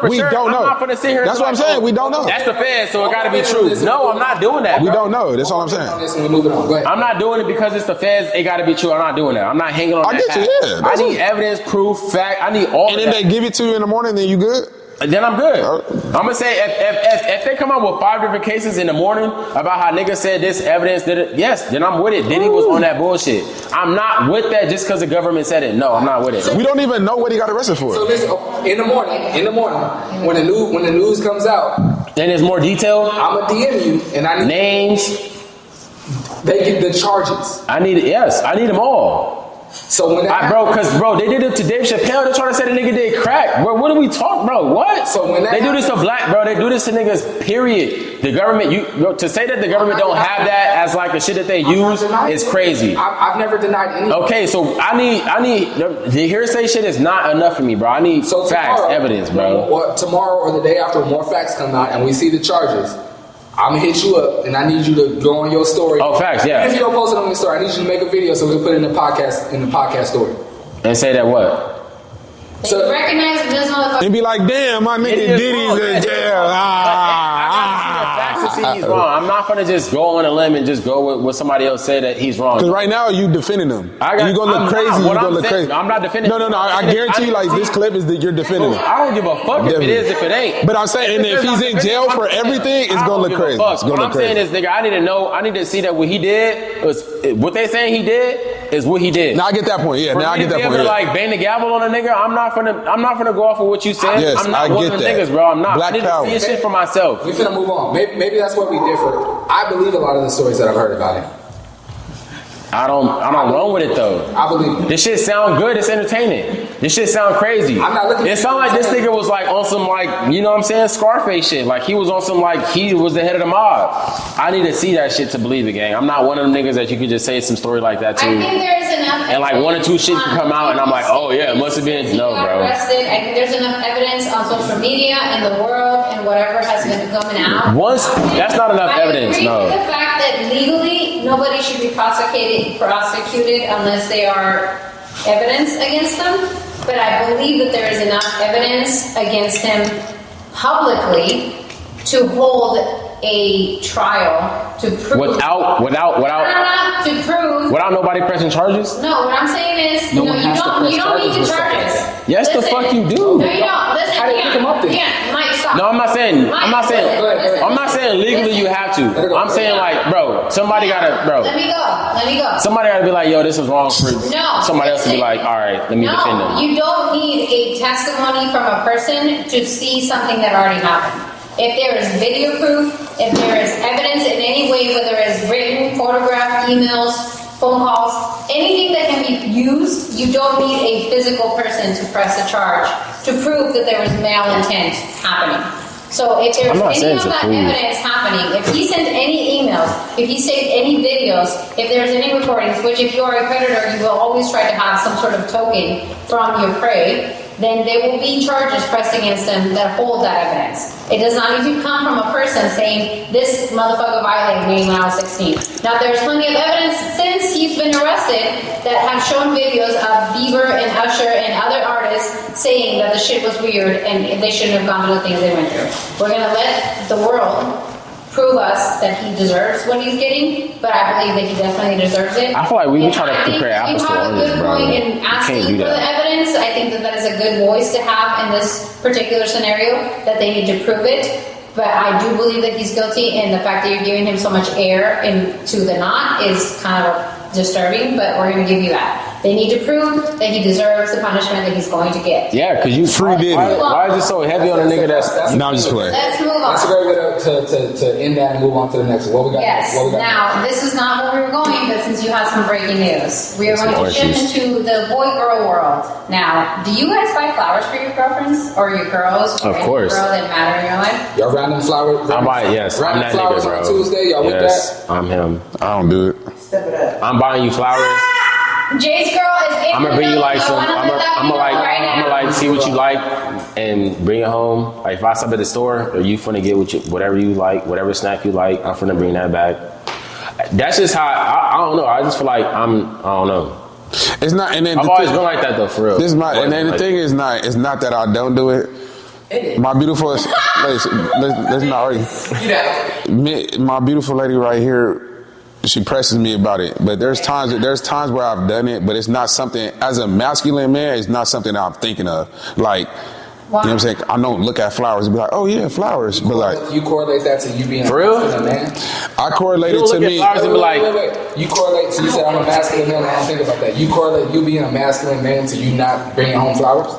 we don't know. I'm not gonna sit here. That's what I'm saying. We don't know. That's the Fed, so it got to be true. No, I'm not doing that. We don't know. That's all I'm saying. I'm not doing it because it's the Feds. It got to be true. I'm not doing that. I'm not hanging on. I get you. Yeah. I need evidence, proof, fact. I need all. And then they give it to you in the morning, then you good. then I'm good. I'm gonna say if they come out with 5 different cases in the morning about how niggas said this evidence did it, yes, then I'm with it. Diddy was on that bullshit. I'm not with that just because the government said it. No, I'm not with it. We don't even know what he got arrested for. So listen, in the morning, when the news comes out, and there's more detail, I'ma DM you and I need names. They get the charges. I need them all. So when they did it to Dave Chappelle. They're trying to say the nigga did crack. Bro, what are we talking, bro? What? So when they do this to black, bro, they do this to niggas. Period. The government, to say that the government don't have that as like a shit that they use is crazy. I've never denied anything. Okay, so I need the hearsay shit is not enough for me, bro. I need facts, evidence, bro. Or tomorrow or the day after, more facts come out and we see the charges. I'm gonna hit you up and I need you to go on your story. Oh, facts, yeah. Even if you don't post it on your story, I need you to make a video so we can put it in the podcast story. And say that what? So recognize this motherfucker. And be like, damn, my nigga Diddy's in jail. He's wrong. I'm not gonna just go on a limb and just go with what somebody else said that he's wrong. Because right now you defending him. You gonna look crazy. You gonna look crazy. I'm not defending. No. I guarantee you, like this clip is that you're defending him. I don't give a fuck if it is, if it ain't. But I'm saying, and if he's in jail for everything, it's gonna look crazy. What I'm saying is, nigga, I need to know. I need to see that what he did was what they saying he did is what he did. Now I get that point. Yeah. Now I get that point. Yeah. Like bang the gavel on a nigga. I'm not gonna go off of what you said. Yes, I'm not one of them niggas, bro. I'm not. Black I need power. to see shit for myself. We finna move on. Maybe that's where we differ. I believe a lot of the stories that I've heard about him. I don't run with it though. I believe it. This shit sound good. It's entertaining. This shit sound crazy. I'm not looking. It sound like this nigga was like on some like, you know what I'm saying, Scarface shit. Like he was on some like he was the head of the mob. I need to see that shit to believe it, gang. I'm not one of them niggas that you could just say some story like that to. I think there's enough. And like 1 or 2 shit can come out, and I'm like, oh yeah, it must have been. No, bro. Arrested. I think there's enough evidence on social media and the world and whatever has been coming out. That's not enough evidence. I agree No. with the fact that legally nobody should be prosecuted unless they are evidence against them. But I believe that there is enough evidence against him publicly to hold a trial to prove Without to prove without nobody pressing charges. No, what I'm saying is, No you one has to don't press need the charges. charges. Yes, the fuck you do. No, you don't. Listen, How do you pick 'em up then? Yeah, Mike, stop. No, I'm not saying Listen. I'm not saying legally you have to. I'm saying like, bro, somebody gotta, bro. Let me go. Somebody gotta be like, yo, this is wrong for No, somebody else to be listen. like, all right, let me defend them. You don't need a testimony from a person to see something that already happened. If there is video proof, if there is evidence in any way, whether it's written, photograph, emails, phone calls, anything that can be used, you don't need a physical person to press a charge to prove that there was malintent happening. So if there's any of that evidence happening, if he sent any emails, if he saved any videos, if there's any recordings, which if you're a predator, you will always try to have some sort of token from your prey, then there will be charges pressed against them that hold that evidence. It does not need to come from a person saying, this motherfucker violated me when I was 16. Now, there's plenty of evidence since he's been arrested that have shown videos of Bieber and Usher and other artists saying that the shit was weird and they shouldn't have gone through the things they went through. We're going to let the world prove us that he deserves what he's getting, but I believe that he definitely deserves it. I feel like we try to compare apples to oranges, bro. You have a good point in asking for the evidence. I think that is a good voice to have in this particular scenario, that they need to prove it. But I do believe that he's guilty, and the fact that you're giving him so much air into the knot is kind of disturbing, but we're going to give you that. They need to prove that he deserves the punishment that he's going to get. Yeah, because you free Diddy. Why is it so heavy on a nigga that's no, I'm just playing. Let's move on. That's a great way to end that and move on to the next one. What we got? Yes. What we got Now, this is not where we were going, but since you have some breaking news, we are going to shift into the boy-girl world. Now, do you guys buy flowers for your girlfriends or your girls? Or Of course. Girl that matter in your life? Y'all random flowers? I'm buying, yes. Random I'm that flowers nigga, bro. on Tuesday. Y'all with that? I'm him. I don't do it. Step it up. I'm buying you flowers. Jay's girl is in. I'm gonna bring you like some. I'm gonna right like see what you like and bring it home. Like if I stop at the store, or you finna get whatever you like, whatever snack you like, I'm finna bring that back. That's just how I don't know. I just feel like I don't know. It's not, and then I've always been like that though, for real. This is my, and then the thing is not. It's not that I don't do it. My beautiful, let's not argue. My beautiful lady right here. She presses me about it, but there's times where I've done it, but it's not something, as a masculine man, it's not something that I'm thinking of. Like, You know what I'm saying? I don't look at flowers and be like, oh yeah, flowers. But like, you correlate that to you being For real? a masculine man. I correlate it You to don't look at me. flowers and be like, Wait. You correlate. So you said I'm a masculine man. I don't think about that. You correlate you being a masculine man to you not bringing home flowers.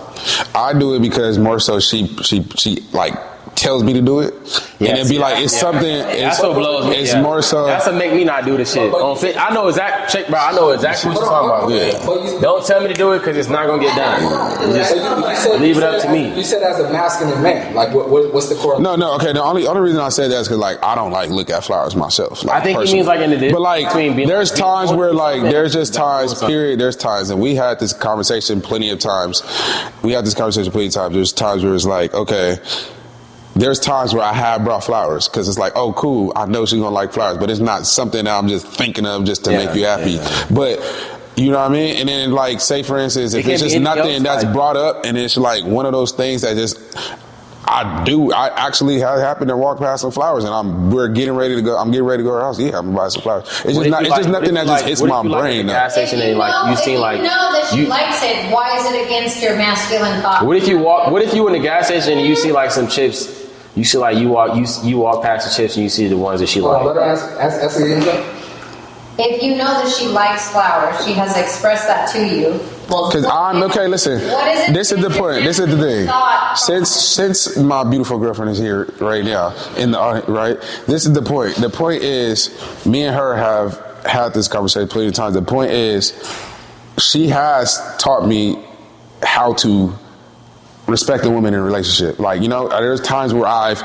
I do it because more so she like tells me to do it, and it'd be like it's something. That's what blows me. It's more so. That's what make me not do the shit. I know exactly, bro. I know exactly what you're talking about. Yeah. Don't tell me to do it because it's not gonna get done. Just leave it up to me. You said as a masculine man. Like what's the correlation? No. Okay. The only reason I said that is because like I don't like look at flowers myself. Like, I think personally. he means like in the but like between being there's times where like there's just times. something. Period. There's times, and we had this conversation plenty of times. There's times where it's like okay. There's times where I have brought flowers because it's like, oh, cool. I know she's gonna like flowers, but it's not something that I'm just thinking of just to make you happy. Yeah. But you know what I mean? And then like, say for instance, if it's just nothing that's brought up, and it's like one of those things that just I actually had happened to walk past some flowers, and we're getting ready to go. I'm getting ready to go to her house. Yeah, I'm gonna buy some flowers. It's just not. It's just nothing that just hits my brain. Gas station and like you seen like know that she likes it. Why is it against your masculine thought? What if you in the gas station and you see like some chips? You see like you walk past the chips and you see the ones that she likes. Let her ask again. If you know that she likes flowers, she has expressed that to you. Because listen. This is the point. This is the thing. Since my beautiful girlfriend is here right now in the audience, right? This is the point. The point is, me and her have had this conversation plenty of times. The point is, she has taught me how to respect a woman in a relationship. Like, you know, there's times where I've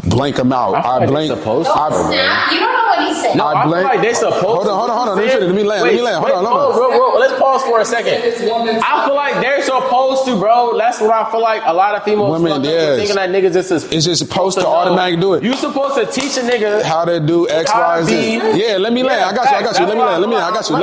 blank them out. I blank. You don't know what he said. No, I feel like they're supposed Hold on. Let me land. Hold on. Let's pause for a second. I feel like they're supposed to, bro. That's what I feel like a lot of females thinking that niggas it's just supposed to automatically do it. You supposed to teach a nigga how to do X, Y, Z. Yeah, let me land. I got you. Let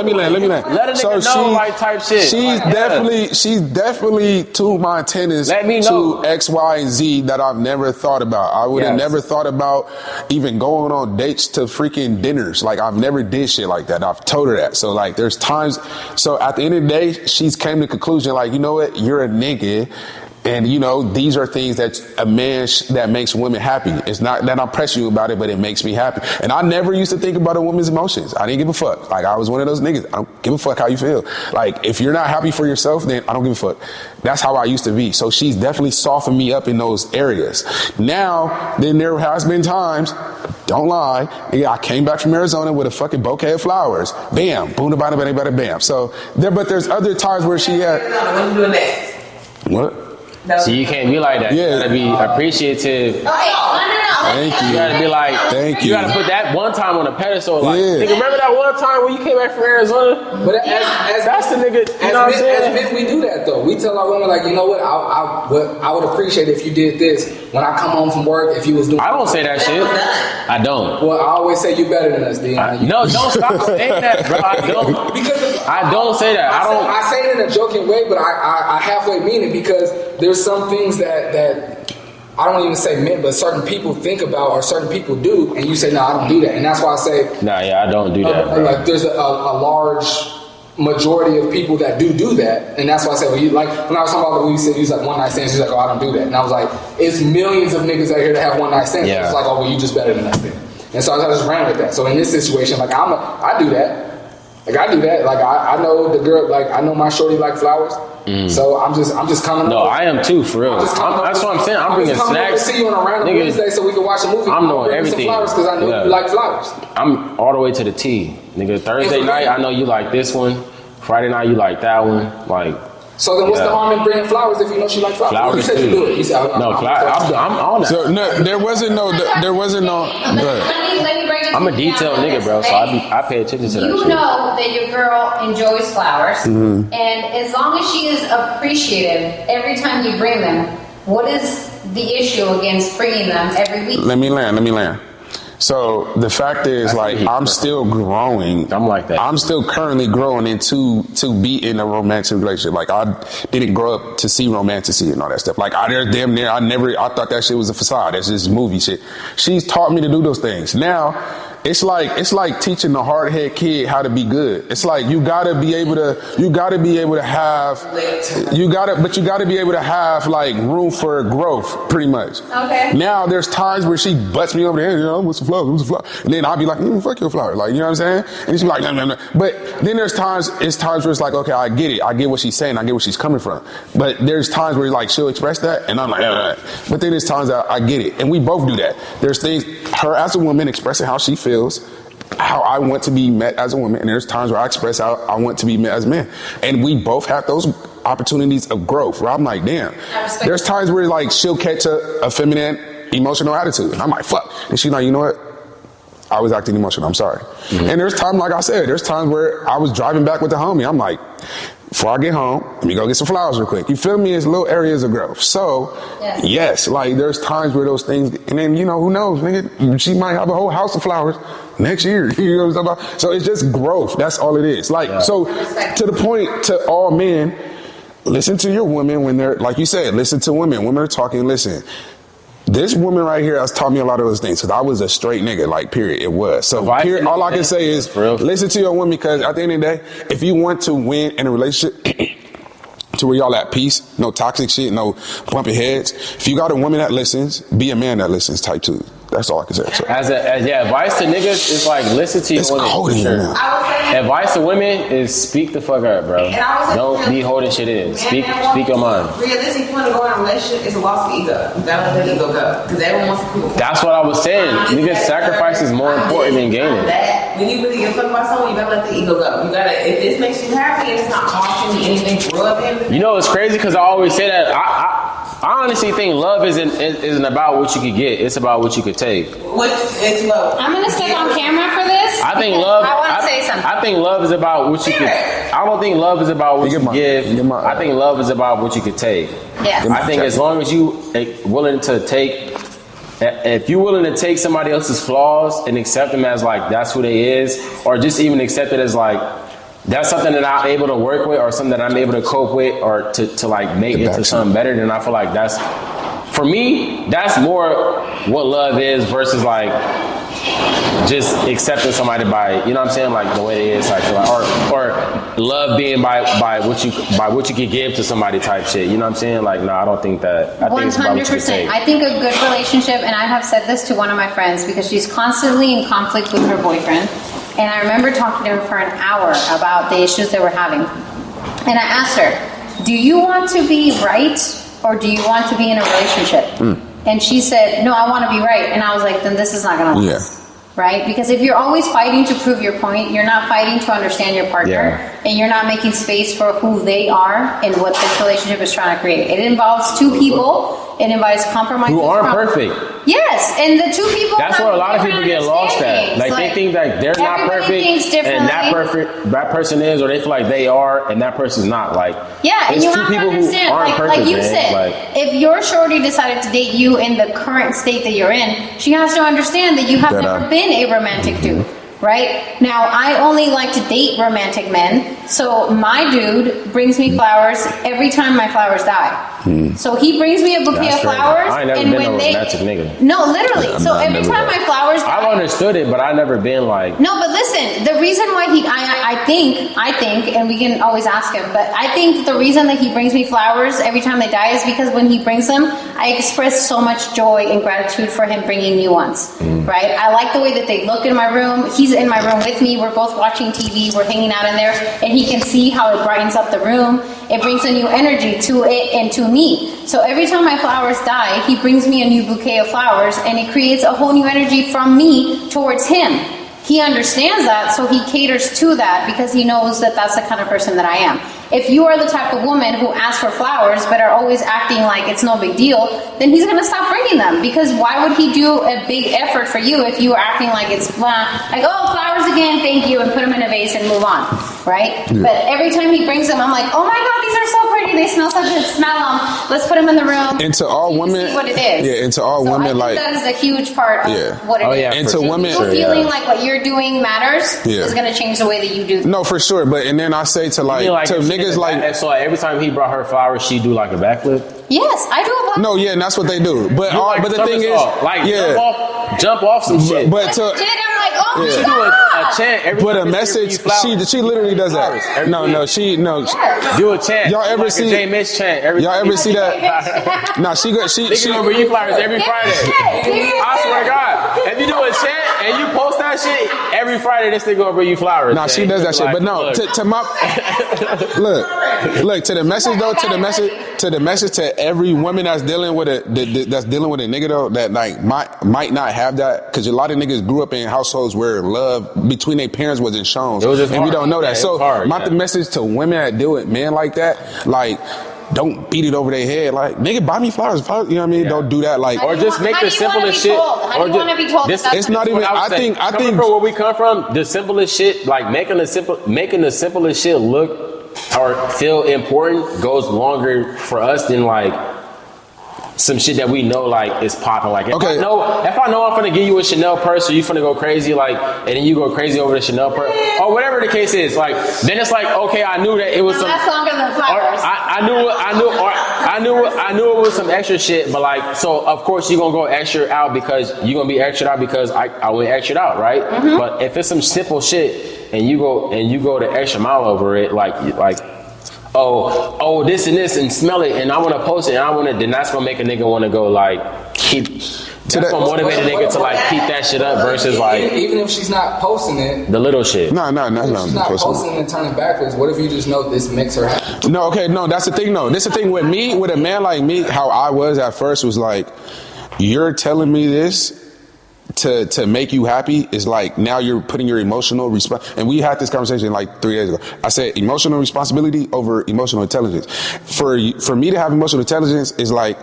me land. Let a nigga know like type shit. She's definitely to my tennis to X, Y, and Z that I've never thought about. I would have never thought about even going on dates to freaking dinners. Like I've never did shit like that. I've told her that. So like there's times. So at the end of the day, she's came to the conclusion like, you know what, you're a nigga. And you know, these are things that a man that makes women happy. It's not that I'm pressing you about it, but it makes me happy. And I never used to think about a woman's emotions. I didn't give a fuck. Like I was one of those niggas. I don't give a fuck how you feel. Like if you're not happy for yourself, then I don't give a fuck. That's how I used to be. So she's definitely softened me up in those areas. Now, then there has been times, don't lie, I came back from Arizona with a fucking bouquet of flowers. Bam, boom, bada, bam. So but there's other times where she had. What are you doing next? What? So you can't be like that. Yeah. You gotta be appreciative. No. Thank you. You gotta be like, thank you you. gotta put that one time on a pedestal. Like, Yeah. nigga, remember that one time when you came back from Arizona? But as That's the nigga. You know what I'm saying? As men, we do that though. We tell our women like, you know what? I would appreciate if you did this when I come home from work. If you was doing, I don't say that shit. I don't. Well, I always say you better than us, Deion. No, don't stop saying that, bro. I don't. Because I don't say that. I say it in a joking way, but I halfway mean it because there's some things that I don't even say men, but certain people think about or certain people do, and you say, no, I don't do that. And that's why I say, I don't do that, bro. Like, there's a large majority of people that do that, and that's why I say, when I was talking about when you said you was like one night stands, she's like, oh, I don't do that, and I was like, it's millions of niggas out here that have one night stands. Yeah. It's like, oh, well, you just better than us then. And so I just ran with that. So in this situation, like I do that. Like I do that. Like I know the girl. Like I know my shorty like flowers. So I'm just coming. No, I am too, for real. That's what I'm saying. I'm bringing snacks. To see you on a random Wednesday so we can watch a movie. I'm knowing everything. Flowers because I know you like flowers. I'm all the way to the T, nigga. Thursday night, I know you like this one. Friday night, you like that one. Like. So then, what's the harm in bringing flowers if you know she likes flowers? Flowers you said too. you do it. You said, I'm on that. So no, there wasn't no. Let me break it I'm a down detailed like nigga, this, bro. okay? So I pay attention to that You shit. know that your girl enjoys flowers, and as long as she is appreciative every time you bring them, what is the issue against bringing them every week? Let me land. So the fact is, like, I'm still growing. I'm like that. I'm still currently growing into to be in a romantic relationship. Like I didn't grow up to see romanticy and all that stuff. Like I thought that shit was a facade. That's just movie shit. She's taught me to do those things. Now, it's like teaching the hard head kid how to be good. It's like you gotta be able to have like room for growth, pretty much. Okay. Now there's times where she butts me over the head, what's the flower? And then I'll be like, fuck your flower. Like, you know what I'm saying? And she'll be like, no. But then there's times where it's like, okay, I get it. I get what she's saying. I get where she's coming from. But there's times where like she'll express that and I'm like, But then there's times that I get it. And we both do that. There's things, her as a woman expressing how she feels, how I want to be met as a woman, and there's times where I express how I want to be met as a man. And we both have those opportunities of growth where I'm like, damn. There's times where like she'll catch a feminine emotional attitude. And I'm like, fuck. And she's like, you know what? I was acting emotional. I'm sorry. Mm-hmm. And there's times, like I said, there's times where I was driving back with the homie. I'm like, before I get home, let me go get some flowers real quick. You feel me? It's little areas of growth. So, yes, like there's times where those things, and then, who knows, nigga, she might have a whole house of flowers next year. You know what I'm talking about? So it's just growth. That's all it is. Like, so to the point, to all men, listen to your women when they're, like you said, listen to women. Women are talking, listen. This woman right here has taught me a lot of those things because I was a straight nigga, like, period. It was. So, period, all I can say is listen to your woman because at the end of the day, if you want to win in a relationship to where y'all at peace, no toxic shit, no bumping heads, if you got a woman that listens, be a man that listens type 2. That's all I can say. So. Advice to niggas is like listen to your women. For sure. Advice to women is speak the fuck up, bro. Don't be holding shit in. Speak your mind. Realistically, if you want to go in a relationship, it's a loss of ego. You gotta let the ego go because everyone wants to prove. That's what I was saying. Niggas, sacrifice is more important than gaining. When you really give a fuck about someone, you gotta let the ego go. You gotta, if this makes you happy and it's not costing you anything, grow up in. You know, it's crazy because I always say that. I honestly think love isn't about what you could get. It's about what you could take. It's love. I'm gonna step on camera for this. I think love. I want to say something. I think love is about what you could. I don't think love is about what you give. I think love is about what you could take. Yeah. I think as long as you willing to take, if you're willing to take somebody else's flaws and accept them as like that's who they is, or just even accept it as like that's something that I'm able to work with or something that I'm able to cope with or to like make it into something better, then I feel like that's, for me, that's more what love is versus like just accepting somebody by, you know what I'm saying, like the way it is, like, or love being by what you can give to somebody type shit. You know what I'm saying? Like, no, I don't think that. I think it's about what you can take. I think a good relationship, and I have said this to one of my friends because she's constantly in conflict with her boyfriend. And I remember talking to her for an hour about the issues they were having. And I asked her, do you want to be right or do you want to be in a relationship? And she said, no, I want to be right. And I was like, then this is not going to last. Right? Because if you're always fighting to prove your point, you're not fighting to understand your partner, and you're not making space for who they are and what this relationship is trying to create. It involves two people. It involves compromise. Who aren't perfect. Yes, and the two people. That's where a lot of people get lost at. Like they think that they're not perfect, and that person is, or they feel like they are, and that person's not. Like and you have to understand, like you said, if your shorty decided to date you in the current state that you're in, she has to understand that you have never been a romantic dude. Right? Now, I only like to date romantic men, so my dude brings me flowers every time my flowers die. So he brings me a bouquet of flowers. I ain't never been a romantic nigga. No, literally. So every time my flowers die, I've understood it, but I've never been like. No, but listen, the reason why I think, and we can always ask him, but I think the reason that he brings me flowers every time they die is because when he brings them, I express so much joy and gratitude for him bringing new ones. Right? I like the way that they look in my room. He's in my room with me. We're both watching TV. We're hanging out in there, and he can see how it brightens up the room. It brings a new energy to it and to me. So every time my flowers die, he brings me a new bouquet of flowers, and it creates a whole new energy from me towards him. He understands that, so he caters to that because he knows that that's the kind of person that I am. If you are the type of woman who asks for flowers but are always acting like it's no big deal, then he's going to stop bringing them, because why would he do a big effort for you if you are acting like it's like, oh, flowers again, thank you, and put them in a vase and move on, right? But every time he brings them, I'm like, oh my God, these are so pretty, they smell so good, smell them, let's put them in the room. And to all women, see what it is. And to all women, I think that is a huge part of what it is. And to women, feeling like what you're doing matters is going to change the way that you do things. No, for sure. But and then I say to like to niggas like, so every time he brought her flowers, she do like a backflip. Yes, I do a backflip. No, and that's what they do. But but the thing is, like jump off some shit. But to, I'm like, oh You should do a chant every But a time message, flowers. she literally does that. No. Do a chant. Y'all ever like see? a J Mitch chant? Every Y'all ever see that? Nah, she gonna bring you flowers every Friday. I swear to God, if you do a chant and you post that shit every Friday, this nigga gonna bring you flowers. Nah, she does that shit. But no, to my look to the message though. To the message to every woman that's dealing with a nigga though that like might not have that, because a lot of niggas grew up in households where love between their parents wasn't shown, and we don't know that. So the message to women that deal with men like that, like, don't beat it over their head. Like, nigga, buy me flowers. You know what I mean? Don't do that. Like, or just make the simplest shit. How do you want to be told? It's not even. I think from where we come from, the simplest shit, like making the simplest shit look or feel important, goes longer for us than like some shit that we know like is popping. Like if I know I'm finna give you a Chanel purse, or you finna go crazy, like, and then you go crazy over the Chanel purse or whatever the case is, like, then it's like, okay, I knew that it was that's longer than flowers. I knew it was some extra shit, but like, so of course you're gonna go extra out because you're gonna be extra out because I went extra out, right? Mm-hmm. But if it's some simple shit and you go the extra mile over it, like oh, this and this, and smell it, and I want to post it, and I want to, then that's gonna make a nigga want to go like keep. That's gonna motivate a nigga to like keep that shit up versus like even if she's not posting it, the little shit. No, she's not posting and turning backwards. What if you just know this makes her happy? No, that's the thing. No, this the thing with me, with a man like me. How I was at first was like, you're telling me this to make you happy is like, now you're putting your emotional response. And we had this conversation like 3 days ago. I said emotional responsibility over emotional intelligence. For me to have emotional intelligence is like,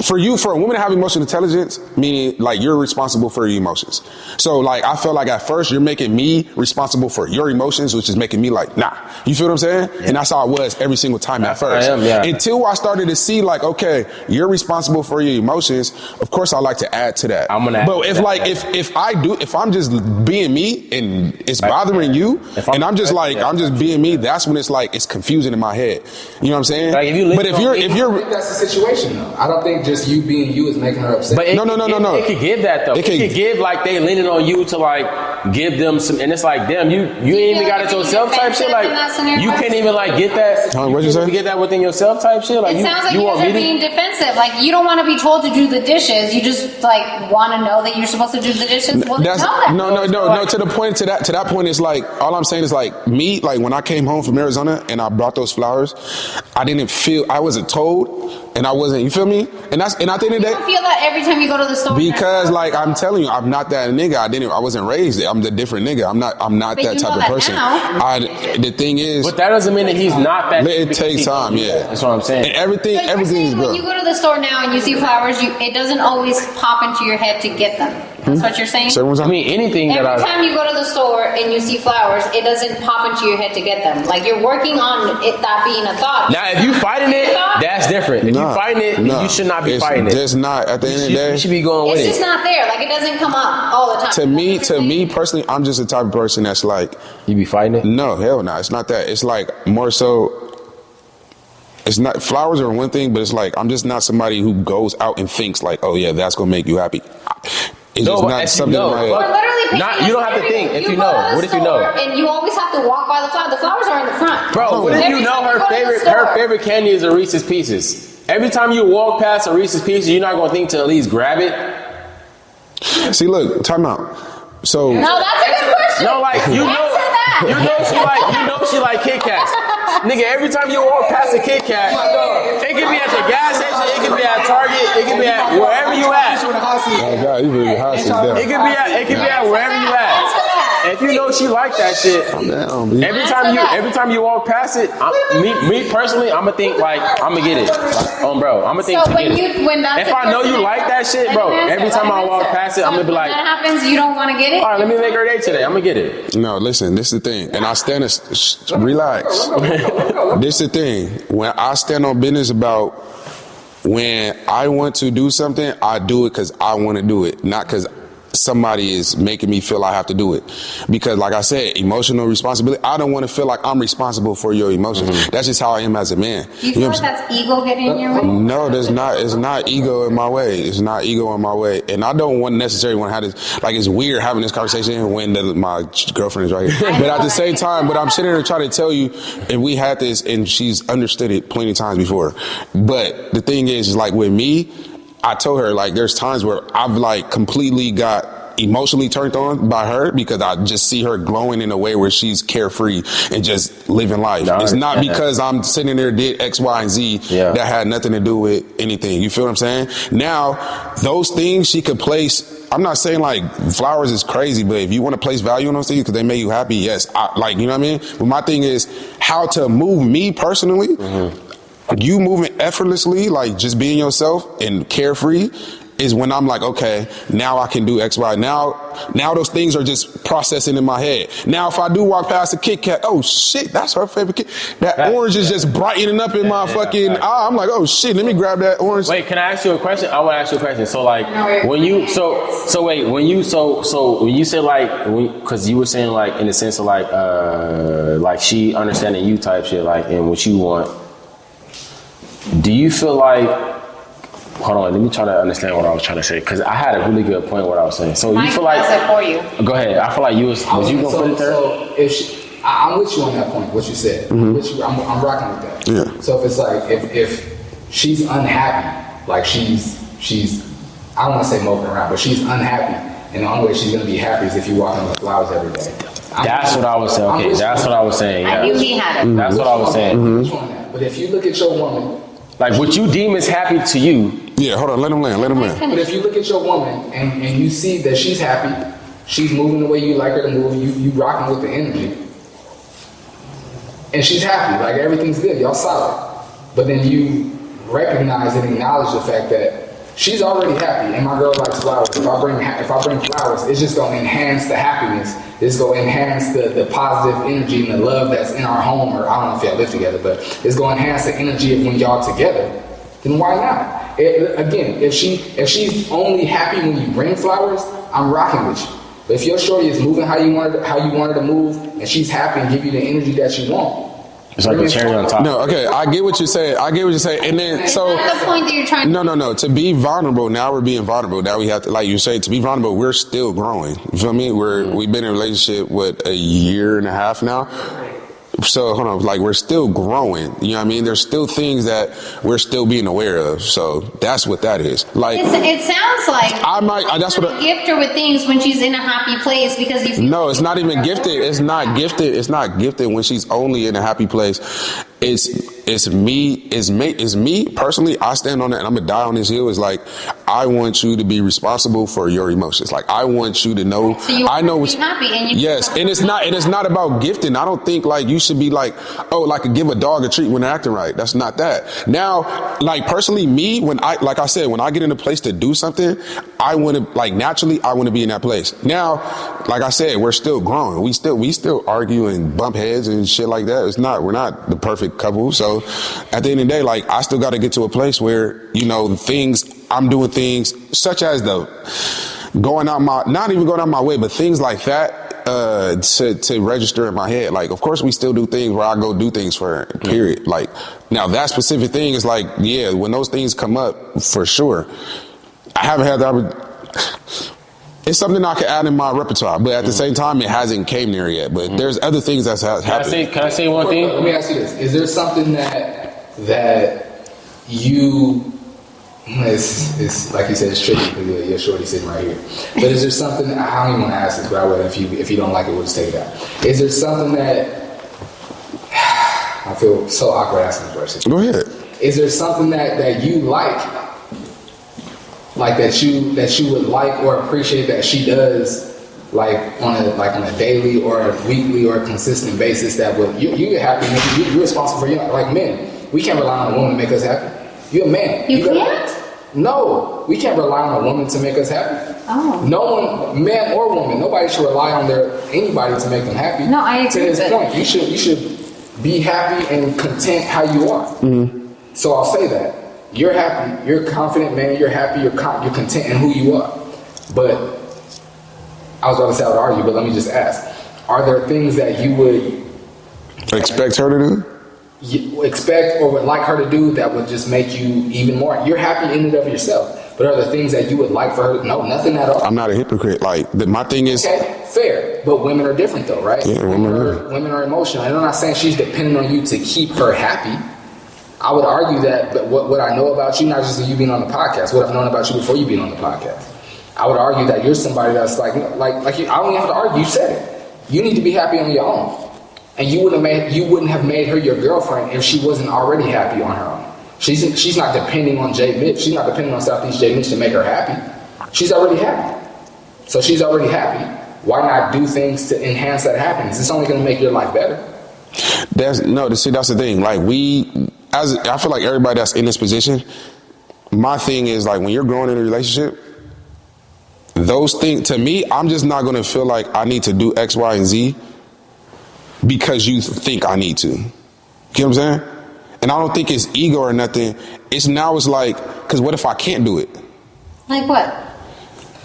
for a woman to have emotional intelligence, meaning like you're responsible for your emotions. So like, I felt like at first you're making me responsible for your emotions, which is making me like, nah. You feel what I'm saying? Yeah. And that's how I was every single time at first. Until I started to see like, okay, you're responsible for your emotions. Of course, I like to add to that. But if I'm just being me and it's bothering you, and I'm just being me, that's when it's like, it's confusing in my head. You know what I'm saying? Like if you're that's the situation though. I don't think just you being you is making her upset. But no. It could give that though. It could give like they leaning on you to like give them some, and it's like, damn, you ain't even got it yourself type shit. Like you can't even like get that. What'd you say? Get that within yourself type shit. Like it sounds like you guys are being defensive. Like you don't want to be told to do the dishes. You just like want to know that you're supposed to do the dishes. Well, no. To that point, it's like all I'm saying is like me. Like when I came home from Arizona and I brought those flowers, I wasn't told, and I wasn't. You feel me? And I think that you don't feel that every time you go to the store. Because like I'm telling you, I'm not that nigga. I wasn't raised there. I'm the different nigga. I'm not that type of person. The thing is, but that doesn't mean that he's not that. It takes time. Yeah, that's what I'm saying. And everything is good. When you go to the store now and you see flowers, it doesn't always pop into your head to get them. That's what you're saying? I mean, anything every time you go to the store and you see flowers, it doesn't pop into your head to get them. Like you're working on it that being a thought. Now, if you fighting it, that's different. If you fighting it, you should not be fighting it. It's not. At the end of the day, you should be going with it. It's just not there. Like it doesn't come up all the time. To me personally, I'm just the type of person that's like, you be fighting it. No, hell no. It's not that. It's like more so. It's not, flowers are one thing, but it's like I'm just not somebody who goes out and thinks like, oh yeah, that's gonna make you happy. It's just not something in my head. You don't have to think. If you know, what if you know? And you always have to walk by the flower. The flowers are in the front. Bro, what if you know her favorite candy is a Reese's Pieces? Every time you walk past a Reese's Pieces, you're not gonna think to at least grab it. See, look, time out. So no, that's a good question. No, like you know she like Kit Kats. Nigga, every time you walk past a Kit Kat, it can be at the gas station, it can be at Target, it can be at wherever you at. Oh God, you really hot. It can be at wherever you at. If you know she like that shit, every time you walk past it, me personally, I'ma think like I'ma get it. Bro, I'ma think to get it. If I know you like that shit, bro, every time I walk past it, I'm gonna be like, when that happens, you don't want to get it. All right, let me make her day today. I'm gonna get it. No, listen, this is the thing, and I stand. Relax. This is the thing. When I stand on business about when I want to do something, I do it because I want to do it, not because somebody is making me feel I have to do it. Because like I said, emotional responsibility, I don't want to feel like I'm responsible for your emotions. That's just how I am as a man. Do you feel like that's ego getting in your way? No, it's not ego in my way. It's not ego in my way. And I don't necessarily want to have this, like, it's weird having this conversation when my girlfriend is right here. But at the same time, but I'm sitting here trying to tell you, and we had this, and she's understood it plenty of times before. But the thing is like with me, I told her, like, there's times where I've like completely got emotionally turned on by her because I just see her glowing in a way where she's carefree and just living life. It's not because I'm sitting there did X, Y, and Z that had nothing to do with anything. You feel what I'm saying? Now, those things she could place. I'm not saying like flowers is crazy, but if you want to place value on those things because they make you happy, yes. Like, you know what I mean? But my thing is how to move me personally. You moving effortlessly, like just being yourself and carefree, is when I'm like, okay, now I can do X, Y. Now those things are just processing in my head. Now if I do walk past a Kit Kat, oh shit, that's her favorite Kit. That orange is just brightening up in my fucking eye. I'm like, oh shit, let me grab that orange. Wait, can I ask you a question? I want to ask you a question. So like, when you when you said like, because you were saying like in the sense of like she understanding you type shit, like, and what you want. Do you feel like, hold on, let me try to understand what I was trying to say, because I had a really good point what I was saying. So you feel like, for you. Go ahead. I feel like you was you gonna put it there? So if I'm with you on that point, what you said. I'm rocking with that. Yeah. So if it's like if she's unhappy, like she's I don't want to say moping around, but she's unhappy, and the only way she's gonna be happy is if you walk in with flowers every day. That's what I was saying. Okay, that's what I was saying. Yeah. I knew he had it. That's what I was saying. But if you look at your woman, like what you deem is happy to you. Yeah, hold on, let him land. But if you look at your woman and you see that she's happy, she's moving the way you like her to move, you rocking with the energy, and she's happy, like everything's good, y'all solid. But then you recognize and acknowledge the fact that she's already happy, and my girl likes flowers. If I bring flowers, it's just gonna enhance the happiness. It's gonna enhance the positive energy and the love that's in our home, or I don't know if y'all live together, but it's gonna enhance the energy of when y'all together. Then why not? Again, if she's only happy when you bring flowers, I'm rocking with you. But if your shorty is moving how you want her to move, and she's happy and give you the energy that you want, it's like a cherry on top. No, okay, I get what you're saying. And then so That's the point that you're trying to No. To be vulnerable, now we're being vulnerable. Now we have to, like you say, to be vulnerable, we're still growing. You feel me? We've been in a relationship with a year and a half now. So hold on, like we're still growing. You know what I mean? There's still things that we're still being aware of. So that's what that is. Like it sounds like that's what I gift her with things when she's in a happy place because you feel No, it's not even gifted. It's not gifted. It's not gifted when she's only in a happy place. It's me personally. I stand on that and I'm gonna die on this hill. It's like I want you to be responsible for your emotions. Like I want you to know. So you I know what's happy and you yes, and it's not about gifting. I don't think like you should be like, oh, like give a dog a treat when they're acting right. That's not that. Now, like personally, me when I get in a place to do something, I want to like naturally I want to be in that place. Now, like I said, we're still growing. We still argue and bump heads and shit like that. We're not the perfect couple. So at the end of the day, like I still got to get to a place where, you know, I'm doing things such as not even going out my way, but things like that to register in my head. Like, of course we still do things where I go do things for her, period. Like now that specific thing is like, yeah, when those things come up, for sure. I haven't had that. It's something I can add in my repertoire, but at the same time, it hasn't came there yet. But there's other things that's happened. Can I say one thing? Let me ask you this: is there something that you? It's like you said, it's tricky because your shorty sitting right here. But is there something? I don't even want to ask this, but I will. If you don't like it, we'll just take it out. Is there something that I feel so awkward asking this question? Go ahead. Is there something that you like that you would like or appreciate that she does, like on a daily or a weekly or a consistent basis that would you get happy? You're responsible for like men. We can't rely on a woman to make us happy. You're a man. You can't? No, we can't rely on a woman to make us happy. Oh. No one, man or woman, nobody should rely on anybody to make them happy. No, I agree. To this point, you should be happy and content how you are. Mm-hmm. So I'll say that. You're happy, you're a confident man, you're happy, you're content in who you are. But I was about to say I would argue, but let me just ask. Are there things that you would expect her to do? Expect or would like her to do that would just make you even more? You're happy in and of yourself. But are there things that you would like for her? No, nothing at all. I'm not a hypocrite. Like, my thing is... Okay, fair. But women are different though, right? Yeah, women are emotional. And I'm not saying she's depending on you to keep her happy. I would argue that, but what I know about you, not just you being on the podcast, what I've known about you before you being on the podcast, I would argue that you're somebody that's like you, I don't even have to argue, you said it. You need to be happy on your own. And you wouldn't have made her your girlfriend if she wasn't already happy on her own. She's not depending on J Mitch. She's not depending on Southeast J Mitch to make her happy. She's already happy. So she's already happy. Why not do things to enhance that happiness? It's only going to make your life better. That's the thing. Like I feel like everybody that's in this position, my thing is like when you're growing in a relationship, those things, to me, I'm just not going to feel like I need to do X, Y, and Z because you think I need to. You get what I'm saying? And I don't think it's ego or nothing. It's like, because what if I can't do it? Like what?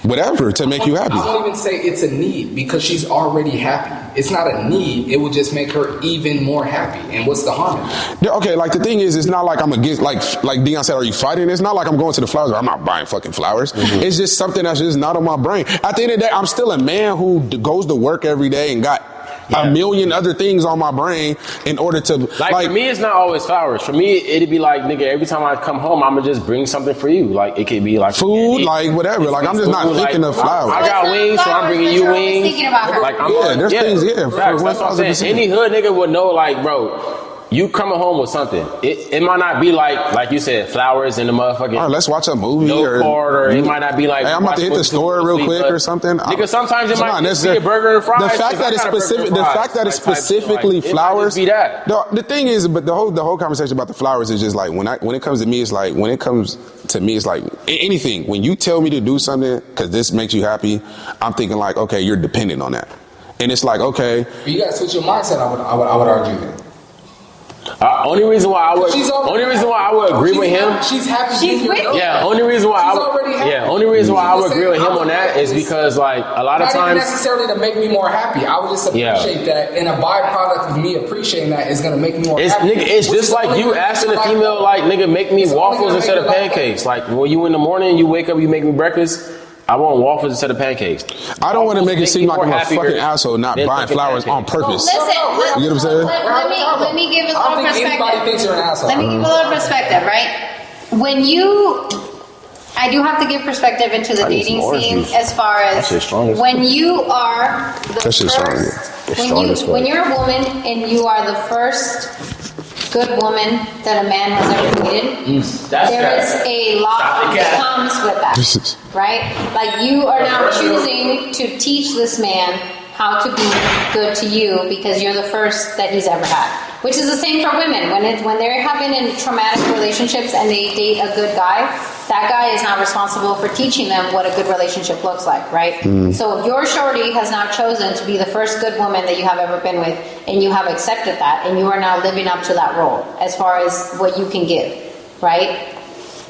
Whatever, to make you happy. I won't even say it's a need because she's already happy. It's not a need. It will just make her even more happy. And what's the harm in that? Yeah, okay, like the thing is, it's not like I'm against, like Deion said, are you fighting? It's not like I'm going to the flowers. I'm not buying fucking flowers. Mm-hmm. It's just something that's just not on my brain. At the end of the day, I'm still a man who goes to work every day and got a million other things on my brain in order to like for me it's not always flowers. For me it'd be like, nigga, every time I come home I'ma just bring something for you. Like it could be like food, like whatever. Like I'm just not thinking of flowers. I got wings, so I'm bringing you wings. Thinking about her. Like there's things. Facts, that's what I'm saying. Any hood nigga would know, like, bro, you coming home with something. It might not be like you said, flowers in the motherfucking. All right, let's watch a movie or it might not be like. Hey, I'm about to hit the store real quick or something. Nigga, sometimes it might just be a burger and fries. The fact that it's specifically flowers. Be that. The thing is, but the whole conversation about the flowers is just like when it comes to me, it's like when it comes to me, it's like anything. When you tell me to do something because this makes you happy, I'm thinking like, okay, you're dependent on that, and it's like, okay, you gotta switch your mindset. I would argue that. Only reason why I would agree with him. She's happy. She's with you. Yeah. Only reason why I would agree with him on that is because like a lot of times. Not necessarily to make me more happy. I would just appreciate that, and a byproduct of me appreciating that is gonna make me more happy. Nigga, it's just like you asking a female, like, nigga, make me waffles instead of pancakes. Like when you in the morning, you wake up, you make me breakfast. I want waffles instead of pancakes. I don't want to make it seem like I'm a fucking asshole not buying flowers on purpose. Listen, you know what I'm saying? Let me give a little perspective. Anybody thinks you're an asshole. Let me give a little perspective, right? I do have to give perspective into the dating scene as far as when you are the first, when you're a woman and you are the first good woman that a man has ever dated, there is a lot that comes with that, right? Like you are now choosing to teach this man how to be good to you because you're the first that he's ever had. Which is the same for women. When they're having in traumatic relationships and they date a good guy, that guy is not responsible for teaching them what a good relationship looks like, right? So if your shorty has now chosen to be the first good woman that you have ever been with, and you have accepted that, and you are now living up to that role as far as what you can give, right?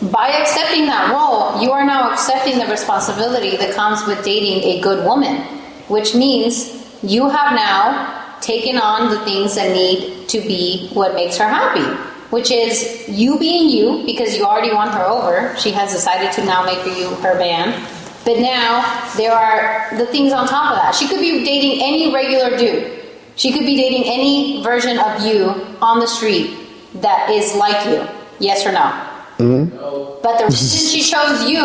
By accepting that role, you are now accepting the responsibility that comes with dating a good woman, which means you have now taken on the things that need to be what makes her happy, which is you being you because you already won her over. She has decided to now make you her man. But now there are the things on top of that. She could be dating any regular dude. She could be dating any version of you on the street that is like you. Yes or no? Mm-hmm. But the reason she chose you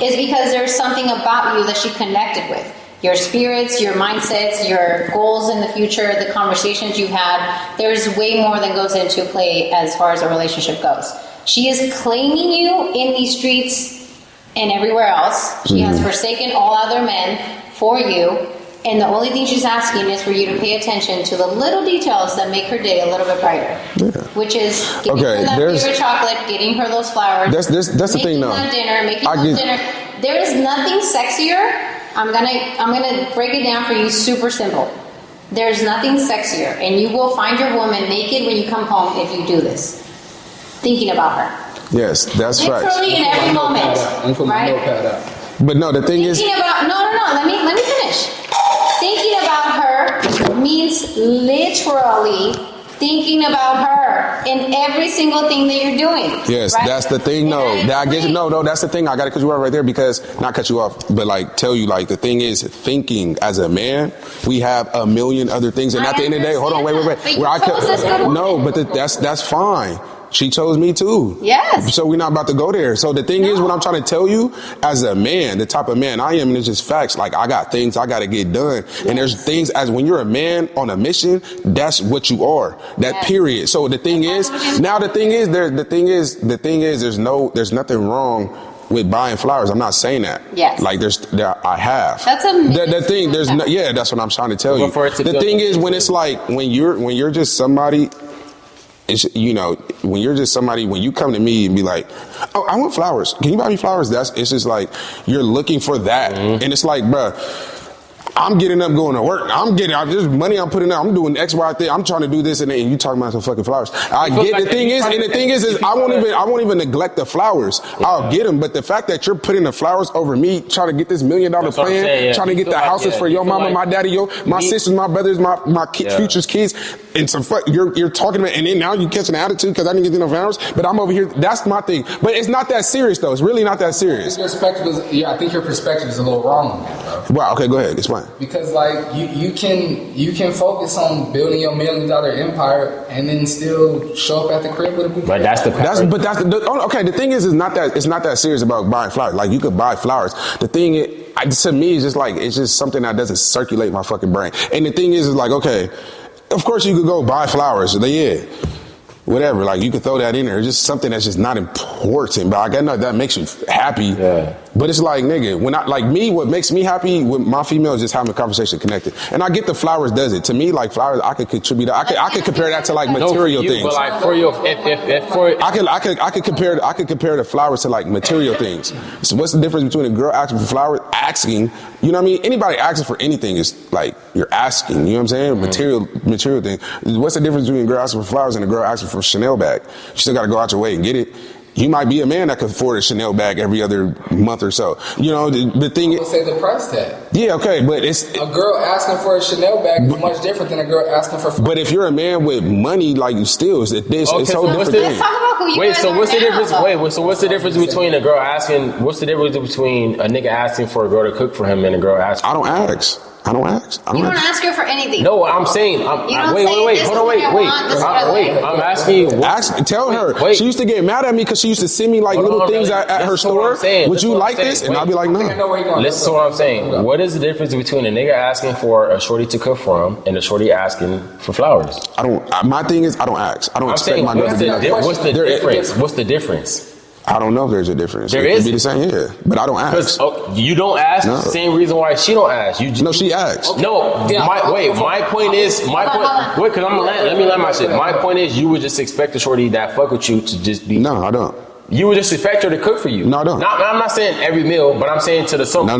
is because there's something about you that she connected with. Your spirits, your mindsets, your goals in the future, the conversations you've had. There's way more than goes into play as far as a relationship goes. She is claiming you in these streets and everywhere else. She has forsaken all other men for you. And the only thing she's asking is for you to pay attention to the little details that make her day a little bit brighter. Yeah. Which is giving her that favorite chocolate, getting her those flowers. That's the thing, though. Making that dinner. There is nothing sexier. I'm gonna break it down for you super simple. There's nothing sexier, and you will find your woman naked when you come home if you do this. Thinking about her. Yes, that's right. Literally in every moment, right? But no, the thing is... No. Let me finish. Thinking about her means literally thinking about her in every single thing that you're doing. Yes, right? That's the thing. No, that's the thing. I gotta cut you off right there because not cut you off, but like tell you like the thing is thinking as a man. We have a million other things, and at the end of the day, hold on, wait. Where I that's fine. She chose me too. Yes. So we're not about to go there. So the thing is, what I'm trying to tell you, as a man, the type of man I am, and it's just facts. Like I got things I got to get done, and there's things as when you're a man on a mission, that's what you are. That period. So the thing is, there's nothing wrong with buying flowers. I'm not saying that. Yes. Like I have. That's the thing. That's what I'm trying to tell you. The thing is when it's like when you're just somebody. It's, when you're just somebody, when you come to me and be like, oh, I want flowers. Can you buy me flowers? It's just like, you're looking for that. Mm-hmm. And it's like, bruh, I'm getting up going to work. There's money I'm putting out. I'm doing X, Y thing. I'm trying to do this and you talking about some fucking flowers. I get the thing is I won't even neglect the flowers. Yeah. I'll get them. But the fact that you're putting the flowers over me, trying to get this $1 million plan, trying to get the houses for your mama, my daddy, my sisters, my brothers, my future's kids, and some you're talking about, and then now you catching an attitude because I didn't get enough flowers. But I'm over here. That's my thing. But it's not that serious though. It's really not that serious. I think your perspective is a little wrong on that, bro. Wow. Okay. Go ahead. Explain. Because like you can focus on building your $1 million empire and then still show up at the crib with a bouquet. But that's the okay. The thing is not that serious about buying flowers. Like you could buy flowers. The thing to me is it's just something that doesn't circulate my fucking brain. And the thing is like okay, of course you could go buy flowers. Whatever, like you could throw that in there. It's just something that's just not important. But I know that makes you happy. Yeah. But it's like, nigga, what makes me happy with my female is just having a conversation connected. And I get the flowers does it. To me, like flowers, I could contribute. I could compare that to like material things. But like for your, I could compare the flowers to like material things. So what's the difference between a girl asking for flowers, you know what I mean? Anybody asking for anything is like you're asking. You know what I'm saying? Material thing. What's the difference between a girl asking for flowers and a girl asking for a Chanel bag? You still got to go out your way and get it. You might be a man that could afford a Chanel bag every other month or so. You know, the thing is... say the price tag. Yeah, okay, but it's... A girl asking for a Chanel bag is much different than a girl asking for... But if you're a man with money, like you still, it's so different. Let's talk about who you Wait, so what's the difference? So what's the difference between a girl asking... What's the difference between a nigga asking for a girl to cook for him and a girl asking... I don't ask. You don't ask her for anything. No, I'm saying. Wait. I'm asking you. Tell her. She used to get mad at me because she used to send me like little things at her store. Would you like this? And I'll be like, no. Listen to what I'm saying. What is the difference between a nigga asking for a shorty to cook for him and a shorty asking for flowers? My thing is, I don't ask. I don't expect my nigga to do that. What's the difference? What's the difference? I don't know if there's a difference. There is. It could be the same, yeah. But I don't ask. You don't ask? No. Same reason why she don't ask. No, she asks. Okay. No, my point is, let me land my shit. My point is, you would just expect a shorty that fuck with you to just be. No, I don't. You would just expect her to cook for you. No, I don't. I'm not saying every meal, but I'm saying to some. No.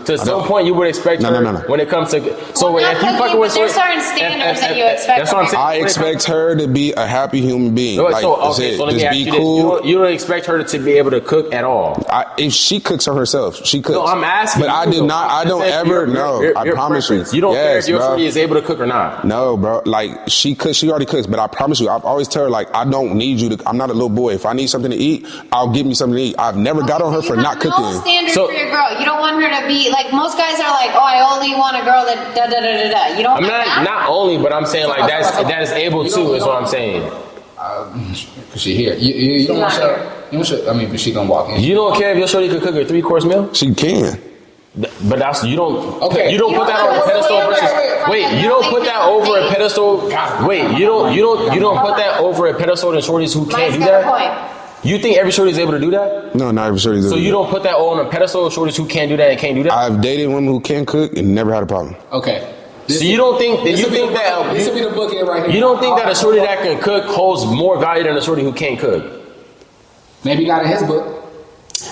To some point, you would expect her when it comes to. So if you fucking with there's certain standards that you expect. That's what I'm saying. I expect her to be a happy human being. So let me ask you this: you don't expect her to be able to cook at all. If she cooks for herself, she cooks. No, I'm asking. But I did not. I don't ever know. I promise you. You don't care if your shorty is able to cook or not. No, bro. Like she cooks. She already cooks. But I promise you, I've always tell her like I don't need you to. I'm not a little boy. If I need something to eat, I'll give me something to eat. I've never got on her for not cooking. No standard for your girl. You don't want her to be like most guys are like, oh, I only want a girl that da da da da da. You don't. I'm not only, but I'm saying like that is able to is what I'm saying. She here. You don't want her. You don't show, I mean, but she gonna walk in. You don't care if your shorty could cook a 3-course meal? She can. But that's you don't. Okay. You don't put that on a pedestal versus. Wait, you don't put that over a pedestal. Wait, you don't put that over a pedestal to shorties who can't do that. You think every shorty is able to do that? No, not every shorty is able to do that. So you don't put that on a pedestal of shorties who can't do that and can't do that? I've dated women who can cook and never had a problem. Okay. So you don't think that this will be the book right here. You don't think that a shorty that can cook holds more value than a shorty who can't cook? Maybe not in his book.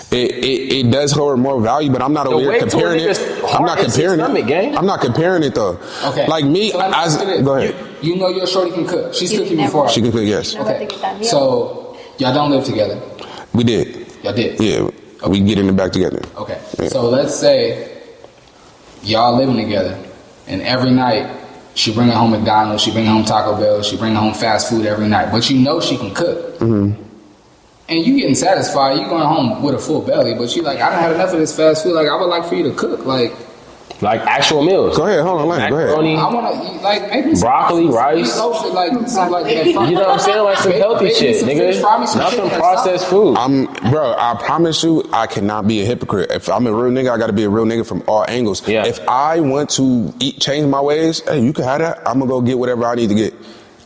It does hold more value, but I'm not over here comparing it. I'm not comparing it. I'm not comparing it though. Okay. Like me, go ahead. You know your shorty can cook. She's cooking before. She can cook, yes. Okay. So y'all don't live together. We did. Y'all did. Yeah. Okay. We get in the back together. Okay. Yeah. So let's say y'all living together, and every night she bringing home McDonald's, she bringing home Taco Bell, she bringing home fast food every night, but you know she can cook. Mm-hmm. And you getting satisfied, you going home with a full belly, but you like, I done had enough of this fast food. Like, I would like for you to cook, like actual meals. Go ahead, hold on, Lane. Go ahead. I want to eat like maybe broccoli, rice. You know what I'm saying? Like some healthy shit, nigga. Not some processed food. Bro, I promise you, I cannot be a hypocrite. If I'm a real nigga, I got to be a real nigga from all angles. Yeah. If I want to change my ways, hey, you can have that. I'm gonna go get whatever I need to get.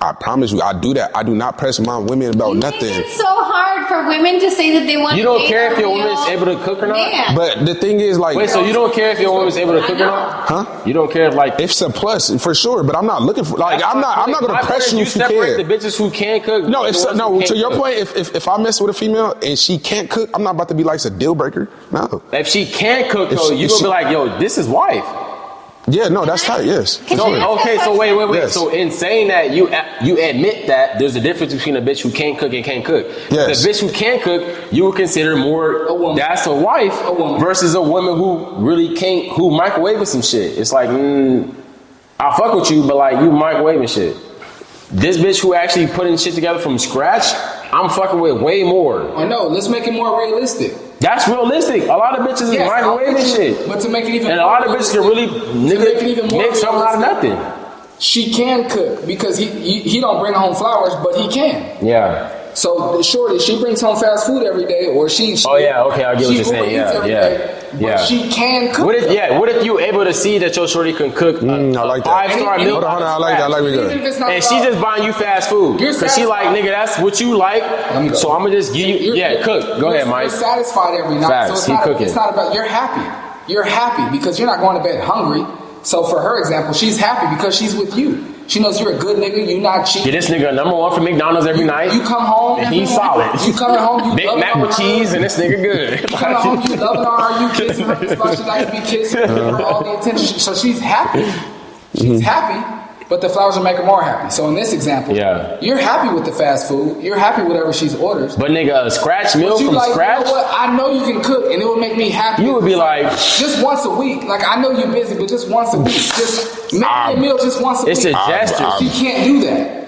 I promise you, I do that. I do not press my women about nothing. It's so hard for women to say that they want. You don't care if your woman is able to cook or not. Man. But the thing is, like, wait, so you don't care if your woman is able to cook or not? Huh? You don't care if like it's a plus for sure. But I'm not looking for like I'm not gonna press you if you separate can. the bitches who can cook. No, to your cook. point, if I mess with a female and she can't cook, I'm not about to be like it's a deal breaker. No. If she can cook though, you gonna be like, yo, this is wife. Yeah, no, that's tight. Yes. No, okay, so wait. Yes. So in saying that, you admit that there's a difference between a bitch who can't cook and can't cook. Yes. The bitch who can cook, you would consider more a woman. That's a wife versus a woman who really can't, who microwaving some shit. It's like, I fuck with you, but like you microwaving shit. This bitch who actually putting shit together from scratch, I'm fucking with way more. I know. Let's make it more realistic. That's realistic. A lot of bitches is microwaving shit. But to make it even and a lot of bitches can really make something out of nothing. She can cook because he don't bring home flowers, but he can. Yeah. So shorty, she brings home fast food every day, or she oh yeah, okay, I get what you're saying. But she can cook. What if you able to see that your shorty can cook? I like that. 5-star meal. Hold on, I like that. I like that. And she just buying you fast food because she like, nigga, that's what you like. So I'm gonna just give you. Cook. Go ahead, Mike. You're satisfied every night. Facts. So Cooking. It's not about you're happy. You're happy because you're not going to bed hungry. So for her example, she's happy because she's with you. She knows you're a good nigga. You're not cheap. Get this nigga number one for McDonald's every night. You come home and he's solid. You coming home. You Big Mac with cheese and this nigga good. You coming home. You loving her. You kissing her. That's why she likes to be kissed. For all the attention. So she's happy. She's happy. But the flowers will make her more happy. So in this example, you're happy with the fast food. You're happy with whatever she's orders. But nigga, a scratch meal from scratch? You know what? I know you can cook, and it would make me happy. You would be like, just once a week. Like I know you're busy, but just once a week. Just make me a meal just once a week. It's a gesture. She can't do that.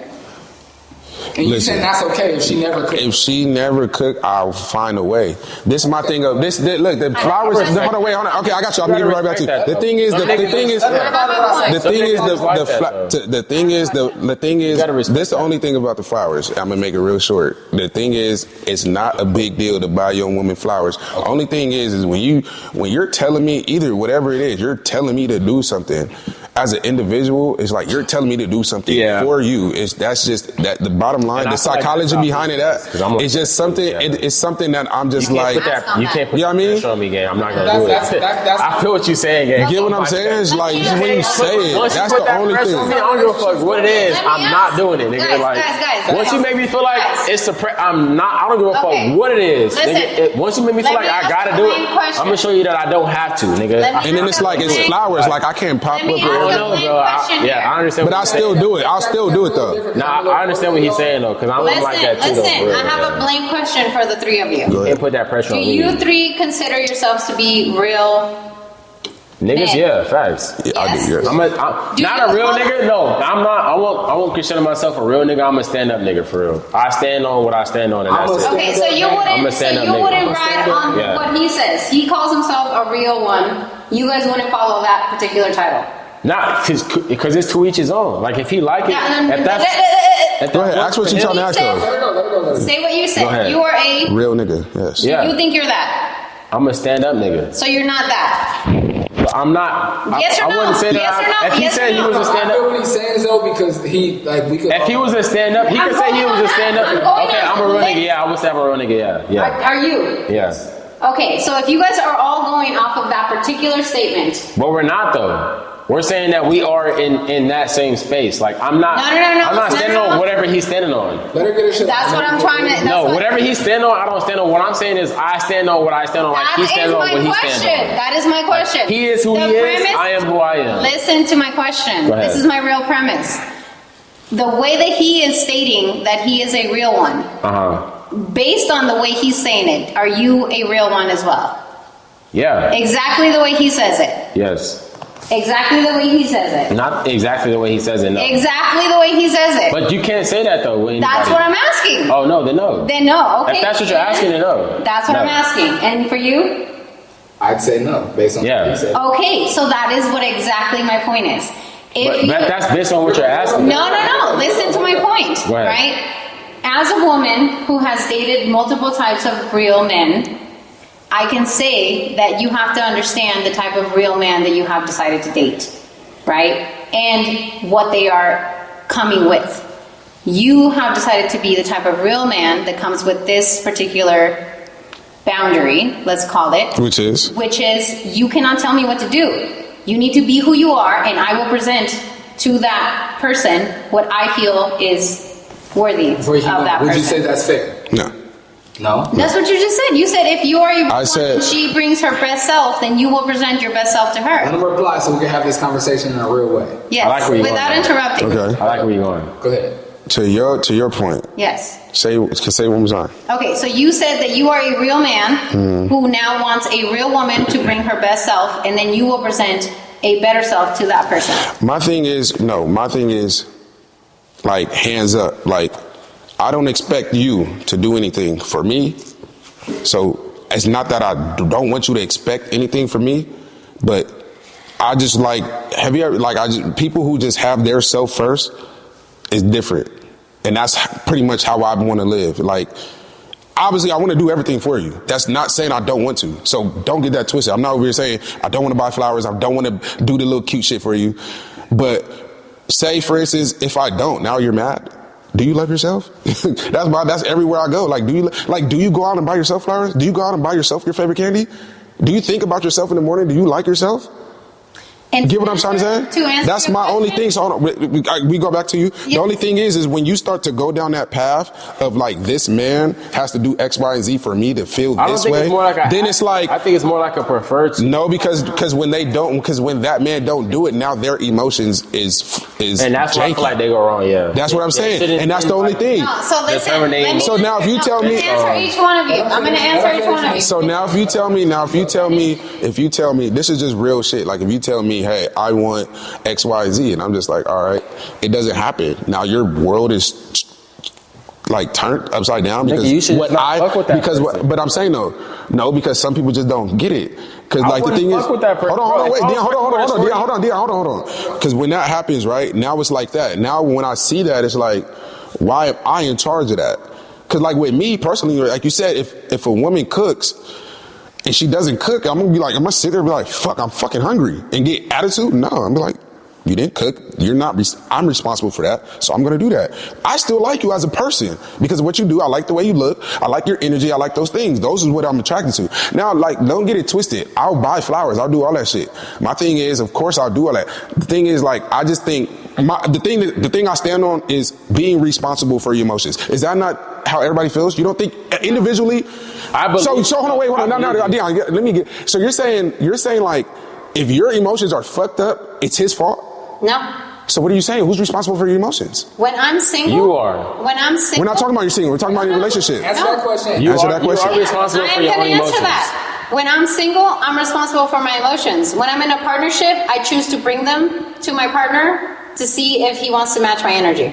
And you saying that's okay if she never cook? If she never cook, I'll find a way. This is my thing of this. Look, the flowers. Hold on, wait, hold on. Okay, I got you. I'm getting right back to you. The thing is, this the only thing about the flowers. I'm gonna make it real short. The thing is, it's not a big deal to buy your woman flowers. The only thing is when you're telling me either whatever it is, you're telling me to do something. As an individual, it's like you're telling me to do something for you. That's just that the bottom line, the psychology behind it. It's just something. It's something that I'm just like. You can't put you know what I mean? on me, gang. I'm not gonna do it. I feel what you're saying, gang. You get what I'm saying? It's like when you say it, that's the only thing. I don't give a fuck what it is. I'm not doing it, nigga. Like once you make me feel like it's I'm not. I don't give a fuck what it is, nigga. Once you make me feel like I gotta do it, I'm gonna show you that I don't have to, nigga. And then it's like it's flowers. Like I can't pop up. I understand. But I still do it. I'll still do it though. Nah, I understand what he's saying though, because I'm like that too. Listen, I have a blank question for the three of you. And put that pressure on me. Do you three consider yourselves to be real niggas? men? Yeah, facts. Yeah, I do. Yes. I'm not a real nigga. No, I'm not. I won't consider myself a real nigga. I'm a stand up nigga for real. I stand on what I stand on, and that's it. Okay, so you wouldn't ride on what he says. He calls himself a real one. You guys wouldn't follow that particular title. Not because it's to each his own. Like if he like it, go ahead. Ask what you trying to ask though. Say what you said. You are a real nigga. Yes. Yeah. You think you're that? I'm a stand up nigga. So you're not that. But I'm not. Yes or no? I wouldn't say yes that. Or no? If he said he was a stand up, what he's saying is though because he like we could. If he was a stand up, he could say he was a stand up. Okay, I'm a real nigga. Yeah, I would say I'm a real nigga. Yeah. Are you? Yes. Okay, so if you guys are all going off of that particular statement, but we're not though. We're saying that we are in that same space. Like I'm not. No. I'm not standing on whatever he's standing on. That's what I'm trying to. Whatever he's standing on, I don't stand on. What I'm saying is, I stand on what I stand on. Like he stands on what he stands on. That is my question. Like, he is who he is. I am who I am. Listen to my question. This is my real premise. The way that he is stating that he is a real one. Based on the way he's saying it, are you a real one as well? Yeah. Exactly the way he says it. Yes. Exactly the way he says it. Not exactly the way he says it, no. Exactly the way he says it. But you can't say that though. That's what I'm asking. Oh no, then no. Then no, okay. If that's what you're asking, then no. That's what I'm asking. And for you? I'd say no, based on what you said. Okay, so that is what exactly my point is. But that's based on what you're asking. No. Listen to my point, right? As a woman who has dated multiple types of real men, I can say that you have to understand the type of real man that you have decided to date, right? And what they are coming with. You have decided to be the type of real man that comes with this particular boundary, let's call it. Which is you cannot tell me what to do. You need to be who you are, and I will present to that person what I feel is worthy of that person. Would you say that's fair? No. No? That's what you just said. You said if you are and she brings her best self, then you will present your best self to her. Let them reply so we can have this conversation in a real way. Yes, I like where you're without going. interrupting. Okay. I like where you're going. Go ahead. To your point. Yes. Say one more time. Okay, so you said that you are a real man who now wants a real woman to bring her best self, and then you will present a better self to that person. My thing is, like, hands up. Like, I don't expect you to do anything for me. So it's not that I don't want you to expect anything from me, but I just have you ever, people who just have their self first is different. And that's pretty much how I want to live. Like, obviously I want to do everything for you. That's not saying I don't want to. So don't get that twisted. I'm not over here saying I don't want to buy flowers. I don't want to do the little cute shit for you. But say, for instance, if I don't, now you're mad. Do you love yourself? That's everywhere I go. Like, do you go out and buy yourself flowers? Do you go out and buy yourself your favorite candy? Do you think about yourself in the morning? Do you like yourself? And get what I'm trying to say? That's my only thing. So hold on, we go back to you. Yes. The only thing is when you start to go down that path of like, this man has to do X, Y, and Z for me to feel this way. Then it's like, I think it's more like a preferred. No, because when when that man don't do it, now their emotions is and that's why I feel like they go wrong. Yeah, that's what I'm saying, and that's the only thing. No, so listen. So now if you tell me, answer each one of you. I'm going to answer each one of you. So now if you tell me, this is just real shit. Like if you tell me, hey, I want X, Y, Z, and I'm just like, all right, it doesn't happen. Now your world is like turned upside down because but I'm saying no, because some people just don't get it. Because like the thing is, hold on. Because when that happens, right now it's like that. Now when I see that, it's like, why am I in charge of that? Because like with me personally, like you said, if a woman cooks and she doesn't cook, I'm gonna sit there and be like, fuck, I'm fucking hungry and get attitude. No, I'm be like, you didn't cook. I'm responsible for that. So I'm going to do that. I still like you as a person because of what you do. I like the way you look. I like your energy. I like those things. Those is what I'm attracted to. Now, like, don't get it twisted. I'll buy flowers. I'll do all that shit. My thing is, of course, I'll do all that. The thing is, like, I just think the thing I stand on is being responsible for your emotions. Is that not how everybody feels? You don't think individually? So hold on, wait, hold on. No, Deion, let me get. So you're saying like, if your emotions are fucked up, it's his fault? No. So what are you saying? Who's responsible for your emotions? When I'm single, you are. When I'm single, we're not talking about your single. We're talking about your relationship. Answer that question. You are responsible for your own emotions. That. When I'm single, I'm responsible for my emotions. When I'm in a partnership, I choose to bring them to my partner to see if he wants to match my energy.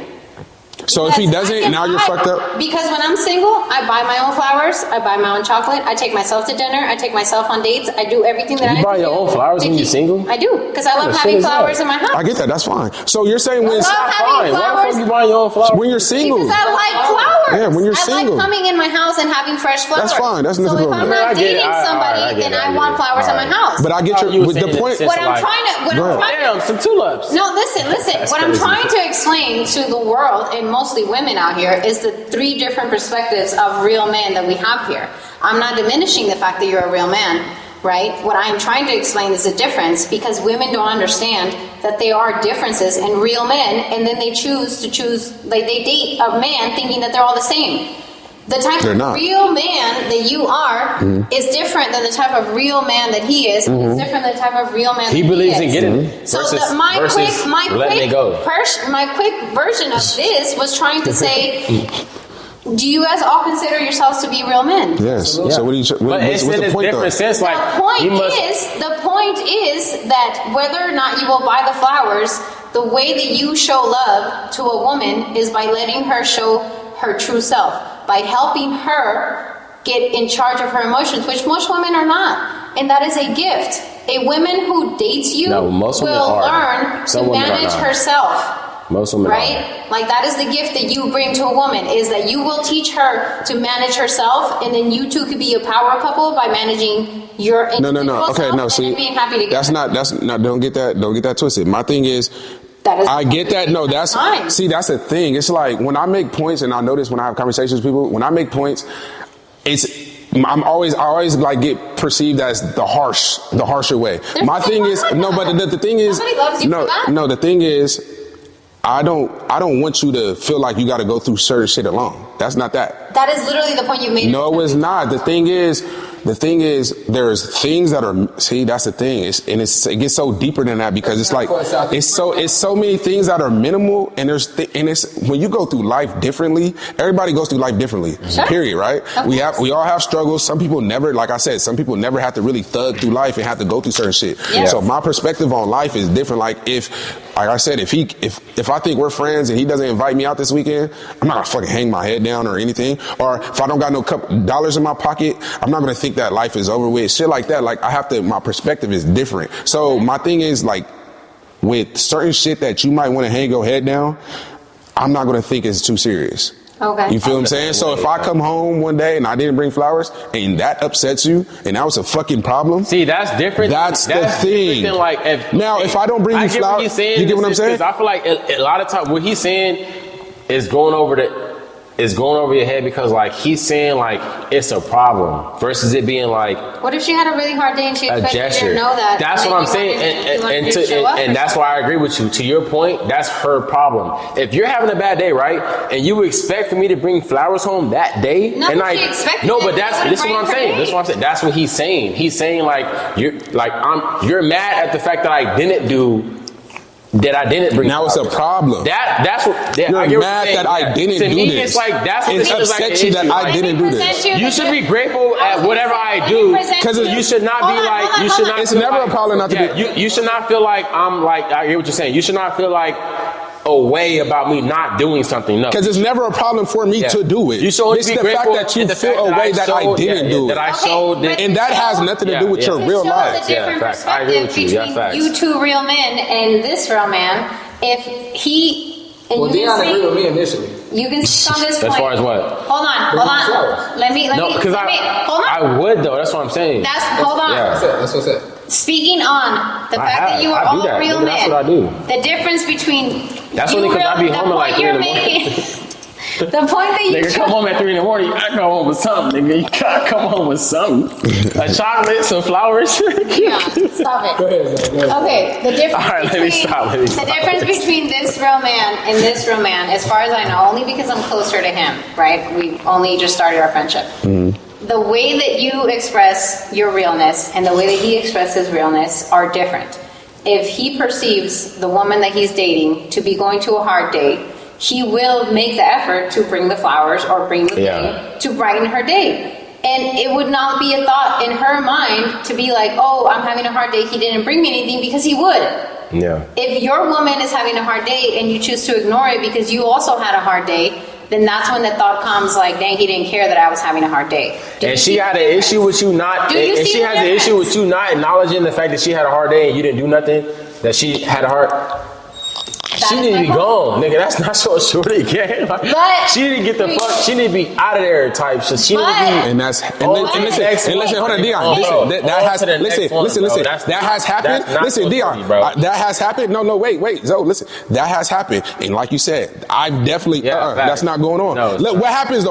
So if he doesn't, now you're fucked up? Because when I'm single, I buy my own flowers, I buy my own chocolate, I take myself to dinner, I take myself on dates, I do everything that I do. You buy your own flowers when you're single? I do, because I love having flowers in my house. I get that, that's fine. So you're saying when... I love having flowers. Why the fuck you buy your own flowers? When you're single. Because I like flowers. Yeah, when you're single. I like coming in my house and having fresh flowers. That's fine, that's nothing wrong. So if I'm not dating somebody, then I want flowers in my house. But I get the point... Damn, some tulips. No, listen. What I'm trying to explain to the world, and mostly women out here, is the three different perspectives of real men that we have here. I'm not diminishing the fact that you're a real man, right? What I'm trying to explain is the difference, because women don't understand that there are differences in real men, and then they they date a man thinking that they're all the same. The type of real man that you are is different than the type of real man that he is. It's different than the type of real man he that believes he is. in getting it. So my quick version of this was trying to say, Do you guys all consider yourselves to be real men? Yes. Yeah. So what's the point though? Sense, like, The point is that whether or not you will buy the flowers, the way that you show love to a woman is by letting her show her true self, by helping her get in charge of her emotions, which most women are not. And that is a gift. A woman who dates you will learn to manage herself. Most women right? Like that is the gift that you bring to a woman, is that you will teach her to manage herself, and then you two could be a power couple by managing your no. Okay, no. See, being happy together. that's not. Don't get that twisted. My thing is, I get that. No, that's that's the thing. It's like when I make points, and I notice when I have conversations with people, when I make points, I always like get perceived as the harsher way. My thing is but the thing is the thing is, I don't want you to feel like you got to go through certain shit alone. That's not that. That is literally the point you made. No, it's not. The thing is, there's things that are. See, that's the thing. It gets so deeper than that, because it's like it's so many things that are minimal, and it's when you go through life differently. Everybody goes through life differently. Sure. Period. Right? We all have struggles. Some people never, like I said, some people never have to really thug through life and have to go through certain shit. Yeah. So my perspective on life is different. Like like I said, if I think we're friends and he doesn't invite me out this weekend, I'm not gonna fucking hang my head down or anything. Or if I don't got no $2 in my pocket, I'm not gonna think that life is over with. Shit like that. Like my perspective is different. So my thing is, like, with certain shit that you might want to hang your head down, I'm not gonna think it's too serious. Okay. You feel what I'm saying? So if I come home one day and I didn't bring flowers and that upsets you and that was a fucking problem. See, that's different. That's the thing. Than like if I don't bring you flowers, you get what I'm saying? Because I feel like a lot of times what he's saying is going over your head, because like he's saying like it's a problem versus it being like. What if she had a really hard day and she expected you to know that? That's what I'm saying, and that's why I agree with you. To your point, that's her problem. If you're having a bad day, right, and you expect for me to bring flowers home that day, but that's this is what I'm saying. This is what I'm saying. That's what he's saying. He's saying like you're mad at the fact that I didn't bring. Now it's a problem. That's what you're mad that I didn't do this. It's like that's what it upsets you that I didn't do this. You should be grateful at whatever I do, because you should not be like you should not. It's never a problem not to be. You should not feel like I'm like. I hear what you're saying. You should not feel like a way about me not doing something. No, because it's never a problem for me to do it. You should it's the fact that you feel a way that I didn't do it. That I showed, and that has nothing to do with your real life. The different perspective between you two real men and this real man. If he Deion agreed with me initially. You can speak on this point. As far as what? Hold on. Let me. Hold on. I would though. That's what I'm saying. Hold on. Yeah. That's what's it. Speaking on the fact that you are all real men. That's what I do. The difference between that's only because I be home at like 3 in the morning. The point that you nigga come home at 3 in the morning, I come home with something, nigga. You gotta come home with something. A chocolate, some flowers. Yeah, stop it. Go ahead. Okay, the difference. All right, let me stop. The difference between this real man and this real man, as far as I know, only because I'm closer to him, right? We've only just started our friendship. Mm-hmm. The way that you express your realness and the way that he expresses realness are different. If he perceives the woman that he's dating to be going to a hard date, he will make the effort to bring the flowers or bring the thing to brighten her day. And it would not be a thought in her mind to be like, oh, I'm having a hard day, he didn't bring me anything, because he would. Yeah. If your woman is having a hard day and you choose to ignore it because you also had a hard day, then that's when the thought comes like, dang, he didn't care that I was having a hard day. And she had an issue with you not, and she has an issue with you not acknowledging the fact that she had a hard day and you didn't do nothing, that she had a hard. She need to be gone, nigga. That's not so shorty game. Like, she need to get the fuck. She need to be out of there, type shit. She need to be. And listen, hold on, Deion. Listen. That has happened. Listen, Deion. That has happened. No, wait, Zoe. Listen, that has happened. And like you said, I've definitely. That's not going on. No, look, what happens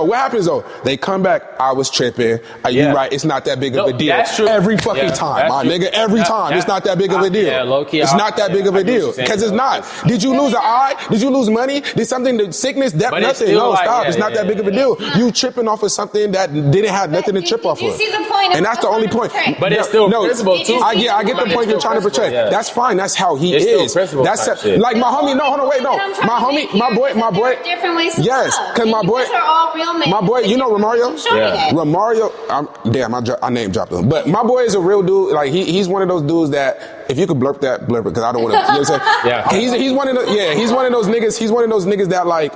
though? They come back. I was tripping. You right? It's not that big of a deal. That's true. Every fucking time, my nigga. Every time, it's not that big of a deal. Yeah, low key. It's not that big of a deal because it's not. Did you lose an eye? Did you lose money? Did something, sickness, death, nothing? No, stop. It's not that big of a deal. You tripping off of something that didn't have nothing to trip off of. You see the point point. And that's the only point. But it's still principle too. I get the point you're trying to portray. Yeah. That's fine. That's how he It's is. still principle That's type shit. like my homie. No, hold on, wait, no. My homie, my boy. Different ways to Yes, love. because my And boy, you guys are all real men. my boy, you know Romario? Yeah. Romario, I name dropped him. But my boy is a real dude. Like he's one of those dudes that if you could blurp it because I don't want to. You know what I'm saying? Yeah. He's one of the he's one of those niggas. He's one of those niggas that like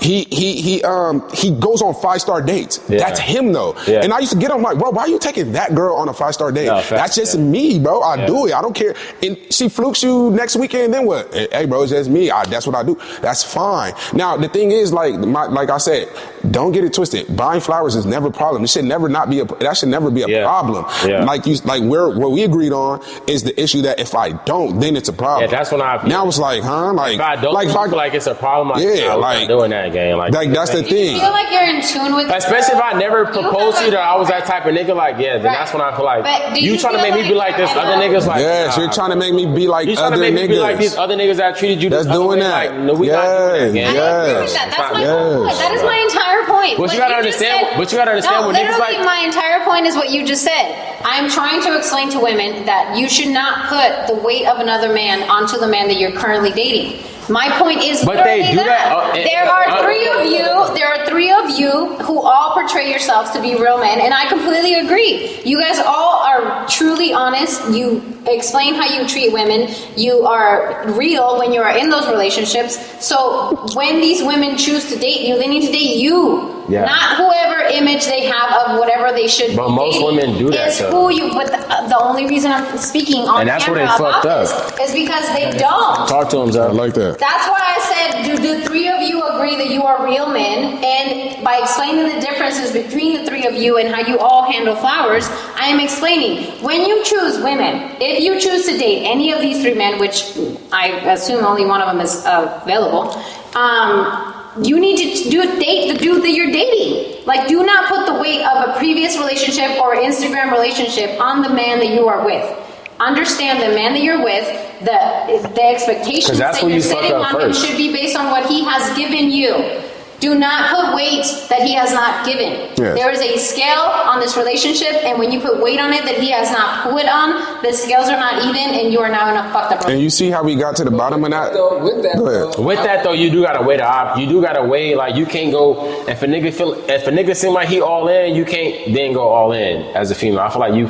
he goes on 5-star dates. Yeah. That's him though. Yeah. And I used to get him like, bro, why are you taking that girl on a 5-star date? No, That's just me, bro. I do it. I don't care. And she flukes you next weekend. Then what? Hey, bro, it's just me. That's what I do. That's fine. Now the thing is, like I said, don't get it twisted. Buying flowers is never a problem. That should never be a problem. Yeah. Like what we agreed on is the issue that if I don't, then it's a problem. Yeah, that's when I. Now it's like, huh? Like if I don't feel like it's a problem. I'm not doing that game. Like that's the thing. You feel like you're in tune with. Especially if I never proposed to you, or I was that type of nigga. Like, yeah, then that's when I feel like you trying to make me be like this other niggas. Like, yes, you're trying to make me be like you trying other to make me be niggas. like these other niggas that treated you. That's doing that. Like, no, we not doing that game. I agree with that. That's my whole point. That is my entire point. But you gotta understand. But you gotta understand No, what niggas literally, like. my entire point is what you just said. I'm trying to explain to women that you should not put the weight of another man onto the man that you're currently dating. My point is, But they do that. There are three of you. There are three of you who all portray yourselves to be real men, and I completely agree. You guys all are truly honest. You explain how you treat women. You are real when you are in those relationships. So when these women choose to date you, they need to date you. Yeah. Not whoever image they have of whatever they should be. But most women do that, is though. who you. But the only reason I'm speaking on And that's camera where they about fucked up. this is because they don't. Talk to him, Zach. I like that. That's why I said, do the three of you agree that you are real men? And by explaining the differences between the three of you and how you all handle flowers, I am explaining. When you choose women, if you choose to date any of these three men, which I assume only one of them is available, you need to date the dude that you're dating. Like, do not put the weight of a previous relationship or Instagram relationship on the man that you are with. Understand the man that you're with, the expectations that's that when you're you fuck setting up on him first. should be based on what he has given you. Do not put weight that he has not given. Yes. There is a scale on this relationship, and when you put weight on it that he has not put on, the scales are not even, and you are now in a fucked up relationship. And you see how we got to the bottom of that? With that, Go ahead. With that though, you do gotta weigh the op. You do gotta weigh, like, you can't go if a nigga seem like he all in, you can't then go all in as a female. I feel like you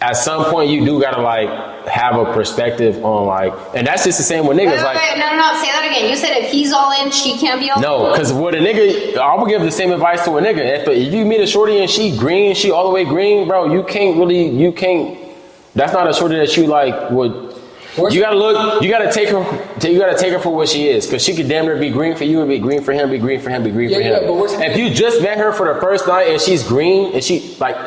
at some point you do gotta like have a perspective on like, and that's just the same with niggas. Wait, like, no, say that again. You said if he's all in, she can't be all in. no, because with a nigga, I would give the same advice to a nigga. If you meet a shorty and she green, she all the way green, bro, you can't. That's not a shorty that you like would. You gotta look. You gotta take her for what she is, because she could damn near be green for you and be green for him, be green for him, be green for him. If you just met her for the first night and she's green and she like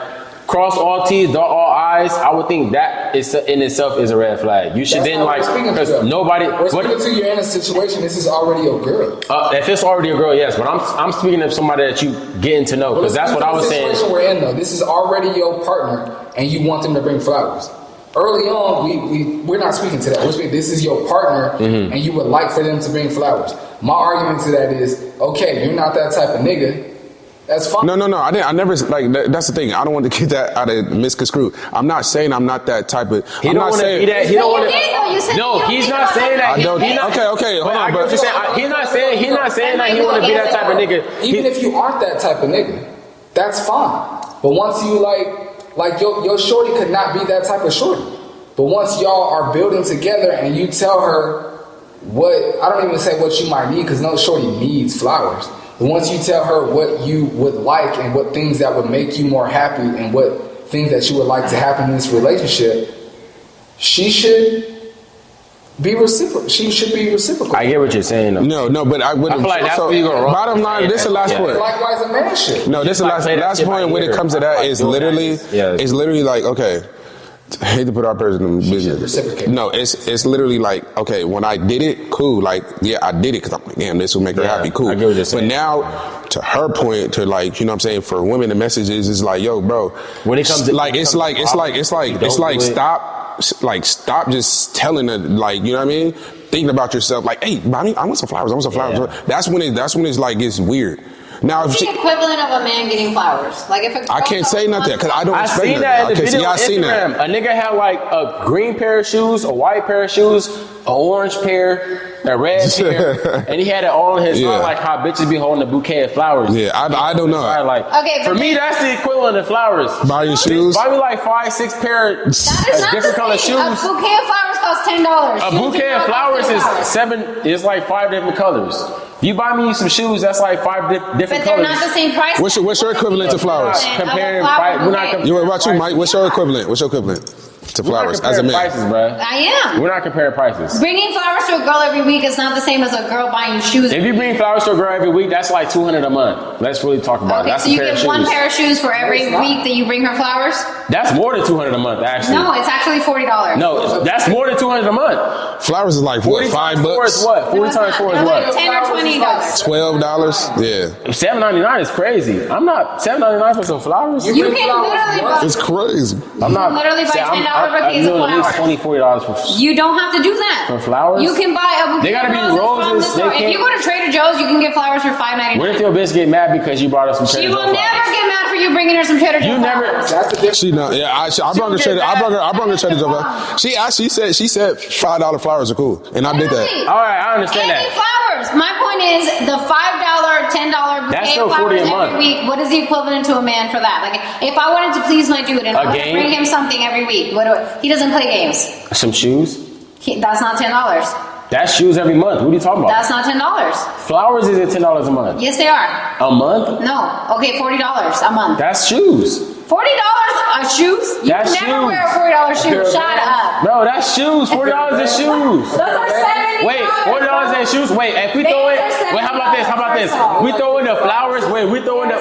cross all T's, dot all I's, I would think that is in itself is a red flag. You should then like, because nobody. We're speaking to you in a situation. This is already your girl. If it's already a girl, yes, but I'm speaking of somebody that you getting to know, because that's what I was saying. The situation we're in though, this is already your partner, and you want them to bring flowers. Early on, we're not speaking to that. We're speaking, this is your partner, and you would like for them to bring flowers. My argument to that is, okay, you're not that type of nigga. That's fine. No. I never like. That's the thing. I don't want to get that out of misconstrued. I'm not saying I'm not that type of. He don't want to be that. He don't want to. No, he's not saying that. Okay. Hold on, but he's not saying that he want to be that type of nigga. Even if you aren't that type of nigga, that's fine. But once you like your shorty could not be that type of shorty. But once y'all are building together and you tell her what, I don't even say what you might need, because no shorty needs flowers. But once you tell her what you would like and what things that would make you more happy and what things that you would like to happen in this relationship, she should be reciprocal. She should be reciprocal. I get what you're saying though. No, but I would. I feel like that's where you go wrong. Bottom line, this is the last point. Likewise, a man should. No, this is the last point when it comes to that is literally, it's literally like, okay, I hate to put our person in business. No, it's literally like, okay, when I did it, cool. Like, yeah, I did it because I'm like, damn, this will make her happy, cool. I get what you're saying. But now, to her point, to like, you know what I'm saying, for women, the message is like, yo, bro, when it comes to like, it's like, stop just telling her, like, you know what I mean? Thinking about yourself, like, hey, I want some flowers. Yeah. That's when it's like, it's weird. Now, if What's the equivalent of a man getting flowers? Like if a girl I can't say nothing because I don't I expect seen that. that in the video I on seen Instagram. that. A nigga had like a green pair of shoes, a white pair of shoes, an orange pair, a red pair, and he had it all in his Yeah. heart, like how bitches be holding a bouquet of flowers. Yeah, I don't know. Like, Okay, for but me, that's the equivalent of flowers. Buy your shoes. Buy me like 5-6 pair of That is not different the color same. shoes. A bouquet of flowers costs $10. A bouquet of flowers is it's like 5 different colors. You buy me some shoes, that's like 5 different But they're colors. not the same price. What's your equivalent to flowers? Comparing Of a flower price, we're not bouquet. comparing. What about you, Mike? prices. What's your equivalent? What's your equivalent to We're not flowers as a comparing man? prices, bro. I am. We're not comparing prices. Bringing flowers to a girl every week is not the same as a girl buying you shoes. If you bring flowers to a girl every week, that's like $200 a month. Let's really talk about it. Okay, That's so a you pair of get one shoes. pair of shoes for every week that you bring her flowers? That's more than $200 a month, actually. No, it's actually $40. No, that's more than $200 a month. Flowers is like what? 40 $5? times 4 is what? 40 times 4 is Like what? $10 or $20. $12? Yeah. $7.99 is crazy. I'm not $7.99 for some flowers. You can literally buy, It's crazy. I'm not literally buy $10 bouquets of doing at least flowers. $20 for You don't have to do that. For flowers? You can buy a bouquet They gotta of be roses from the roses, store. they If can't- you go to Trader Joe's, you can get flowers for $5.99. What if your bitch get mad because you brought us some She Trader will Joe's never flowers? get mad for you bringing her some Trader Joe's You never. flowers. That's the difference. She know. Yeah, I brought her Trader. I brought her Trader Joe. She actually said $5 flowers are cool, and I did that. Literally. All right, I understand Any that. flowers. My point is the $5, $10 bouquet That's of still flowers 40 a month. every week. What is the equivalent to a man for that? Like if I wanted to please my dude and I wanted to game? bring him something every week, he doesn't play games. Some shoes. That's not $10. That's shoes every month. What are you talking about? That's not $10. Flowers isn't $10 a month. Yes, they are. A month? No. Okay, $40 a month. That's shoes. $40 a shoes? You That's never shoes. wear a $40 shoe. Shut up. Bro, that's shoes. $40 is shoes. Those are $70. Wait, $40 in shoes. Wait, if we throw in, wait, how about this? How about this? We throw in the flowers. Wait, we throw in the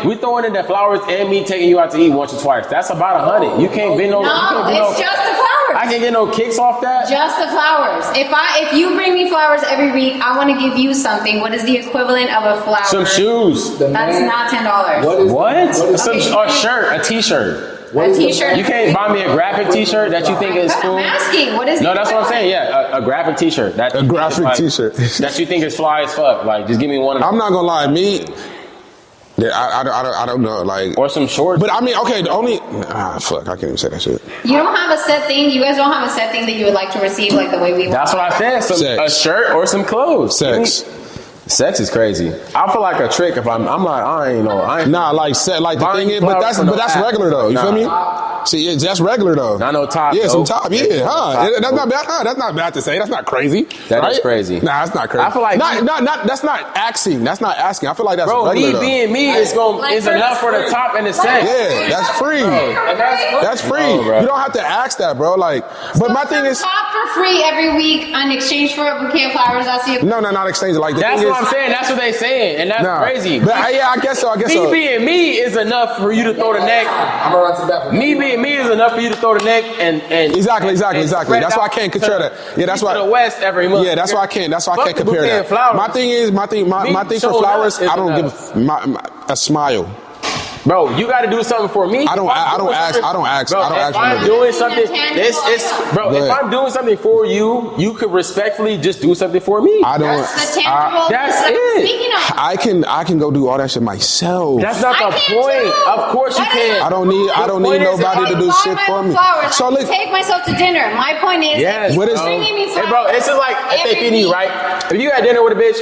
We throw in the flowers and me taking you out to eat once or twice. That's about $100. You can't get no. No, it's just the flowers. I can't get no kicks off that. Just the flowers. If you bring me flowers every week, I want to give you something. What is the equivalent of a flower? Some shoes. That's not $10. What? Some Okay. a shirt, a T-shirt. A t-shirt. You can't buy me a graphic T-shirt that you think is cool. I'm asking. What is No, the that's what I'm equivalent? saying. Yeah, a graphic T-shirt. That A graphic like, T-shirt. that you think is fly as fuck. Like, just give me one. I'm not gonna lie, me. Yeah, I don't know, like. Or some shorts. But I mean, okay, the only fuck, I can't even say that shit. You don't have a set thing. You guys don't have a set thing that you would like to receive, like the way we. That's what I said. Sex. A shirt or some clothes. Sex. Sex is crazy. I feel like a trick if I'm like, I ain't know. I ain't. Nah, like set, like the Buying thing is, but flowers for that's no regular though. You feel me? See, yeah, that's regular though. Not no top, Yeah, some though. top. Yeah, Top, That's not bad. That's not bad to say. That's not crazy. That is right? crazy. Nah, that's not crazy. I feel like not. That's not asking. That's not asking. I feel like that's Bro, regular me though. being me is enough for the top and the sex. Yeah, that's free. That's free. bro. You don't have to ask that, bro. Like, but my thing is, top for free every week in exchange for a bouquet of flowers. That's the. no, not exchange. Like the That's thing what is, I'm saying. That's what they saying, and that's nah. crazy. But yeah, I guess so. Me being me is enough for you to throw the neck. I'm gonna run to that. Me being me is enough for you to throw the neck and Exactly. and That's spread why I out can't compare that. Yeah, that's to why. the west every month. Yeah, that's why I can't. That's why I can't Fuck the compare bouquet that. of flowers. My thing is, my thing for showing flowers. up is I don't enough. give a smile. Bro, you got to do something for me. I don't ask. Bro, If I'm doing something, bro. Go If ahead. I'm doing something for you, you could respectfully just do something for me. I don't. That's the tangible. That's that I'm it. speaking of. I can go do all that shit myself. That's not I the can point. too. Of course you What is can. I don't need point is, nobody to do Buy shit my for own me. flowers. So I look, can take myself to dinner. My point is, Yes. if What you're is- bringing me Hey, flowers, bro, it's just like if they every feed you, week. right? If you had dinner with a bitch,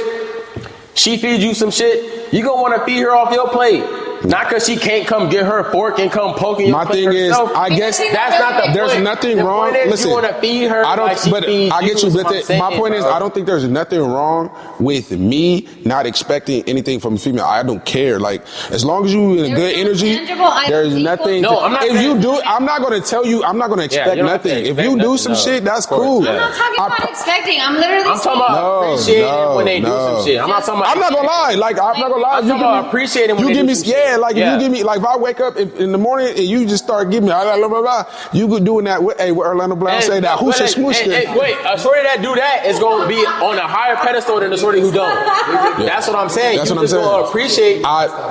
she feeds you some shit, you gonna want to feed her off your plate. Not because she can't come get her fork and come poking your my plate thing is, herself. I guess That's not the there's point. nothing The wrong. point is Listen, you want to feed her. I don't. like she But feeds I get you. is But what I'm saying, my point is, bro. I don't think there's nothing wrong with me not expecting anything from a female. I don't care. Like as long as you in a good energy, tangible items there's equal nothing. No, I'm not If saying- you do, I'm not gonna tell you. I'm not gonna expect you don't have to nothing. If expect you do nothing, some no. shit, that's Of course, cool. yeah. I'm not talking I about pro- expecting. I'm literally I'm talking about No, appreciating when they do no. some shit. I'm not talking about. I'm not gonna lie. Like I'm not gonna lie. I'm talking about appreciating when you they give do me, some shit. like if you give me, like if I wake up in the morning and you just start giving me, blah, blah, blah, blah, you could doing that. Hey, what Orlando Brown say that? Who's a smoosh? Wait, a shorty that do that is gonna be on a higher pedestal than the shorty who don't. That's what I'm saying. That's you what I'm just saying. Gonna appreciate.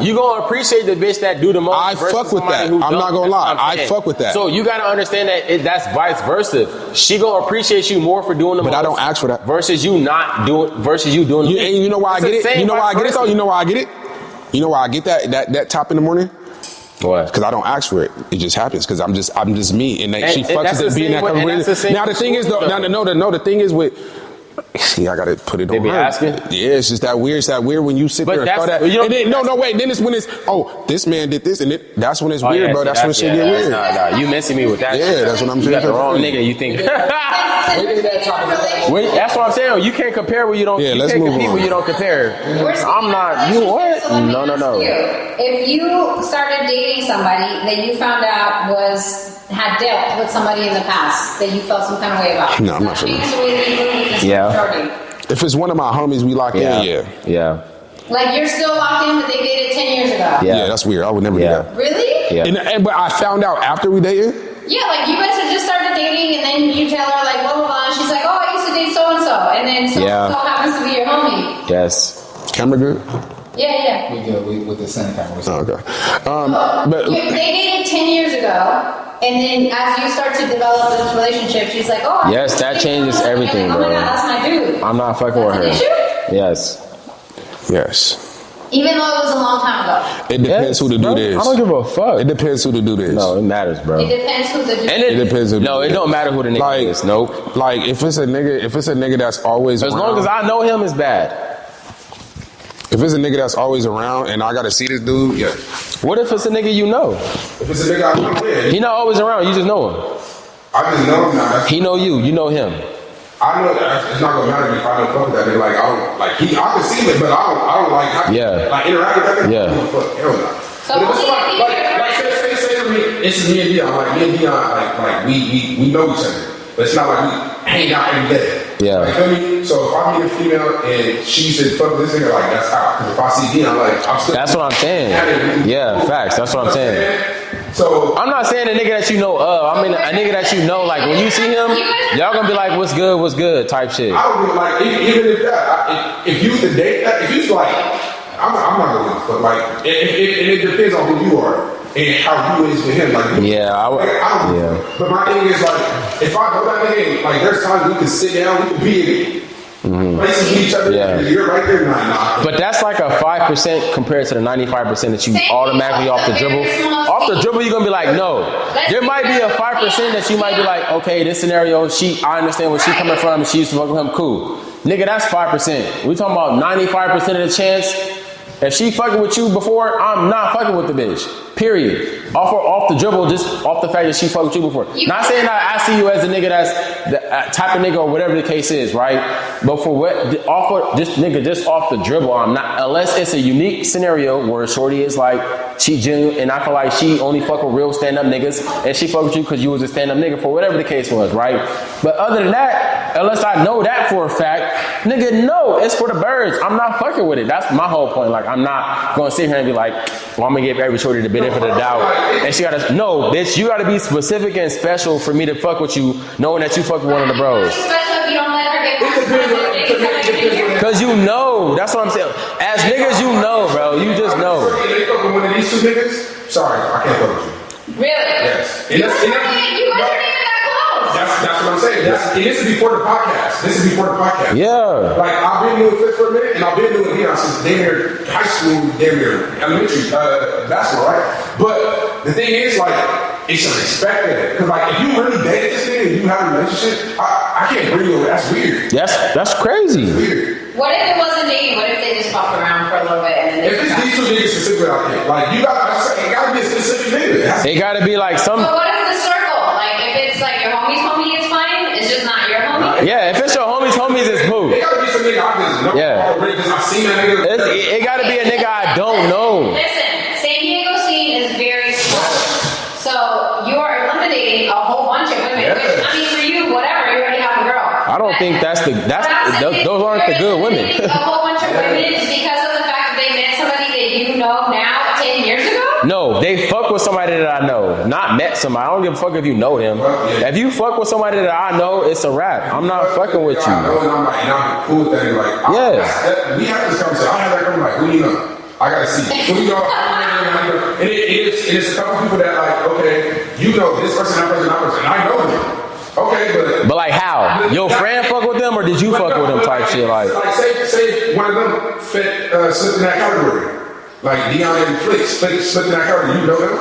You gonna appreciate the bitch that do the most. I versus fuck with somebody that. who I'm don't. not gonna That's lie. what I'm I saying. fuck with that. So you gotta understand that that's vice versa. She gonna appreciate you more for doing the most. But I don't ask for that. Versus you not doing. Versus you doing. And you know why I It's get the it? same You know why I vice get it though? versa. You know why I get it? You know why I get that top in the morning? What? Because I don't ask for it. It just happens. Because I'm just me, and she fucks with being that cover. Now the thing is, though, the thing is with. See, I gotta put it on. They be asking? Yeah, it's just that weird. It's that weird when you sit there and throw that. And then, wait. Then it's when it's this man did this, and that's when it's weird, bro. That's when shit get weird. Nah, you messing me with that. Yeah, that's what I'm saying. You got the wrong nigga. You think? Wait, that's what I'm saying. You can't compare where you don't. Yeah, you let's can't move compete on. where you don't compare. I'm not. You what? No. If you started dating somebody that you found out had dealt with somebody in the past that you felt some kind of way about. No, I'm not sure. Yeah. If it's one of my homies, we lock in. Yeah. Like you're still locked in, but they dated 10 years ago. Yeah, that's weird. I would never do that. Really? Yeah. But I found out after we dated. Yeah, like you guys had just started dating, and then you tell her like blah blah blah, and she's like, oh, I used to date so and so, and then so and so happens to be your homie. Yes. Camera good? Yeah. We good with the center camera. Oh, okay. But they dated 10 years ago. And then as you start to develop this relationship, she's like, oh. Yes, that changes everything, like, oh bro. my God, that's my dude. I'm not fucking with her. That's an issue? Yes. Even though it was a long time ago. It depends who the dude is. I don't give a fuck. It depends who the dude is. No, it matters, bro. It depends who the dude is. It depends. No, it don't matter who the nigga is. Nope. Like if it's a nigga that's always as around, long as I know him, it's bad. If it's a nigga that's always around and I gotta see this dude, yeah. What if it's a nigga you know? If it's a nigga I know, yeah. He not always around. You just know him. I just know him now. He know you. You know him. I know that it's not gonna matter if I don't fuck with that nigga. Like I don't like I can see it, but I don't like how like interact with that nigga. Yeah. Fuck, hell no. So but if it's say for me, it's me and Deion. Like me and Deion, like we know each other, but it's not like we hang out every day. Yeah. Like, you feel me? So if I meet a female and she said fuck this nigga, like that's out. Because if I see Deion, like I'm still. That's what I'm saying. Yeah, facts. That's what I'm saying. So I'm not saying a nigga that you know of. I mean a nigga that you know. Like when you see him, y'all gonna be like, "What's good?" type shit. I don't like even if that. If you the date that, if you like, I'm not gonna give a fuck. Like it depends on who you are and how you is with him. Like But my thing is like, if I go that nigga, like there's times we can sit down, we can be in places with each other. Yeah. You're right there, nah. But that's like a 5% compared to the 95% that you automatically off the dribble. Off the dribble, you're gonna be like, no. There might be a 5% that you might be like, okay, this scenario, I understand where she coming from, and she used to fuck with him, cool. Nigga, that's 5%. We talking about 95% of the chance. If she fucking with you before, I'm not fucking with the bitch. Period. Off the dribble, just off the fact that she fucked with you before. Not saying that I see you as a nigga that's the type of nigga or whatever the case is, right? But for just off the dribble, I'm not. Unless it's a unique scenario where shorty is like she genuine, and I feel like she only fuck with real stand up niggas, and she fuck with you because you was a stand up nigga for whatever the case was, right? But other than that, unless I know that for a fact, nigga, no, it's for the birds. I'm not fucking with it. That's my whole point. Like I'm not gonna sit here and be like, well, I'm gonna give every shorty the benefit of the doubt. And she gotta, no, bitch, you gotta be specific and special for me to fuck with you, knowing that you fuck with one of the bros. Especially if you don't let her get Cause you know, that's what I'm saying. As niggas, you know, bro, you just know. They fuck with one of these two niggas. Sorry, I can't fuck with you. Really? Yes. You guys aren't even that close. That's what I'm saying. This is before the podcast. Yeah. Like I've been doing Fit for a minute, and I've been doing Deion since damn near high school, damn near elementary basketball, right? But the thing is, like, it's a respect there. Because like, if you really dated this nigga and you have a relationship, I can't bring you over. That's weird. That's crazy. It's weird. What if it wasn't dating? What if they just fucked around for a little bit and then If it's these two niggas specifically, I can't. Like, it gotta be a specific nigga. It gotta be like some. So what is the circle? Like, if it's like your homie's homie, it's fine. It's just not your homie. Yeah, if it's your homies, it's boo. It gotta be some nigga I just know already because I've seen that nigga. It gotta be a nigga I don't know. Listen, San Diego scene is very small. So you are eliminating a whole bunch of women. Yeah. Which, I mean, for you, whatever, you already have a girl. I don't think those aren't the good women. A whole bunch of women is because of the fact that they met somebody that you know now 10 years ago? No, they fuck with somebody that I know, not met somebody. I don't give a fuck if you know them. If you fuck with somebody that I know, it's a wrap. I'm not fucking with you. I know, and I'm like, and I'm cool with that. Like, we have this conversation. I have that conversation. Like, who do you know? I gotta see. Who do you know? And it's a couple people that like, okay, you know this person, that person, and I know them. Okay, but like how? Your friend fuck with them or did you fuck with them type shit? Like say one of them fit slipped in that category. Like Deion and Flick in that car, you know them?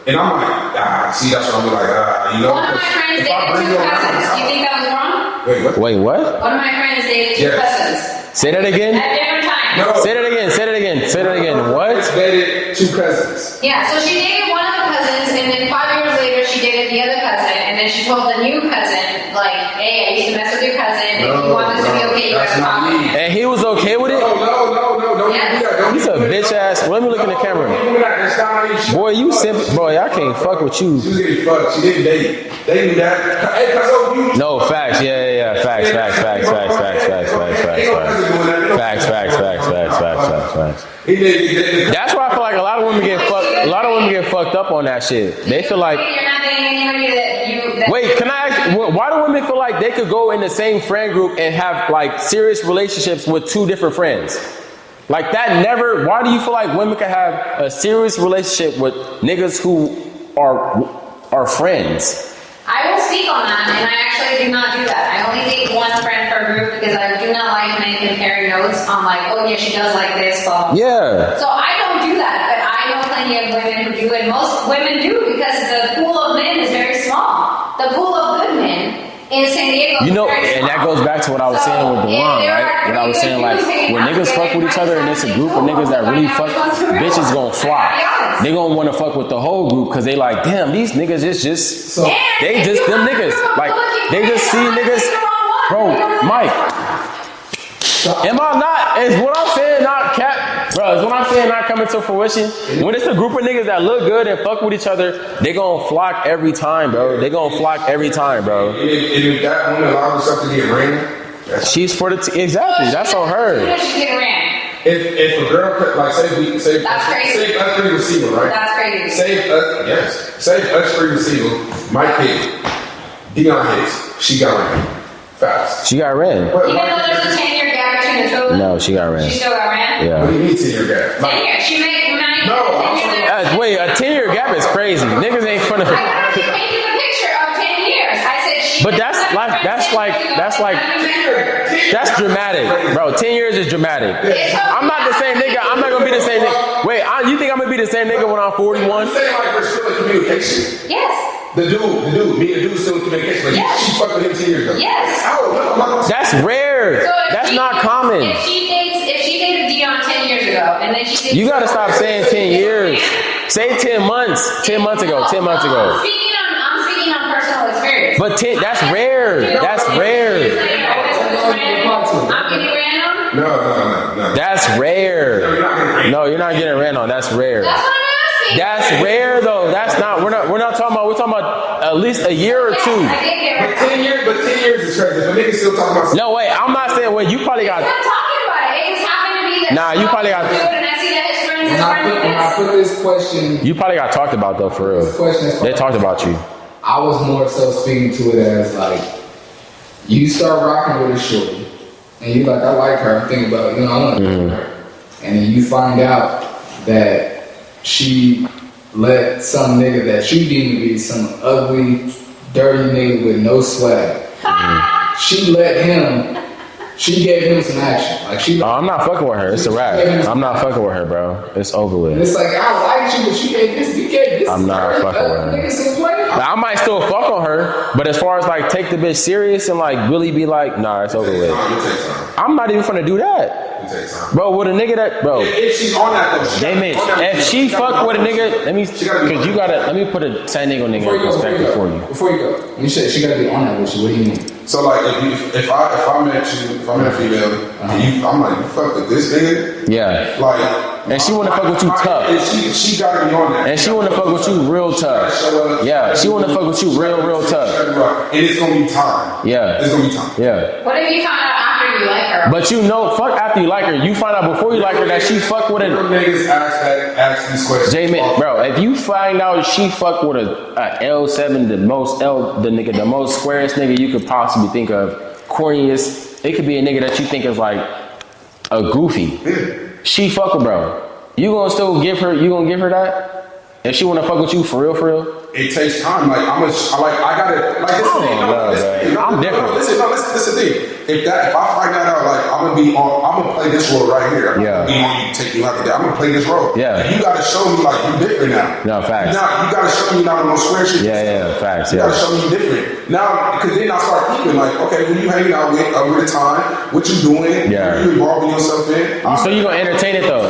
And I'm like, see, that's what I'm like, you know. One of my friends dated two cousins. Do you think that was wrong? Wait, what? One of my friends dated two cousins. Say that again. At different times. No. Say that again. What? Dated two cousins. Yeah, so she dated one of the cousins, and then 5 years later, she dated the other cousin, and then she told the new cousin, like, hey, I used to mess with your cousin. If you want this to be okay, you gotta talk to him. And he was okay with it? No, don't do that. He's a bitch ass. Let me look in the camera. Boy, you simple. Boy, I can't fuck with you. She was getting fucked. She didn't date. They knew that. Hey, cuz No, facts. Yeah. Facts. That's why I feel like a lot of women get fucked. A lot of women get fucked up on that shit. They feel like. You're not dating anybody that Wait, can I ask? Why do women feel like they could go in the same friend group and have like serious relationships with two different friends? Like that never. Why do you feel like women can have a serious relationship with niggas who are friends? I will speak on that, and I actually do not do that. I only date one friend per group because I do not like men comparing notes on like, oh yeah, she does like this, blah. Yeah. So I don't do that, but I know plenty of women who do, and most women do because the pool of men is very small. The pool of good men in San Diego is very small. And that goes back to what I was saying with Dewan, right? What I was saying, like, when niggas fuck with each other and it's a group of niggas that really fuck, bitches gonna flock. They gonna wanna fuck with the whole group because they like, damn, these niggas is just, they just them niggas. Like, they just see niggas. Bro, Mike, am I not, is what I'm saying not cap? Bro, is what I'm saying not coming to fruition? When it's a group of niggas that look good and fuck with each other, they gonna flock every time, bro. They gonna flock every time, bro. And if that woman allows herself to get ran, she's for the exactly. That's on her. She get ran. If a girl could, like, say That's crazy. us three receiver, right? That's crazy. Say us three receiver, Mike hit, Deion hits, she got ran fast. She got ran. Even though there's a 10-year gap between the two of them? No, she got ran. She still got ran? Yeah. What do you mean 10-year gap? 10 years. She made 10 years. Wait, a 10-year gap is crazy. Niggas ain't funny. I gotta paint you a picture of 10 years. I said she. But that's dramatic, bro. 10 years is dramatic. I'm not the same nigga. I'm not gonna be the same nigga. Wait, you think I'm gonna be the same nigga when I'm 41? I'm saying like we're still in communication. Yes. Me and the dude still in communication. But Yes. she fucked with him 10 years ago. Yes. That's rare. So That's not common. If she dated Deion 10 years ago, and then she did. You gotta stop saying 10 years. Say 10 months. 10 months ago. 10 months ago. I'm speaking on personal experience. But that's rare. That's rare. I'm getting ran on? No. That's rare. No, you're not getting ran on. That's rare. That's what I'm asking. That's rare though. That's not. We're not talking about. We're talking about at least a year or two. I did get ran. But 10 years is crazy. If a nigga still talking about. No, wait. I'm not saying. Wait, you probably got. I'm not talking about it. It just happened to be that. Nah, you probably got. And I see that his friends When I put this question, You probably got talked about though, for real. They talked about you. I was more so speaking to it as like, you start rocking with a shorty, and you like, I like her. I'm thinking about, I want to be with her, and then you find out that she let some nigga that you deem to be some ugly, dirty nigga with no swag. She gave him some action. Like I'm not fucking with her. It's a wrap. I'm not fucking with her, bro. It's over with. It's like, I liked you, but you gave this. I'm not fucking with her. Nigga some play. I might still fuck on her, but as far as like take the bitch serious and like really be like, nah, it's over with. I'm not even finna do that. Bro, with a nigga that, bro. If she's on that though, if she fuck with a nigga, let me put a San Diego nigga in perspective for you. Before you go, you said she gotta be on that with you. What do you mean? So like if I met you, if I met a female, and I'm like, you fuck with this nigga? Yeah. Like, and she wanna fuck with you tough. And she gotta be on that. And she wanna fuck with you real tough. Yeah, she wanna fuck with you real tough. And it's gonna be time. Yeah. It's gonna be time. Yeah. What if you found out after you like her? But fuck after you like her. You find out before you like her that she fuck with Some a niggas ask these questions. J-Man, bro, if you find out she fuck with a L7, the most squarest nigga you could possibly think of, corniest, it could be a nigga that you think is like a goofy. Yeah. She fuck with bro. You gonna give her that? If she wanna fuck with you for real. It takes time. Like I gotta like this is the thing. I'm different. Listen, this is the thing. If I find that out, like I'm gonna play this role right here. I'm gonna be on you, take you out of that. I'm gonna play this role. Yeah. And you gotta show me like you different now. No, facts. Now you gotta show me not on no square shit. Yeah, facts. You gotta show me you different. Now, because then I start thinking like, okay, who you hanging out with over the time? What you doing? Yeah. What you involving yourself in? So you gonna entertain it though?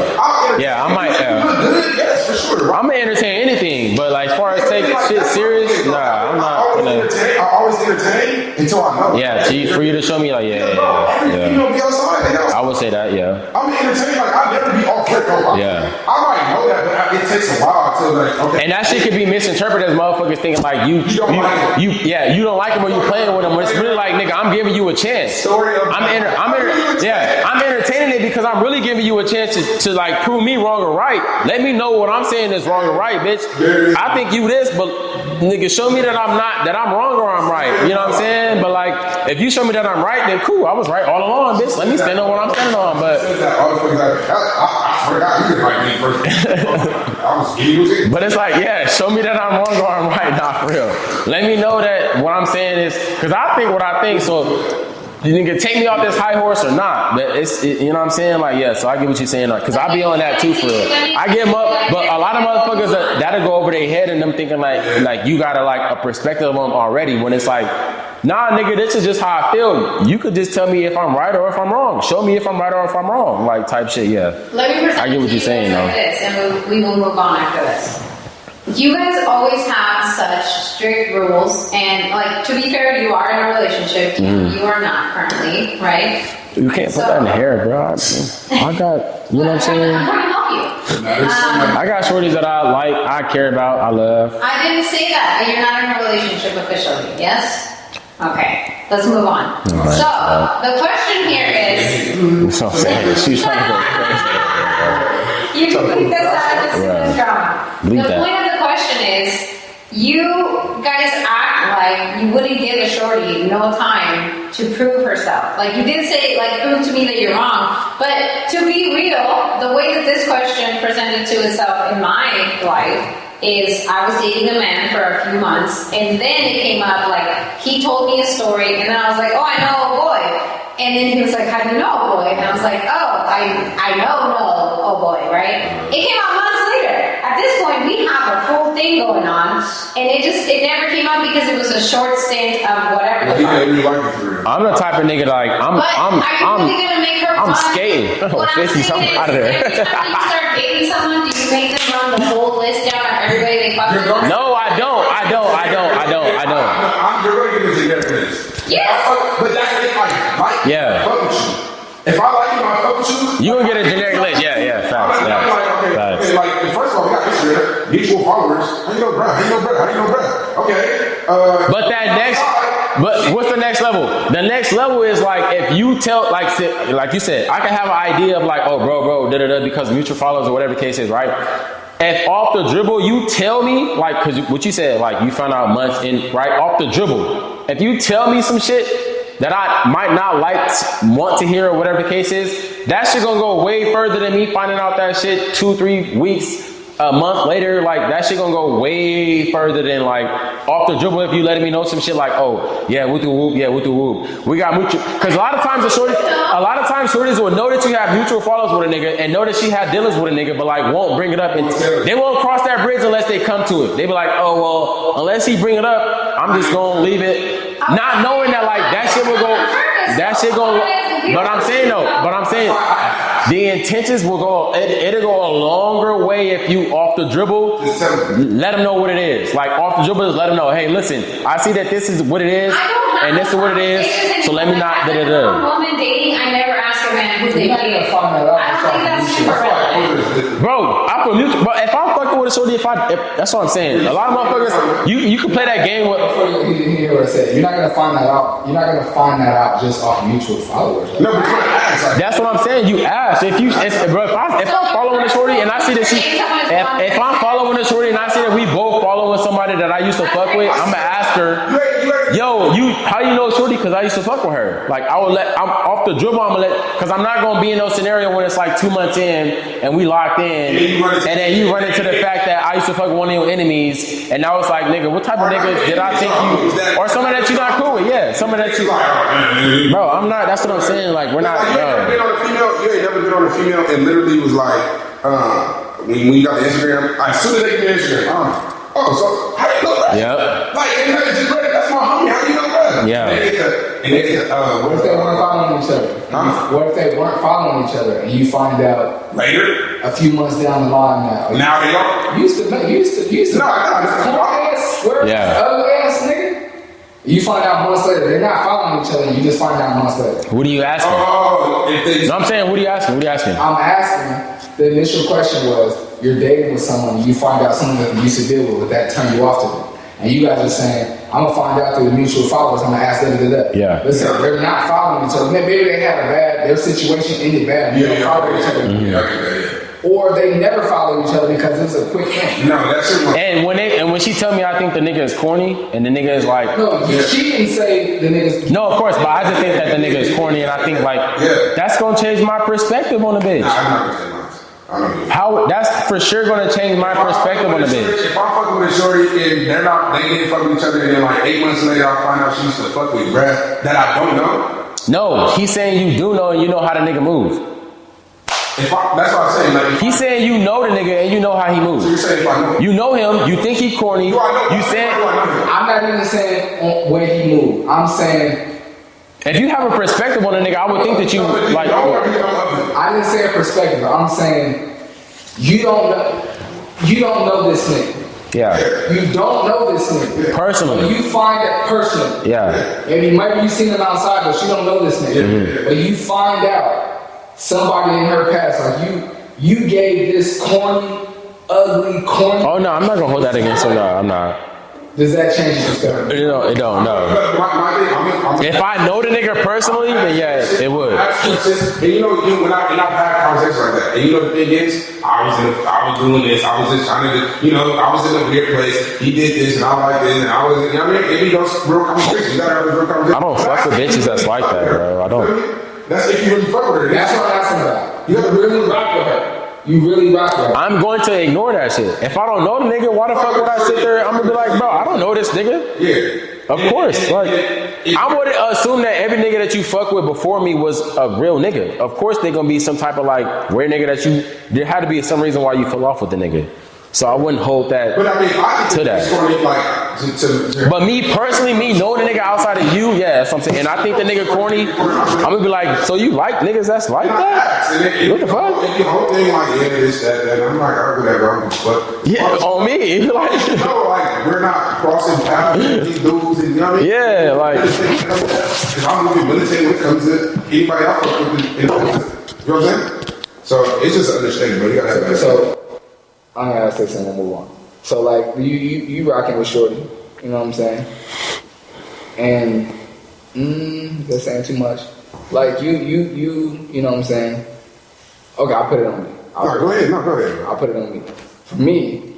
Yeah, I might. You look good, yes, for sure. I'm gonna entertain anything, but like as far as take shit serious, nah, I'm not. I always entertain until I know. Yeah, for you to show me like, yeah. Be outside, I would say that, yeah. I'm entertained, like I'll never be off rip. Yeah. I might know that, but it takes a while to like. Okay. And that shit could be misinterpreted as motherfuckers thinking like you don't like him or you playing with him. But it's really like, nigga, I'm giving you a chance. I'm entertaining it because I'm really giving you a chance to like prove me wrong or right. Let me know what I'm saying is wrong or right, bitch. I think you this, but nigga, show me that I'm not, that I'm wrong or I'm right. You know what I'm saying? But like, if you show me that I'm right, then cool. I was right all along, bitch. Let me stand on what I'm standing on. But but it's like, yeah, show me that I'm wrong or I'm right. Nah, for real. Let me know that what I'm saying is, because I think what I think, so you nigga take me off this high horse or not. But you know what I'm saying? Like, yeah, so I get what you're saying. Because I be on that too, for real. I get them up, but a lot of motherfuckers, that'll go over their head and them thinking like you got a perspective of them already, when it's like, nah, nigga, this is just how I feel. You could just tell me if I'm right or if I'm wrong. Show me if I'm right or if I'm wrong. Like, type shit, yeah. Let me present I get what you're saying, though. This, and we will move on after this. You guys always have such strict rules, and like, to be fair, you are in a relationship. You are not currently, right? You can't put that in the hair, bro. I got, you know what I'm saying? I'm trying to help you. I got shorties that I like, I care about, I love. I didn't say that, but you're not in a relationship officially, yes? Okay, let's move on. Right. So, the question here is... So I'm saying, she's trying to go crazy. You can bleep this out of this drama. The point of the question is, you guys act like you wouldn't give a shorty no time to prove herself. Like, you did say, like, prove to me that you're wrong. But to be real, the way that this question presented to itself in my life is I was dating a man for a few months, and then it came up, like, he told me a story, and then I was like, oh, I know a boy. And then he was like, how do you know a boy? And I was like, oh, I know a boy, right? It came out months later. At this point, we have a full thing going on, and it never came up because it was a short stint of whatever. I'm the type of nigga like, I'm really gonna make her I'm fun? skating. What I'm 50 something saying out of is, there. every time you start dating someone, do you make them run the whole list down of everybody they fuck with? No, I don't. You're going to give me a generic list. Yes. But that's if I like you, I fuck with you. If I like you, I fuck with you. You gonna get a generic list, yeah, facts. Like, first of all, we got this year, mutual followers. How you know, bro? Okay. But but what's the next level? The next level is like, if you tell, like you said, I can have an idea of like, oh, bro, because mutual followers or whatever the case is, right? If off the dribble you tell me, like, cause what you said, like you found out months in, right, off the dribble. If you tell me some shit that I might not want to hear or whatever the case is, that shit gonna go way further than me finding out that shit 2-3 weeks, a month later. Like, that shit gonna go way further than like off the dribble. If you letting me know some shit like, oh yeah, whoop the whoop, we got mutual. Cause a lot of times shorties will know that you have mutual follows with a nigga and know that she had dealings with a nigga, but like won't bring it up, and they won't cross that bridge unless they come to it. They be like, oh well, unless he bring it up, I'm just gonna leave it, not knowing that like that shit will go. But I'm saying the intentions will go. It'll go a longer way if you off the dribble let them know what it is. Like off the dribble, let them know, hey, listen, I see that this is what it is, and this is what it is. So let me not. Woman dating, I never ask a man who they date. I don't think that's super relevant. Bro, I feel mutual. But if I'm fucking with a shorty, that's what I'm saying. A lot of motherfuckers, you can play that game with. You hear what I said? You're not gonna find that out. You're not gonna find that out just off mutual followers. Right? No, but you ask. That's what I'm saying. You ask. If I'm following a shorty and I see that if I'm following a shorty and I see that we both following somebody that I used to fuck with, I'm gonna ask her, yo, how you know shorty? Because I used to fuck with her. Like, I'm off the dribble. Because I'm not gonna be in no scenario when it's like 2 months in and we locked in, and then you run into the fact that I used to fuck one of your enemies, and now it's like, nigga, what type of nigga did I think you, or someone that you not cool with? Yeah, someone that you, bro, I'm not. That's what I'm saying. Like, we're not. You ain't never been on a female. You ain't never been on a female and literally was like, when you got the Instagram, as soon as they get the Instagram, so how you know that? Yep. Like, and that's my homie. How you know that? Yeah. What if they weren't following each other? What if they weren't following each other and you find out later, a few months down the line now? Now they are. You used to. No, ugly ass nigga. You find out months later, they're not following each other, and you just find out months later. What are you asking? No, I'm saying, what are you asking? What are you asking? I'm asking, the initial question was, you're dating with someone, and you find out someone that you used to deal with, would that turn you off to them? And you guys are saying, I'm gonna find out through the mutual followers, I'm gonna ask them to do that. Yeah. Listen, they're not following each other. Maybe they had their situation ended bad, and they don't follow each other. Mm-hmm. Or they never follow each other because it's a quick thing. No, that's it. And when she tell me I think the nigga is corny, and the nigga is like, no, she didn't say the nigga's. No, of course, but I just think that the nigga is corny, and I think like that's gonna change my perspective on the bitch. Nah, I'm not gonna say mine. I don't do it. How that's for sure gonna change my perspective on the bitch. If I'm fucking with a shorty and they didn't fuck with each other, and then like 8 months later I find out she used to fuck with Brad that I don't know. No, he's saying you do know and you know how the nigga move. That's what I'm saying. Like, he's saying you know the nigga and you know how he moves. So you're saying if I know him? You know him, you think he corny. Do I know? You said I'm not even saying where he moved. I'm saying if you have a perspective on a nigga, I would think that you like. I didn't say a perspective. I'm saying you don't know this nigga. Yeah. You don't know this nigga. Personally. When you find it personally. Yeah. Maybe you seen him outside, but you don't know this nigga. Mm-hmm. But you find out somebody in her past, like you gave this corny, ugly, corny. Oh no, I'm not gonna hold that against her. No, I'm not. Does that change your perspective? It don't. No. If I know the nigga personally, then yeah, it would. And you know, when I've had conversations like that, and you know the thing is, I was doing this, I was just trying to, I was in a weird place. He did this, and I like this, and I was, you know what I mean? It be those real conversations. You gotta have a real conversation. I don't fuck with bitches that's like that, bro. I don't. That's if you really fuck with her. That's what I'm asking about. You gotta really rock with her. You really rock with her. I'm going to ignore that shit. If I don't know the nigga, why the fuck would I sit there? I'm gonna be like, bro, I don't know this nigga. Yeah. Of course. Like, I would assume that every nigga that you fuck with before me was a real nigga. Of course, they gonna be some type of like weird nigga that there had to be some reason why you fell off with the nigga. So I wouldn't hold that to that. But me personally, me knowing the nigga outside of you, yeah, that's what I'm saying. And I think the nigga corny, I'm gonna be like, so you like niggas that's like that? What the fuck? The whole thing like, yeah, this, that. I'm like, oh, whatever, I'm fuck. Yeah, on me. Like, no, like, we're not crossing paths with these dudes, and you know what I mean? Yeah, like. Because I'm moving militant when it comes to anybody else. You know what I'm saying? So it's just understanding, but you gotta have that. So, I'm gonna say something and move on. So like you rocking with Shorty, you know what I'm saying? And that's saying too much. Like you know what I'm saying? Okay, I'll put it on me. Go ahead. I'll put it on me. For me,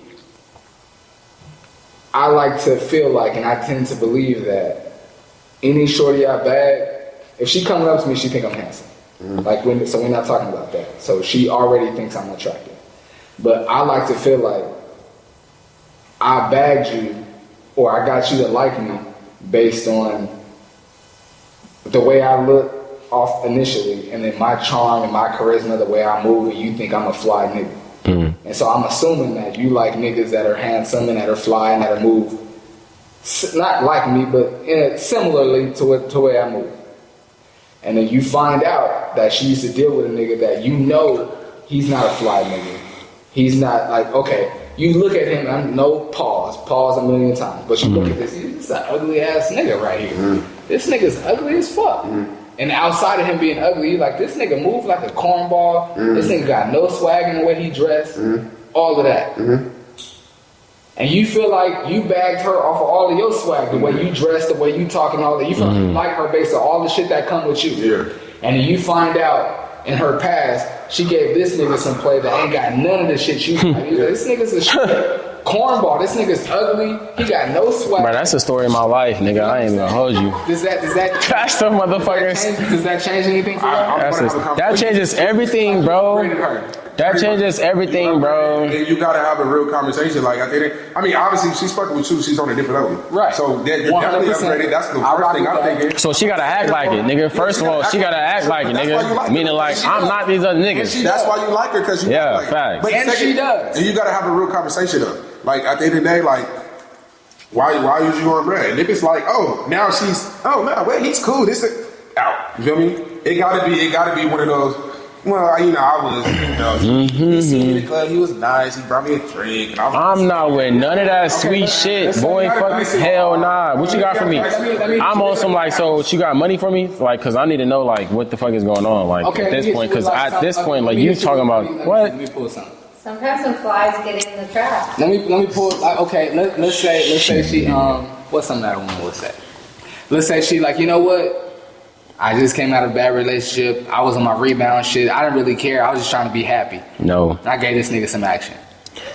I like to feel like, and I tend to believe that any shorty I bag, if she comes up to me, she think I'm handsome. Mm-hmm. So we're not talking about that. So she already thinks I'm attractive. But I like to feel like I bagged you or I got you to like me based on the way I look off initially and then my charm and my charisma, the way I move, and you think I'm a fly nigga. Mm-hmm. And so I'm assuming that you like niggas that are handsome and that are fly and that are move not like me, but similarly to the way I move. And then you find out that she used to deal with a nigga that you know he's not a fly nigga. He's not like, okay, you look at him, I'm no pause a million times, but you look at this, he's an ugly ass nigga right here. Mm-hmm. This nigga's ugly as fuck. Mm-hmm. And outside of him being ugly, you like, this nigga move like a cornball. Mm-hmm. This nigga got no swag in the way he dressed. Mm-hmm. All of that. Mm-hmm. And you feel like you bagged her off of all of your swag, the way you dress, the way you talk and all that. You feel like you like her based on all the shit that come with you. Yeah. And then you find out in her past, she gave this nigga some play that ain't got none of the shit you got. This nigga's a shit cornball. This nigga's ugly. He got no swag. Bro, that's the story of my life, nigga. I ain't even gonna hold you. Does that That's the motherfuckers. Does that change anything for you? That changes everything, bro. That changes everything, bro. And you gotta have a real conversation. Like I mean, obviously she's fucking with you. She's on a different level, right? So you're definitely upgraded. That's the first thing I'm thinking. So she gotta act like it, nigga. First of all, she gotta act like it, nigga. Meaning like I'm not these other niggas. That's why you like her, because facts. But and she does. And you gotta have a real conversation though. Like at the end of the day, like. Why is you on red? And if it's like, oh, now wait, he's cool. This is out. You feel me? It gotta be one of those. Well, I was, he seen me in the club. He was nice. He brought me a drink. And I'm not with none of that sweet shit, boy. Fuck hell nah. What you got for me? I'm on some like, so she got money for me, like, cause I need to know like what the fuck is going on, like at this point, cause at this point, like you talking about what? Let me pull something. Sometimes some flies get in the trap. Let me pull. Like, okay, let's say she what's something that a woman would say? Let's say she like, you know what? I just came out of a bad relationship. I was on my rebound shit. I didn't really care. I was just trying to be happy. No. I gave this nigga some action.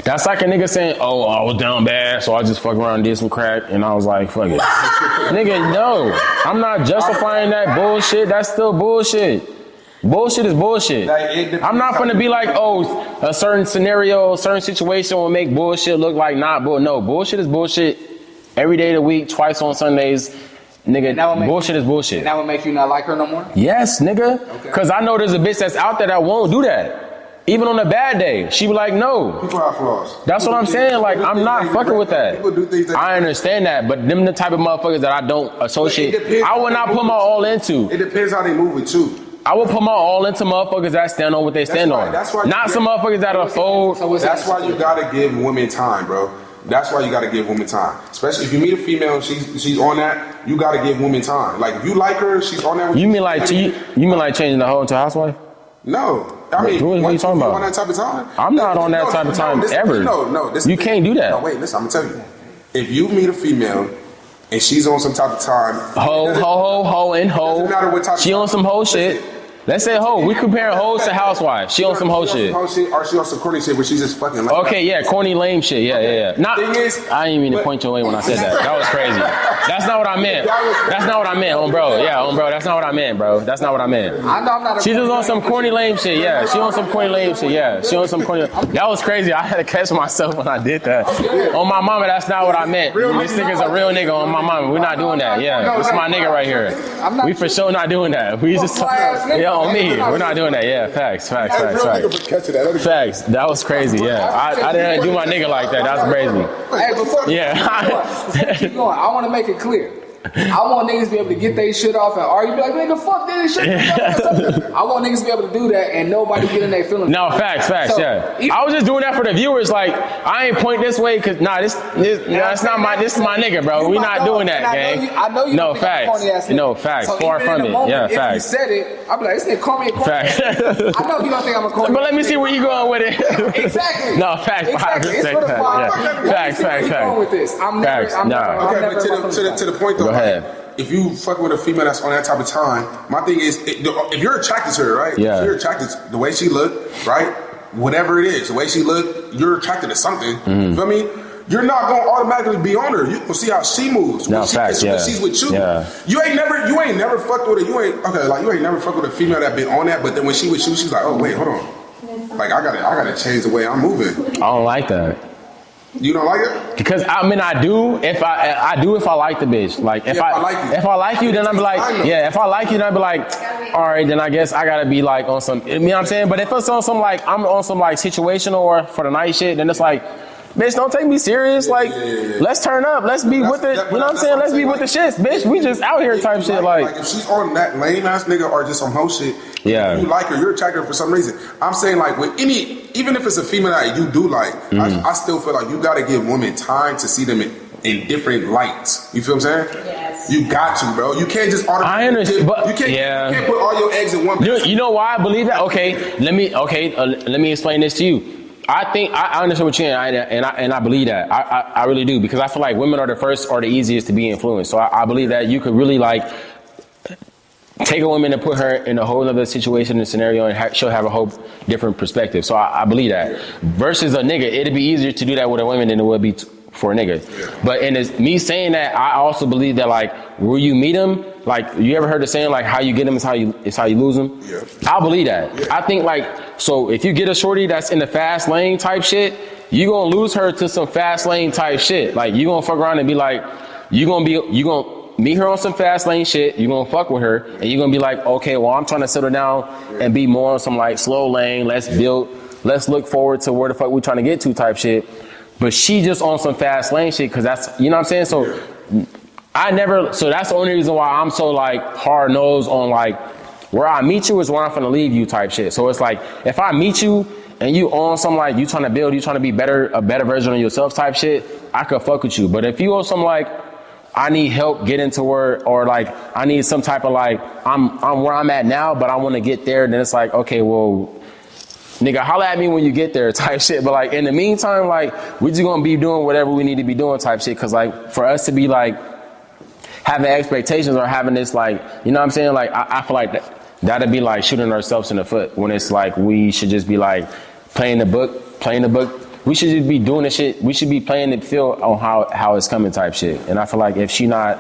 That's like a nigga saying, oh, I was down bad, so I just fuck around and did some crack, and I was like, fuck it. Nigga, no. I'm not justifying that bullshit. That's still bullshit. Bullshit is bullshit. I'm not gonna be like, oh, a certain scenario, a certain situation will make bullshit look like not bull. No, bullshit is bullshit every day of the week, twice on Sundays. Nigga, bullshit is bullshit. And that would make you not like her no more? Yes, nigga. Because I know there's a bitch that's out there that won't do that. Even on a bad day. She be like, no. People have flaws. That's what I'm saying. Like, I'm not fucking with that. People do things that I understand that, but them the type of motherfuckers that I don't associate. I would not put my all into. It depends how they move with you. I would put my all into motherfuckers that stand on what they stand on. That's why not some motherfuckers that are fold. That's why you gotta give women time, bro. That's why you gotta give women time. Especially if you meet a female and she's on that, you gotta give women time. Like if you like her, she's on that with you. Mean like changing the hoe into a housewife? No. I mean, what are you talking about? On that type of time? I'm not on that type of time ever. No. You can't do that. No, wait, listen, I'm gonna tell you. If you meet a female and she's on some type of time, ho, and ho. Doesn't matter what type she on some hoe shit. Let's say hoe. We comparing hoes to housewives. She on some hoe shit. Or she on some corny shit where she's just fucking like okay, yeah, corny lame shit. Yeah. Not. I didn't even mean to point your way when I said that. That was crazy. That's not what I meant. That's not what I meant, bro. Yeah, bro. That's not what I meant, bro. That's not what I meant. I know I'm not. She just on some corny lame shit. Yeah, she on some corny lame shit. Yeah, she on some corny. That was crazy. I had to catch myself when I did that. On my mama, that's not what I meant. This nigga's a real nigga on my mama. We're not doing that. Yeah, this is my nigga right here. We for sure not doing that. We just on me. We're not doing that. Yeah, facts. Facts. That was crazy. Yeah, I didn't do my nigga like that. That's crazy. Hey, before we keep going, I want to make it clear. I want niggas to be able to get their shit off and argue, be like, nigga, fuck this shit. I want niggas to be able to do that and nobody get in their feelings. No, facts, so, yeah. I was just doing that for the viewers. Like, I ain't point this way because this is my nigga, bro. We not doing that, gang. I know you. No facts. No facts. So far from it. Yeah, if facts. you said it, I'm like, this nigga call me a corny. Facts. I know you don't think I'm a corny. But let me see where you going with it. Exactly. No facts. Exactly. It's for the Facts. With this. I'm never. Okay, but to the point though. Go ahead. If you fuck with a female that's on that type of time, my thing is, if you're attracted to her, right? Yeah. If you're attracted to the way she look, right? Whatever it is, the way she look, you're attracted to something. Mm-hmm. You feel me? You're not gonna automatically be on her. You can see how she moves. No, facts, when she's with you. Yeah. You ain't never fucked with her. You ain't never fucked with a female that been on that, but then when she with you, she's like, oh wait, hold on. Like I gotta change the way I'm moving. I don't like that. You don't like it? Because I mean, I do if I like the bitch. Like if I like you, then I'd be like, yeah. If I like you, then I'd be like, all right, then I guess I gotta be like on some. You know what I'm saying? But if it's on some like I'm on some like situational or for the night shit, then it's like, bitch, don't take me serious. Like, let's turn up. Let's be with it. You know what I'm saying? Let's be with the shits, bitch. We just out here type shit. Like if she's on that lame ass nigga or just some hoe shit. Yeah. If you like her, you're attracted to her for some reason. I'm saying like with even if it's a female that you do like, I still feel like you gotta give women time to see them in different lights. You feel what I'm saying? Yes. You got to, bro. You can't just automatically. I understand, but you can't put all your eggs in one basket. You know why I believe that? Okay, let me explain this to you. I think I understand what you're saying, and I believe that. I really do, because I feel like women are the first or the easiest to be influenced. So I believe that you could really like take a woman and put her in a whole other situation and scenario, and she'll have a whole different perspective. So I believe that. Versus a nigga, it'd be easier to do that with a woman than it would be for a nigga. But in me saying that, I also believe that like, will you meet him? Like, you ever heard the saying like, how you get him is how you lose him? Yeah. I believe that. Yeah. I think like, so if you get a shorty that's in the fast lane type shit, you gonna lose her to some fast lane type shit. Like, you gonna fuck around and be like, you gonna meet her on some fast lane shit, you gonna fuck with her, and you're gonna be like, okay, well, I'm trying to settle down and be more on some like slow lane, let's look forward to where the fuck we trying to get to type shit. But she just on some fast lane shit, cause that's, you know what I'm saying? So so that's the only reason why I'm so like hard nosed on like, where I meet you is where I'm finna leave you type shit. So it's like, if I meet you and you on some like, you trying to build, you trying to be a better version of yourself type shit, I could fuck with you. But if you on some like, I need help getting to where, or like, I need some type of like, I'm where I'm at now, but I want to get there. Then it's like, okay, well, nigga, holla at me when you get there type shit. But like, in the meantime, like, we just gonna be doing whatever we need to be doing type shit. Cause like, for us to be like, having expectations or having this like, you know what I'm saying? Like, I feel like that'd be like shooting ourselves in the foot when it's like, we should just be like playing the book. We should just be doing the shit. We should be playing the field on how it's coming type shit. And I feel like if you're not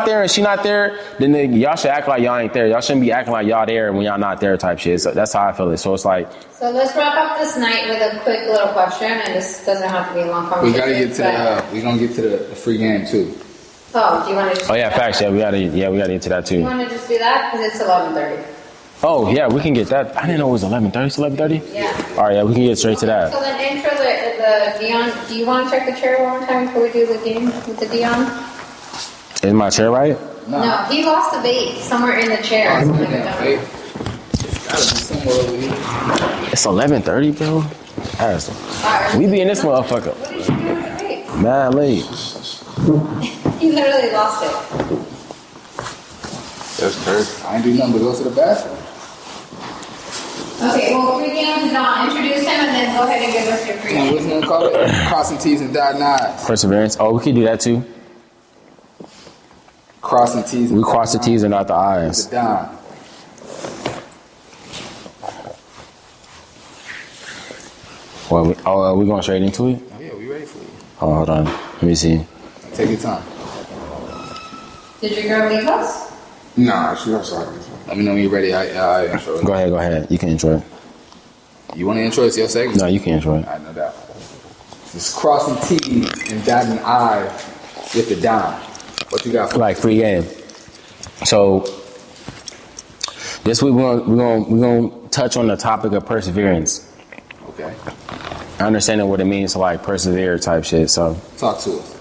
there and she not there, then y'all should act like y'all ain't there. Y'all shouldn't be acting like y'all there when y'all not there type shit. So that's how I feel it. So it's like. So let's wrap up this night with a quick little question, and this doesn't have to be a long conversation. We gotta get to we gonna get to the free game too. Oh, do you want to just? Oh yeah, facts. Yeah, we gotta get to that too. You want to just do that because it's 11:30. Oh yeah, we can get that. I didn't know it was 11:30. It's 11:30. Yeah. All right, yeah, we can get straight to that. So then intro the Deion. Do you want to check the chair one more time before we do the game with the Deion? Is my chair right? No, he lost the bait somewhere in the chair. It's 11:30, bro. We be in this motherfucker. What did you do with the bait? Mad late. He literally lost it. That's crazy. I ain't do nothing but go to the bathroom. Okay, well, free game, Don. Introduce him and then go ahead and give us your free game. What's it gonna call it? Crossing T's and dotting I's. Perseverance. Oh, we can do that too. Crossing T's. We cross the T's and not the I's. The Don. Well, we going straight into it? Oh yeah, we ready for you. Oh, hold on. Let me see. Take your time. Did your girl leave us? Nah, she outside. Let me know when you're ready. I intro it. Go ahead. You can enjoy it. You want to intro it? It's your segment. No, you can enjoy it. All right, no doubt. Just crossing T's and dotting I's with the Don. What you got for Like free game. So this week we're gonna touch on the topic of perseverance. Okay. Understanding what it means to like persevere type shit. So Talk to us.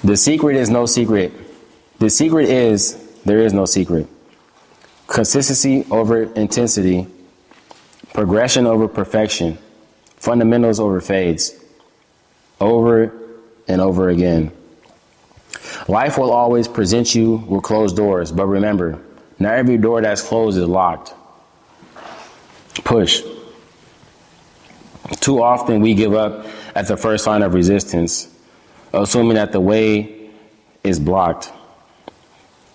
the secret is no secret. The secret is there is no secret. Consistency over intensity. Progression over perfection. Fundamentals over fades. Over and over again. Life will always present you with closed doors, but remember, not every door that's closed is locked. Push. Too often we give up at the first sign of resistance, assuming that the way is blocked.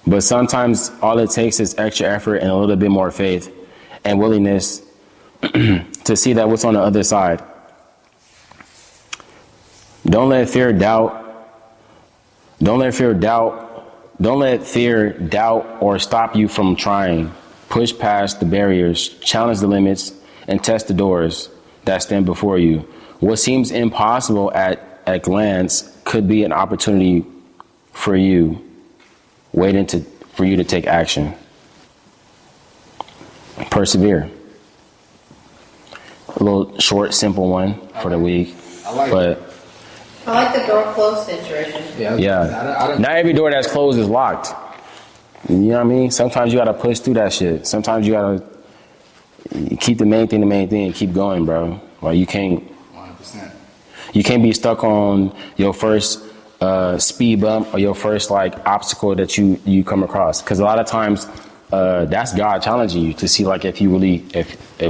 But sometimes all it takes is extra effort and a little bit more faith and willingness to see that what's on the other side. Don't let fear doubt or stop you from trying. Push past the barriers, challenge the limits, and test the doors that stand before you. What seems impossible at glance could be an opportunity for you, waiting for you to take action. Persevere. A little short, simple one for the week. I like but it. I like the door closed situation. Yeah. Not every door that's closed is locked. You know what I mean? Sometimes you gotta push through that shit. Sometimes you gotta keep the main thing and keep going, bro. Like you can't 100%. You can't be stuck on your first speed bump or your first like obstacle that you come across. Because a lot of times that's God challenging you to see like if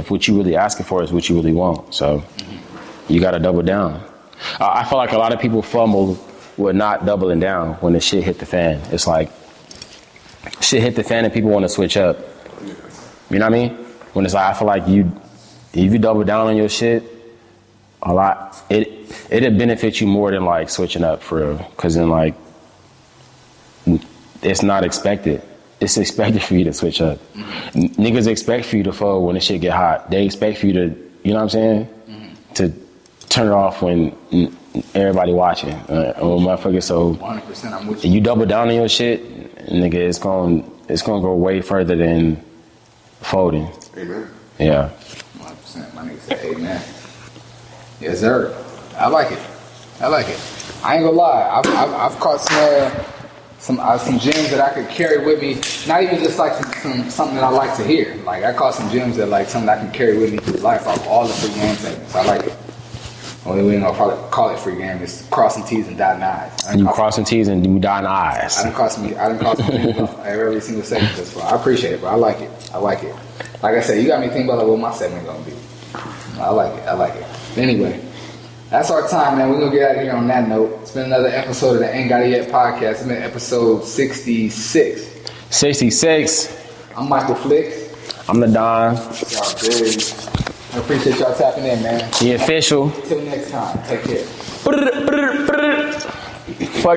what you really asking for is what you really want. So you gotta double down. I feel like a lot of people fumble with not doubling down when the shit hit the fan. It's like shit hit the fan and people want to switch up. You know what I mean? When it's like, I feel like if you double down on your shit, a lot. It'd benefit you more than like switching up for real, because then like it's not expected. It's expected for you to switch up. Niggas expect for you to fold when the shit get hot. They expect for you to, you know what I'm saying, to turn it off when everybody watching. Or motherfucker, so 100%, I'm with you. You double down on your shit, nigga, it's gonna go way further than folding. Amen. Yeah. 100%, my nigga said amen. Yes, sir. I like it. I ain't gonna lie. I've caught some gems that I could carry with me. Not even just like something that I like to hear. Like I caught some gems that like something I can carry with me through life off all the free game segments. I like it. Only way we ain't gonna call it free game is crossing T's and dotting I's. You crossing T's and you dotting I's. I didn't cross some T's every single segment this far. I appreciate it, but I like it. Like I said, you got me thinking about like what my segment gonna be. I like it. But anyway, that's our time, man. We're gonna get out of here on that note. It's been another episode of the Ain't Got It Yet podcast. It's been episode 66. 66. I'm Michael Flicks. I'm the Don. Y'all big. I appreciate y'all tapping in, man. The official. Till next time. Take care. Fuck.